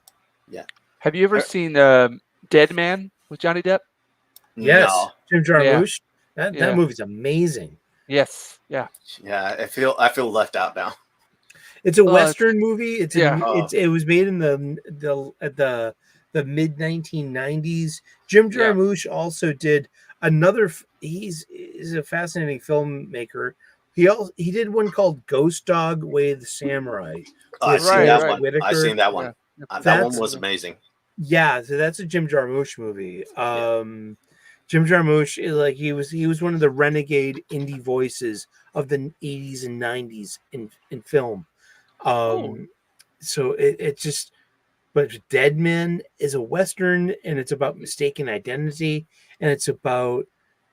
[SPEAKER 2] Have you ever seen Dead Man with Johnny Depp?
[SPEAKER 3] Yes.
[SPEAKER 1] No.
[SPEAKER 3] Jim Jarmusch. That
[SPEAKER 2] Yeah.
[SPEAKER 3] movie's amazing.
[SPEAKER 2] Yes. Yeah.
[SPEAKER 1] Yeah, I feel left out now.
[SPEAKER 3] It's a
[SPEAKER 2] Well,
[SPEAKER 3] Western movie. It was made in the mid 1990s. Jim
[SPEAKER 2] Yeah.
[SPEAKER 3] Jarmusch also did another. He's a fascinating filmmaker. He did one called Ghost Dog Way of the Samurai.
[SPEAKER 1] I've
[SPEAKER 3] with
[SPEAKER 1] seen
[SPEAKER 2] Right,
[SPEAKER 1] that
[SPEAKER 3] Forrest
[SPEAKER 2] right.
[SPEAKER 1] one.
[SPEAKER 3] Whitaker.
[SPEAKER 1] I've seen that one.
[SPEAKER 2] Yeah.
[SPEAKER 1] That one
[SPEAKER 3] That's-
[SPEAKER 1] was amazing.
[SPEAKER 3] Yeah, so that's a Jim Jarmusch movie. Jim Jarmusch is like he was one of the renegade indie voices of the 80s and 90s in film. So it just, but Dead Man is a Western, and it's about mistaken identity, and it's about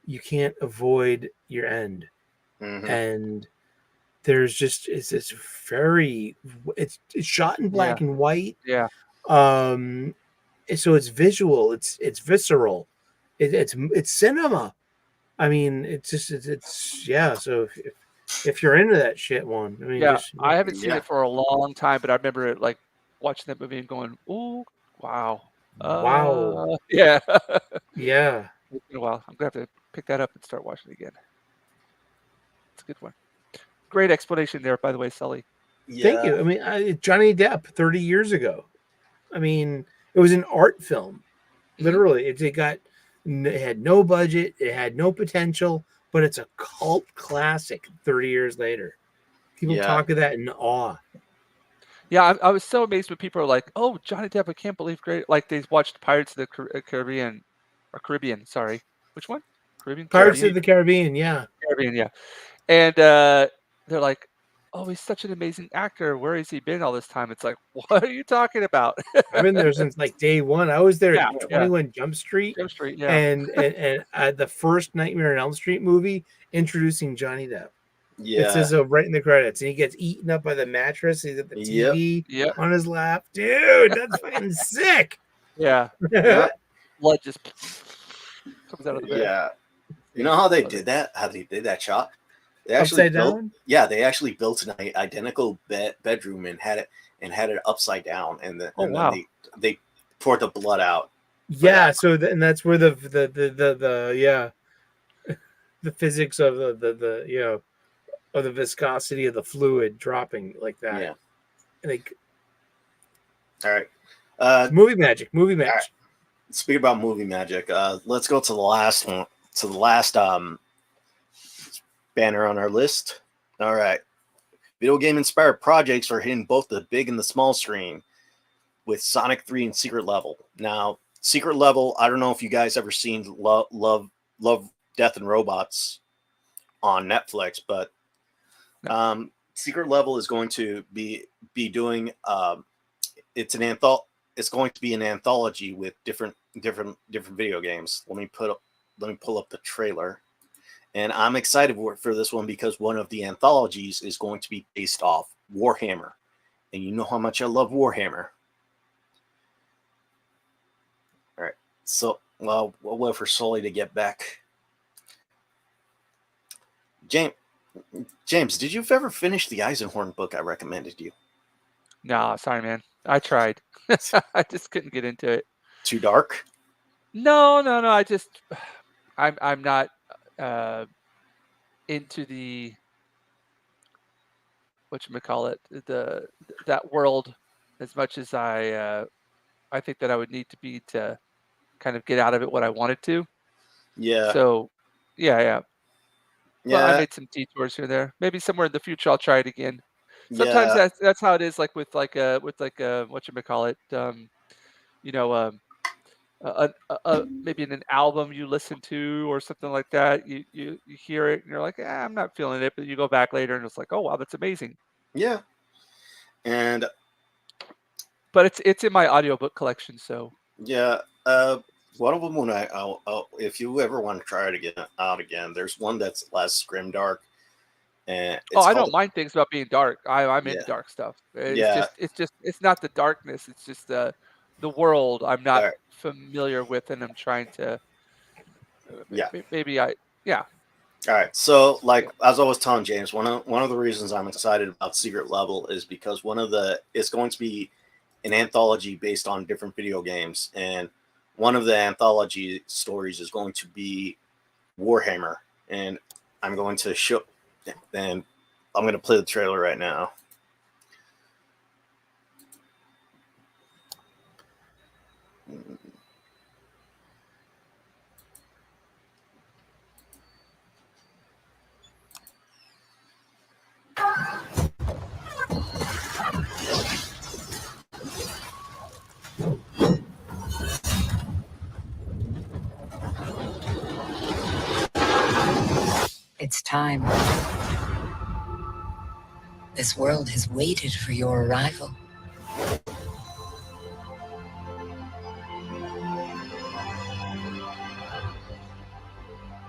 [SPEAKER 3] you can't avoid your end.
[SPEAKER 1] Mhm.
[SPEAKER 3] And there's just it's very it's shot in black and white.
[SPEAKER 2] Yeah.
[SPEAKER 3] So it's visual, it's visceral, it's cinema. I mean, it's yeah. So if you're into that shit, one, I mean,
[SPEAKER 2] Yeah.
[SPEAKER 3] just
[SPEAKER 2] I haven't seen
[SPEAKER 1] Yeah.
[SPEAKER 2] it for a long time, but I remember it, like watching that movie and going, "Ooh, wow,
[SPEAKER 3] wow,
[SPEAKER 2] yeah."
[SPEAKER 3] yeah.
[SPEAKER 2] It's been a while. I'm gonna have to pick that up and start watching it again. It's a good one. Great explanation there, by the way, Sully.
[SPEAKER 3] Thank you. I mean, Johnny Depp 30 years ago. I mean, it was an art film. Literally, it had no budget, it had no potential, but it's a cult classic 30 years later. People
[SPEAKER 1] Yeah.
[SPEAKER 3] talk of that in awe.
[SPEAKER 2] Yeah, I was so amazed when people are like, "Oh, Johnny Depp! I can't believe great!" Like they watched Pirates of the Caribbean. Sorry, which one?
[SPEAKER 3] Pirates of the Caribbean, yeah.
[SPEAKER 2] Caribbean, yeah. And they're like, "Oh, he's such an amazing actor. Where has he been all this time?" It's like, what are you talking about?
[SPEAKER 3] I've been there since like day one. I was there
[SPEAKER 2] Yeah,
[SPEAKER 3] at 21 Jump Street,
[SPEAKER 2] Jump Street, yeah.
[SPEAKER 3] and the first Nightmare on Elm Street movie introducing Johnny Depp. It
[SPEAKER 1] Yeah.
[SPEAKER 3] says so right in the credits, and he gets eaten up by the mattress. He's at the
[SPEAKER 1] Yep.
[SPEAKER 3] TV
[SPEAKER 2] Yep.
[SPEAKER 3] on his lap. Dude, that's fucking sick.
[SPEAKER 2] Yeah.
[SPEAKER 1] Yeah.
[SPEAKER 2] Blood just comes out of the bed.
[SPEAKER 1] Yeah. You know how they did that? How they did that shot? They actually
[SPEAKER 3] Upside
[SPEAKER 1] built,
[SPEAKER 3] down?
[SPEAKER 1] Yeah, they actually built an identical bedroom and had it upside down, and then
[SPEAKER 2] wow.
[SPEAKER 1] they poured the blood out.
[SPEAKER 3] Yeah, so and that's where the the physics of the you know of the viscosity of the fluid dropping like that.
[SPEAKER 1] Yeah.
[SPEAKER 3] Like
[SPEAKER 1] All right.
[SPEAKER 3] movie magic.
[SPEAKER 1] right. Speaking about movie magic, let's go to the last one. To the last banner on our list. All right. Video game inspired projects are hitting both the big and the small screen with Sonic 3 and Secret Level. Now, Secret Level, I don't know if you guys ever seen Love, Death, and Robots on Netflix, but Secret Level is going to be doing it's going to be an anthology with different video games. Let me pull up the trailer. And I'm excited for this one because one of the anthologies is going to be based off Warhammer. And you know how much I love Warhammer. All right. So, well, we'll wait for Sully to get back. James, did you ever finish the Eisenhorn book I recommended you?
[SPEAKER 2] No, sorry, man. I tried. I just couldn't get into it.
[SPEAKER 1] Too dark?
[SPEAKER 2] No. I'm not into the whatchamacallit, that world as much as I think that I would need to be to kind of get out of it what I wanted to.
[SPEAKER 1] Yeah.
[SPEAKER 2] So yeah.
[SPEAKER 1] Yeah.
[SPEAKER 2] Well, I made some detours here and there. Maybe somewhere in the future I'll try it again. Sometimes
[SPEAKER 1] Yeah.
[SPEAKER 2] that's how it is, like with whatchamacallit, maybe in an album you listen to or something like that. You hear it and you're like, I'm not feeling it, but you go back later and it's like, oh wow, that's amazing.
[SPEAKER 1] Yeah. And
[SPEAKER 2] But it's in my audiobook collection, so
[SPEAKER 1] yeah, one of them when I'll if you ever want to try it out again, there's one that's less grimdark, and it's
[SPEAKER 2] I
[SPEAKER 1] called
[SPEAKER 2] don't mind things about being dark. I'm
[SPEAKER 1] yeah
[SPEAKER 2] into dark stuff.
[SPEAKER 1] yeah.
[SPEAKER 2] It's not the darkness. It's just the world I'm
[SPEAKER 1] All
[SPEAKER 2] not
[SPEAKER 1] right,
[SPEAKER 2] familiar with, and I'm trying to
[SPEAKER 1] yeah.
[SPEAKER 2] maybe I yeah
[SPEAKER 1] All right. So,
[SPEAKER 2] yeah.
[SPEAKER 1] like as I was telling James, one of the reasons I'm excited about Secret Level is because it's going to be an anthology based on different video games, and one of the anthology stories is going to be Warhammer, and I'm going to show, and I'm going to play the trailer right now.
[SPEAKER 7] It's time. This world has waited for your arrival.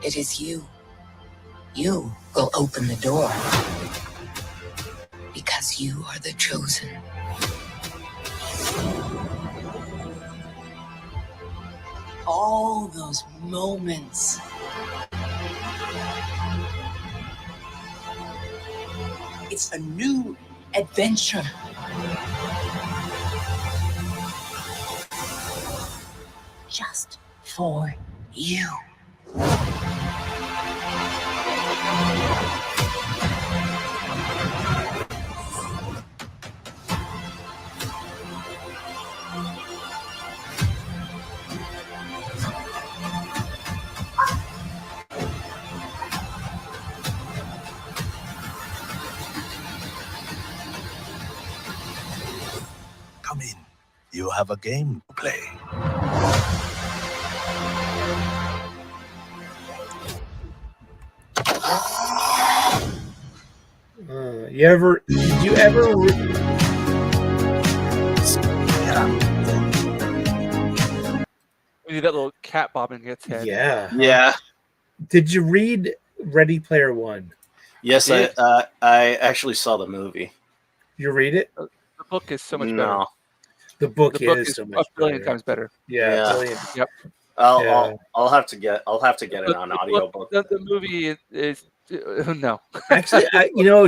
[SPEAKER 7] It is you. You will open the door. Because you are the chosen. All those moments. It's a new adventure. Just for you.
[SPEAKER 8] Come in. You have a game to play.
[SPEAKER 3] Did you ever
[SPEAKER 2] We need that little cat bobbing its head.
[SPEAKER 3] yeah.
[SPEAKER 1] Yeah.
[SPEAKER 3] Did you read Ready Player One?
[SPEAKER 1] Yes,
[SPEAKER 2] I did.
[SPEAKER 1] I actually saw the movie.
[SPEAKER 3] You read it?
[SPEAKER 2] The book is so much better.
[SPEAKER 1] No.
[SPEAKER 3] The book
[SPEAKER 2] The book
[SPEAKER 3] is
[SPEAKER 2] is
[SPEAKER 3] so
[SPEAKER 2] a
[SPEAKER 3] much
[SPEAKER 2] billion
[SPEAKER 3] better.
[SPEAKER 2] times better.
[SPEAKER 3] Yeah,
[SPEAKER 1] Yeah.
[SPEAKER 3] brilliant.
[SPEAKER 2] Yep.
[SPEAKER 1] I'll have to get it on
[SPEAKER 2] The
[SPEAKER 1] audiobook.
[SPEAKER 2] the movie is no.
[SPEAKER 3] Actually,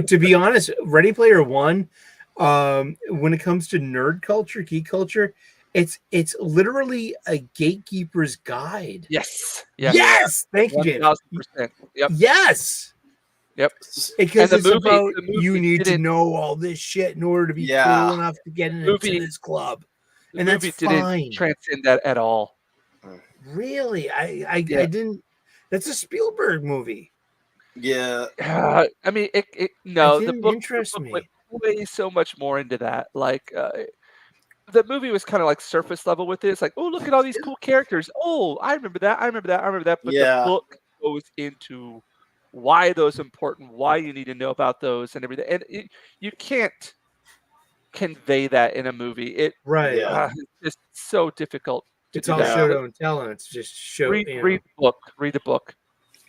[SPEAKER 3] to be honest, Ready Player One, when it comes to nerd culture, geek culture, it's literally a gatekeeper's guide.
[SPEAKER 2] Yes.
[SPEAKER 3] Yes, thank you, James.
[SPEAKER 2] 1000%. Yep.
[SPEAKER 3] Yes,
[SPEAKER 2] Yep.
[SPEAKER 3] because
[SPEAKER 2] And
[SPEAKER 3] it's about
[SPEAKER 2] the
[SPEAKER 3] you
[SPEAKER 2] movie
[SPEAKER 3] need to
[SPEAKER 2] didn't-
[SPEAKER 3] know all this shit in order to be
[SPEAKER 1] Yeah.
[SPEAKER 3] cool enough to get into
[SPEAKER 2] Movie-
[SPEAKER 3] this club,
[SPEAKER 2] The
[SPEAKER 3] and that's
[SPEAKER 2] movie didn't
[SPEAKER 3] fine.
[SPEAKER 2] transcend that at all.
[SPEAKER 3] Really, I
[SPEAKER 2] Yeah.
[SPEAKER 3] didn't. That's a Spielberg movie.
[SPEAKER 1] Yeah.
[SPEAKER 2] I mean, no. The
[SPEAKER 3] didn't
[SPEAKER 2] book,
[SPEAKER 3] interest
[SPEAKER 2] the book
[SPEAKER 3] me.
[SPEAKER 2] went way so much more into that. Like the movie was kind of like surface level with it. It's like, oh, look at all these cool characters. Oh, I remember that. I remember that. I remember that. But
[SPEAKER 1] Yeah.
[SPEAKER 2] the book goes into why those are important, why you need to know about those, and everything. And you can't convey that in a movie.
[SPEAKER 3] Right.
[SPEAKER 1] Yeah.
[SPEAKER 2] It's just so difficult to
[SPEAKER 3] It's
[SPEAKER 2] do
[SPEAKER 3] all
[SPEAKER 2] that.
[SPEAKER 3] show
[SPEAKER 2] But
[SPEAKER 3] don't tell, and it's just show.
[SPEAKER 2] read the book. Read the book.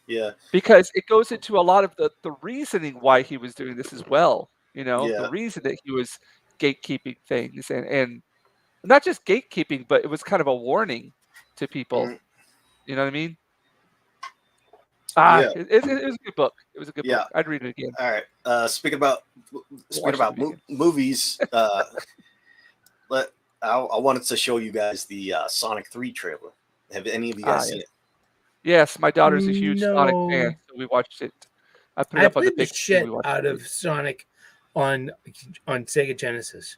[SPEAKER 1] Yeah.
[SPEAKER 2] Because it goes into a lot of the reasoning why he was doing this as well.
[SPEAKER 1] Yeah.
[SPEAKER 2] The reason that he was gatekeeping things and not just gatekeeping, but it was kind of a warning to people.
[SPEAKER 1] Mhm.
[SPEAKER 2] You know what I mean?
[SPEAKER 1] Yeah.
[SPEAKER 2] It was a good book. It was a good
[SPEAKER 1] Yeah.
[SPEAKER 2] book. I'd read it again.
[SPEAKER 1] All right. Speaking about movies, I wanted to show you guys the Sonic 3 trailer. Have any of you guys seen it?
[SPEAKER 2] Yes, my daughter's a huge Sonic
[SPEAKER 3] No.
[SPEAKER 2] fan, so we watched it. I put it
[SPEAKER 3] I
[SPEAKER 2] up on the
[SPEAKER 3] played the
[SPEAKER 2] big screen,
[SPEAKER 3] shit
[SPEAKER 2] we watched
[SPEAKER 3] out
[SPEAKER 2] it.
[SPEAKER 3] of Sonic on Sega Genesis.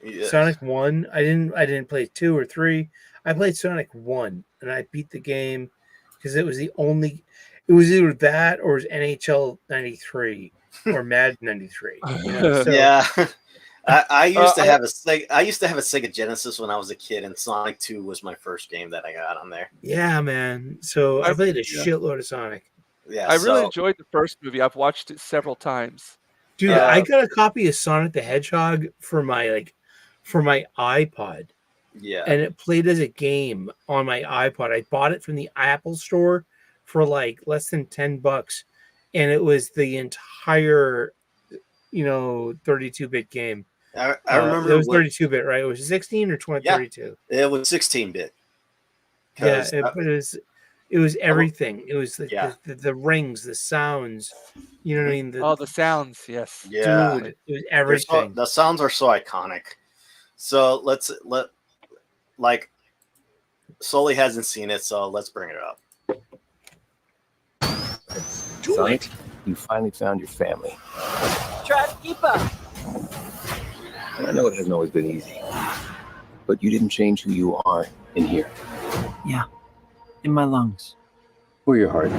[SPEAKER 1] Yeah.
[SPEAKER 3] Sonic 1. I didn't play 2 or 3. I played Sonic 1 and I beat the game because it was either that or it was NHL 93 or Madden 93. So
[SPEAKER 1] Yeah. I used to have a Sega Genesis when I was a kid, and Sonic 2 was my first game that I got on there.
[SPEAKER 3] Yeah, man. So I played a
[SPEAKER 2] Yeah.
[SPEAKER 3] shitload of Sonic.
[SPEAKER 1] Yeah,
[SPEAKER 2] I really
[SPEAKER 1] so
[SPEAKER 2] enjoyed the first movie. I've watched it several times.
[SPEAKER 3] Dude, I got a copy of Sonic the Hedgehog for my iPod,
[SPEAKER 1] yeah,
[SPEAKER 3] and it played as a game on my iPod. I bought it from the Apple store for like less than $10, and it was the entire 32-bit game.
[SPEAKER 1] I remember
[SPEAKER 3] it was 32-bit, right? It was 16 or 20,
[SPEAKER 1] Yeah.
[SPEAKER 3] 32.
[SPEAKER 1] it was 16-bit.
[SPEAKER 3] Yeah, it was everything. It was the rings, the sounds. You know what I mean?
[SPEAKER 2] The sounds, yes.
[SPEAKER 1] Yeah,
[SPEAKER 3] Dude, it was everything.
[SPEAKER 1] the sounds are so iconic. So Sully hasn't seen it, so let's bring it up.
[SPEAKER 9] Sonic, you finally found your family.
[SPEAKER 10] Try to keep up.
[SPEAKER 9] And I know it hasn't always been easy, but you didn't change who you are in here.
[SPEAKER 10] Yeah, in my lungs.
[SPEAKER 9] Or your heart.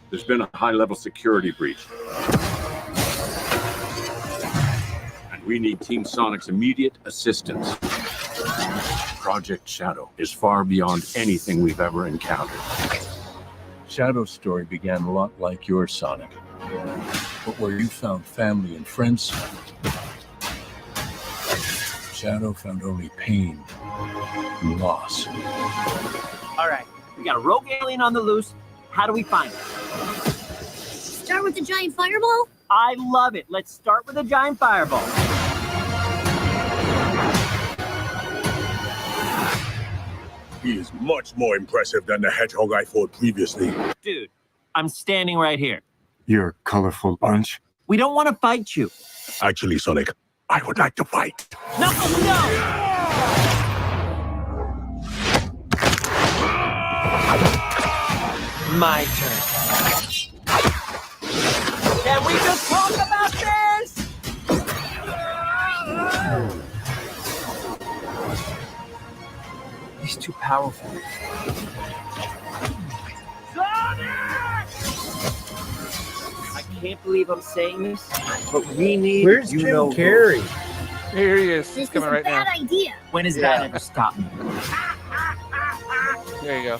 [SPEAKER 11] There's been a high-level security breach. And we need Team Sonic's immediate assistance. Project Shadow is far beyond anything we've ever encountered.
[SPEAKER 8] Shadow's story began a lot like yours, Sonic. But where you found family and friends, Shadow found only pain and loss.
[SPEAKER 10] All right, we got a rogue alien on the loose. How do we find it?
[SPEAKER 6] Start with the giant fireball?
[SPEAKER 10] I love it. Let's start with a giant fireball.
[SPEAKER 8] He is much more impressive than the hedgehog I fought previously.
[SPEAKER 10] Dude, I'm standing right here.
[SPEAKER 8] You're a colorful bunch.
[SPEAKER 10] We don't want to fight you.
[SPEAKER 8] Actually, Sonic, I would like to fight.
[SPEAKER 10] No, no! My turn. Can we just talk about this?
[SPEAKER 9] He's too powerful.
[SPEAKER 10] I can't believe I'm saying this, but we need.
[SPEAKER 3] Where's Jim Carrey?
[SPEAKER 2] Here he is.
[SPEAKER 6] This
[SPEAKER 2] He's
[SPEAKER 6] is
[SPEAKER 2] coming
[SPEAKER 6] a
[SPEAKER 2] right now.
[SPEAKER 6] bad idea.
[SPEAKER 10] When has that ever stopped me?
[SPEAKER 2] There you go.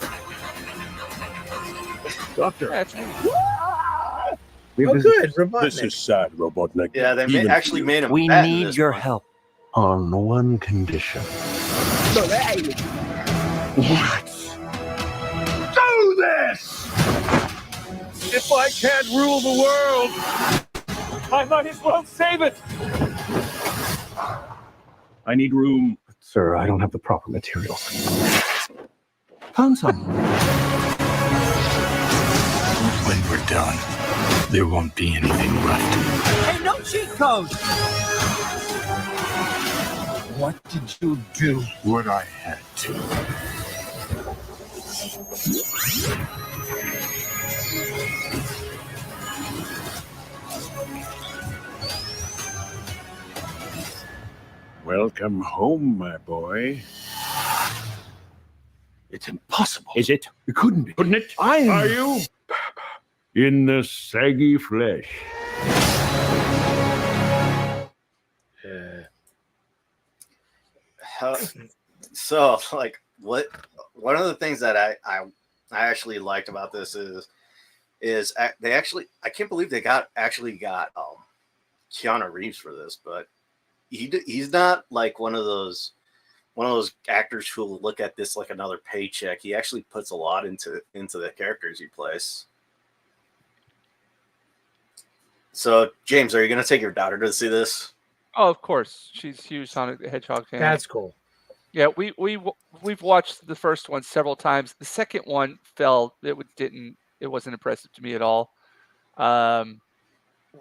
[SPEAKER 8] Doctor,
[SPEAKER 2] That's me.
[SPEAKER 3] Oh, good. Robotnik.
[SPEAKER 8] this is sad, Robotnik.
[SPEAKER 1] Yeah, they
[SPEAKER 8] Even
[SPEAKER 1] actually made him.
[SPEAKER 10] We
[SPEAKER 1] fat in
[SPEAKER 10] need
[SPEAKER 1] this
[SPEAKER 10] your
[SPEAKER 1] one.
[SPEAKER 10] help.
[SPEAKER 8] on one condition.
[SPEAKER 9] What?
[SPEAKER 8] Do this! If I can't rule the world, I might as well save it! I need room. Sir, I don't have the proper materials.
[SPEAKER 9] Found some.
[SPEAKER 8] When we're done, there won't be anything left.
[SPEAKER 10] Hey, no cheat codes!
[SPEAKER 8] What did you do? What I had to. Welcome home, my boy. It's impossible. Is it? It couldn't be. Couldn't it? Are you? In the saggy flesh.
[SPEAKER 1] So, like, one of the things that I actually liked about this is they actually, I can't believe they actually got Keanu Reeves for this, but he's not like one of those actors who will look at this like another paycheck. He actually puts a lot into the characters he plays. So, James, are you going to take your daughter to see this?
[SPEAKER 2] Oh, of course. She's a huge Sonic the Hedgehog fan.
[SPEAKER 3] That's cool.
[SPEAKER 2] Yeah, we've watched the first one several times. The second one it wasn't impressive to me at all.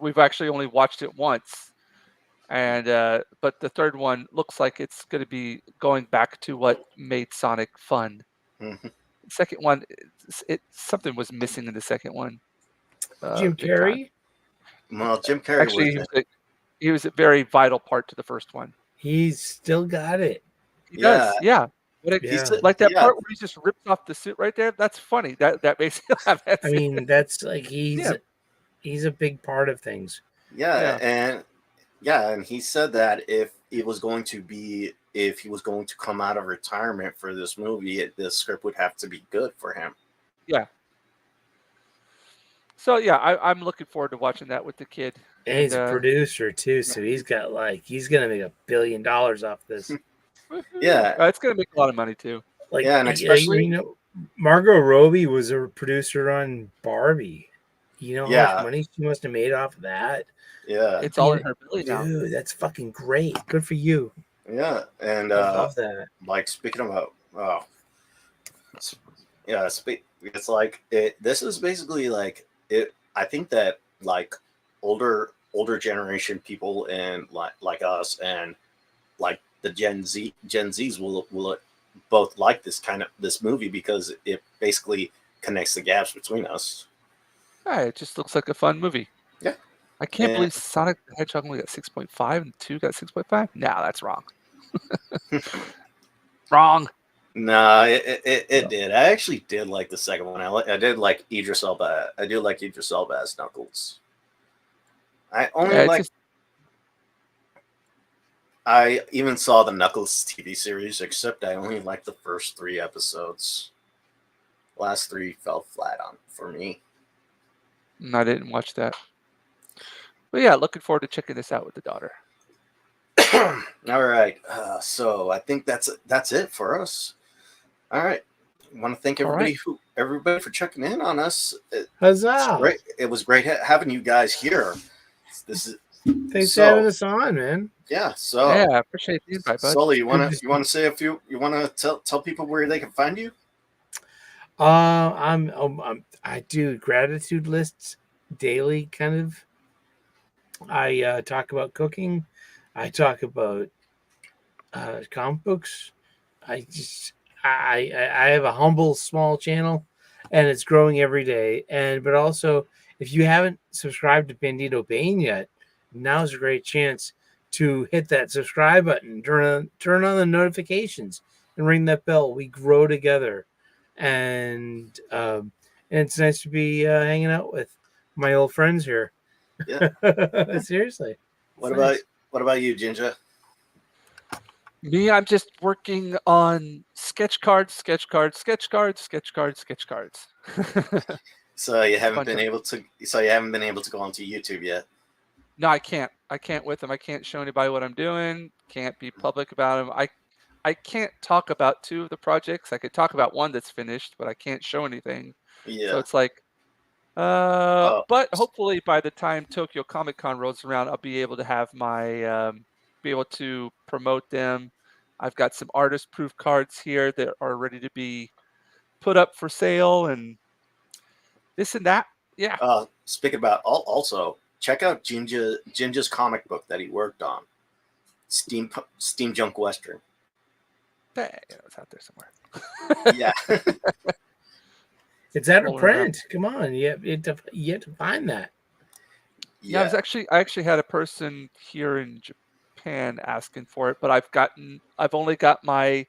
[SPEAKER 2] We've actually only watched it once, and but the third one looks like it's going to be going back to what made Sonic fun.
[SPEAKER 1] Mm-hmm.
[SPEAKER 2] The second one, something was missing in the second one.
[SPEAKER 3] Jim Carrey?
[SPEAKER 1] Well, Jim Carrey
[SPEAKER 2] actually he was a very vital part to the first one.
[SPEAKER 3] He's still got it.
[SPEAKER 2] He does, yeah. Like that
[SPEAKER 1] yeah.
[SPEAKER 2] part where he just rips off the suit right there. That's funny. That makes me laugh.
[SPEAKER 3] I mean, that's like he's a big part of things.
[SPEAKER 1] And he said that if he was going to come out of retirement for this movie, the script would have to be good for him.
[SPEAKER 2] Yeah. So yeah, I'm looking forward to watching that with the kid.
[SPEAKER 3] And he's a producer too, so he's gonna make $1 billion off this.
[SPEAKER 2] It's gonna make a lot of money too.
[SPEAKER 1] And especially
[SPEAKER 3] Margot Robbie was a producer on Barbie. You know how much money she must have made off of that?
[SPEAKER 1] Yeah,
[SPEAKER 2] it's all in her belly now.
[SPEAKER 3] Dude, that's fucking great. Good for you.
[SPEAKER 1] Yeah, and
[SPEAKER 3] I love that.
[SPEAKER 1] Like speaking about, it's like this is basically like it. I think that like older generation people and like us and like the Gen Zs will both like this movie because it basically connects the gaps between us.
[SPEAKER 2] Yeah, it just looks like a fun movie.
[SPEAKER 1] Yeah.
[SPEAKER 2] I can't believe Sonic the Hedgehog only got 6.5 and 2 got 6.5. No, that's wrong. Wrong.
[SPEAKER 1] No, it did. I actually did like the second one. I did like Idris Elba. I do like Idris Elba as Knuckles. I even saw the Knuckles TV series, except I only liked the first 3 episodes. Last 3 fell flat on for me.
[SPEAKER 2] I didn't watch that. But yeah, looking forward to checking this out with the daughter.
[SPEAKER 1] All right. So I think that's it for us. All right. I want to thank everybody for checking in on us.
[SPEAKER 3] Huzzah!
[SPEAKER 1] It was great having you guys here.
[SPEAKER 3] Thanks for having us on, man.
[SPEAKER 1] Yeah. So
[SPEAKER 2] I appreciate the invite, bud.
[SPEAKER 1] Sully, you want to say a few? You want to tell people where they can find you?
[SPEAKER 3] I do gratitude lists daily, kind of. I talk about cooking. I talk about comic books. I have a humble small channel, and it's growing every day. But also, if you haven't subscribed to Bandito Bane yet, now's a great chance to hit that subscribe button, turn on the notifications, and ring that bell. We grow together, and it's nice to be hanging out with my old friends here.
[SPEAKER 1] Yeah.
[SPEAKER 3] Seriously.
[SPEAKER 1] What about you, Ginger?
[SPEAKER 2] Me, I'm just working on sketch cards.
[SPEAKER 1] So you haven't been able to go onto YouTube yet?
[SPEAKER 2] No, I can't. I can't with them. I can't show anybody what I'm doing. Can't be public about them. I can't talk about 2 of the projects. I could talk about one that's finished, but I can't show anything.
[SPEAKER 1] Yeah.
[SPEAKER 2] So it's like, but hopefully by the time Tokyo Comic Con rolls around, I'll be able to have my be able to promote them. I've got some artist proof cards here that are ready to be put up for sale and this and that. Yeah.
[SPEAKER 1] Speaking about also check out Ginger's comic book that he worked on, Steam Junk Western.
[SPEAKER 2] It's out there somewhere.
[SPEAKER 1] Yeah.
[SPEAKER 3] It's out of print. Come on, you have to find that.
[SPEAKER 2] Yeah, I actually had a person here in Japan asking for it, but I've only got my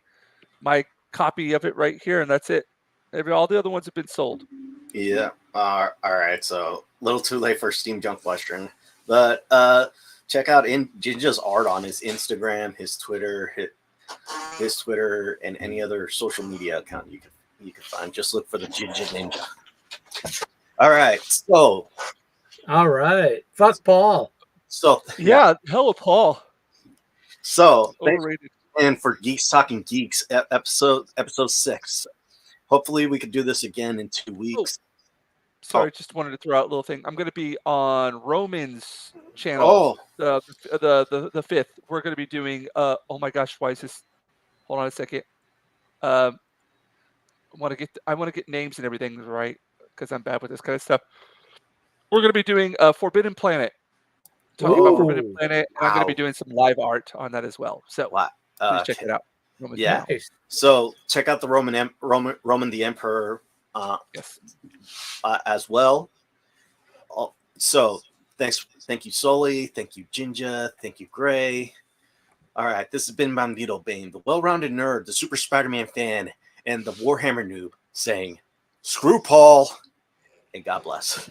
[SPEAKER 2] copy of it right here, and that's it. All the other ones have been sold.
[SPEAKER 1] Yeah. All right. So a little too late for Steam Junk Western, but check out Ginger's art on his Instagram, his Twitter, and any other social media account you can find. Just look for the Ginger Ninja. All right. So.
[SPEAKER 3] All right. Fuck Paul.
[SPEAKER 1] So
[SPEAKER 2] yeah, hell of Paul.
[SPEAKER 1] So
[SPEAKER 2] overrated.
[SPEAKER 1] And for Geeks Talking Geeks, episode 6. Hopefully we could do this again in 2 weeks.
[SPEAKER 2] Sorry, just wanted to throw out a little thing. I'm going to be on Roman's channel. The 5th. We're going to be doing. Oh my gosh, why is this? Hold on a second. I want to get names and everything right because I'm bad with this kind of stuff. We're going to be doing Forbidden Planet. Talking about Forbidden Planet. And I'm going to be doing some live art on that as well. So please check it out. Roman's channel.
[SPEAKER 1] So check out the Roman the Emperor as well. So thank you, Sully. Thank you, Ginger. Thank you, Gray. All right, this has been Bandito Bane, the well-rounded nerd, the Super Spider-Man fan, and the Warhammer noob saying, screw Paul, and God bless.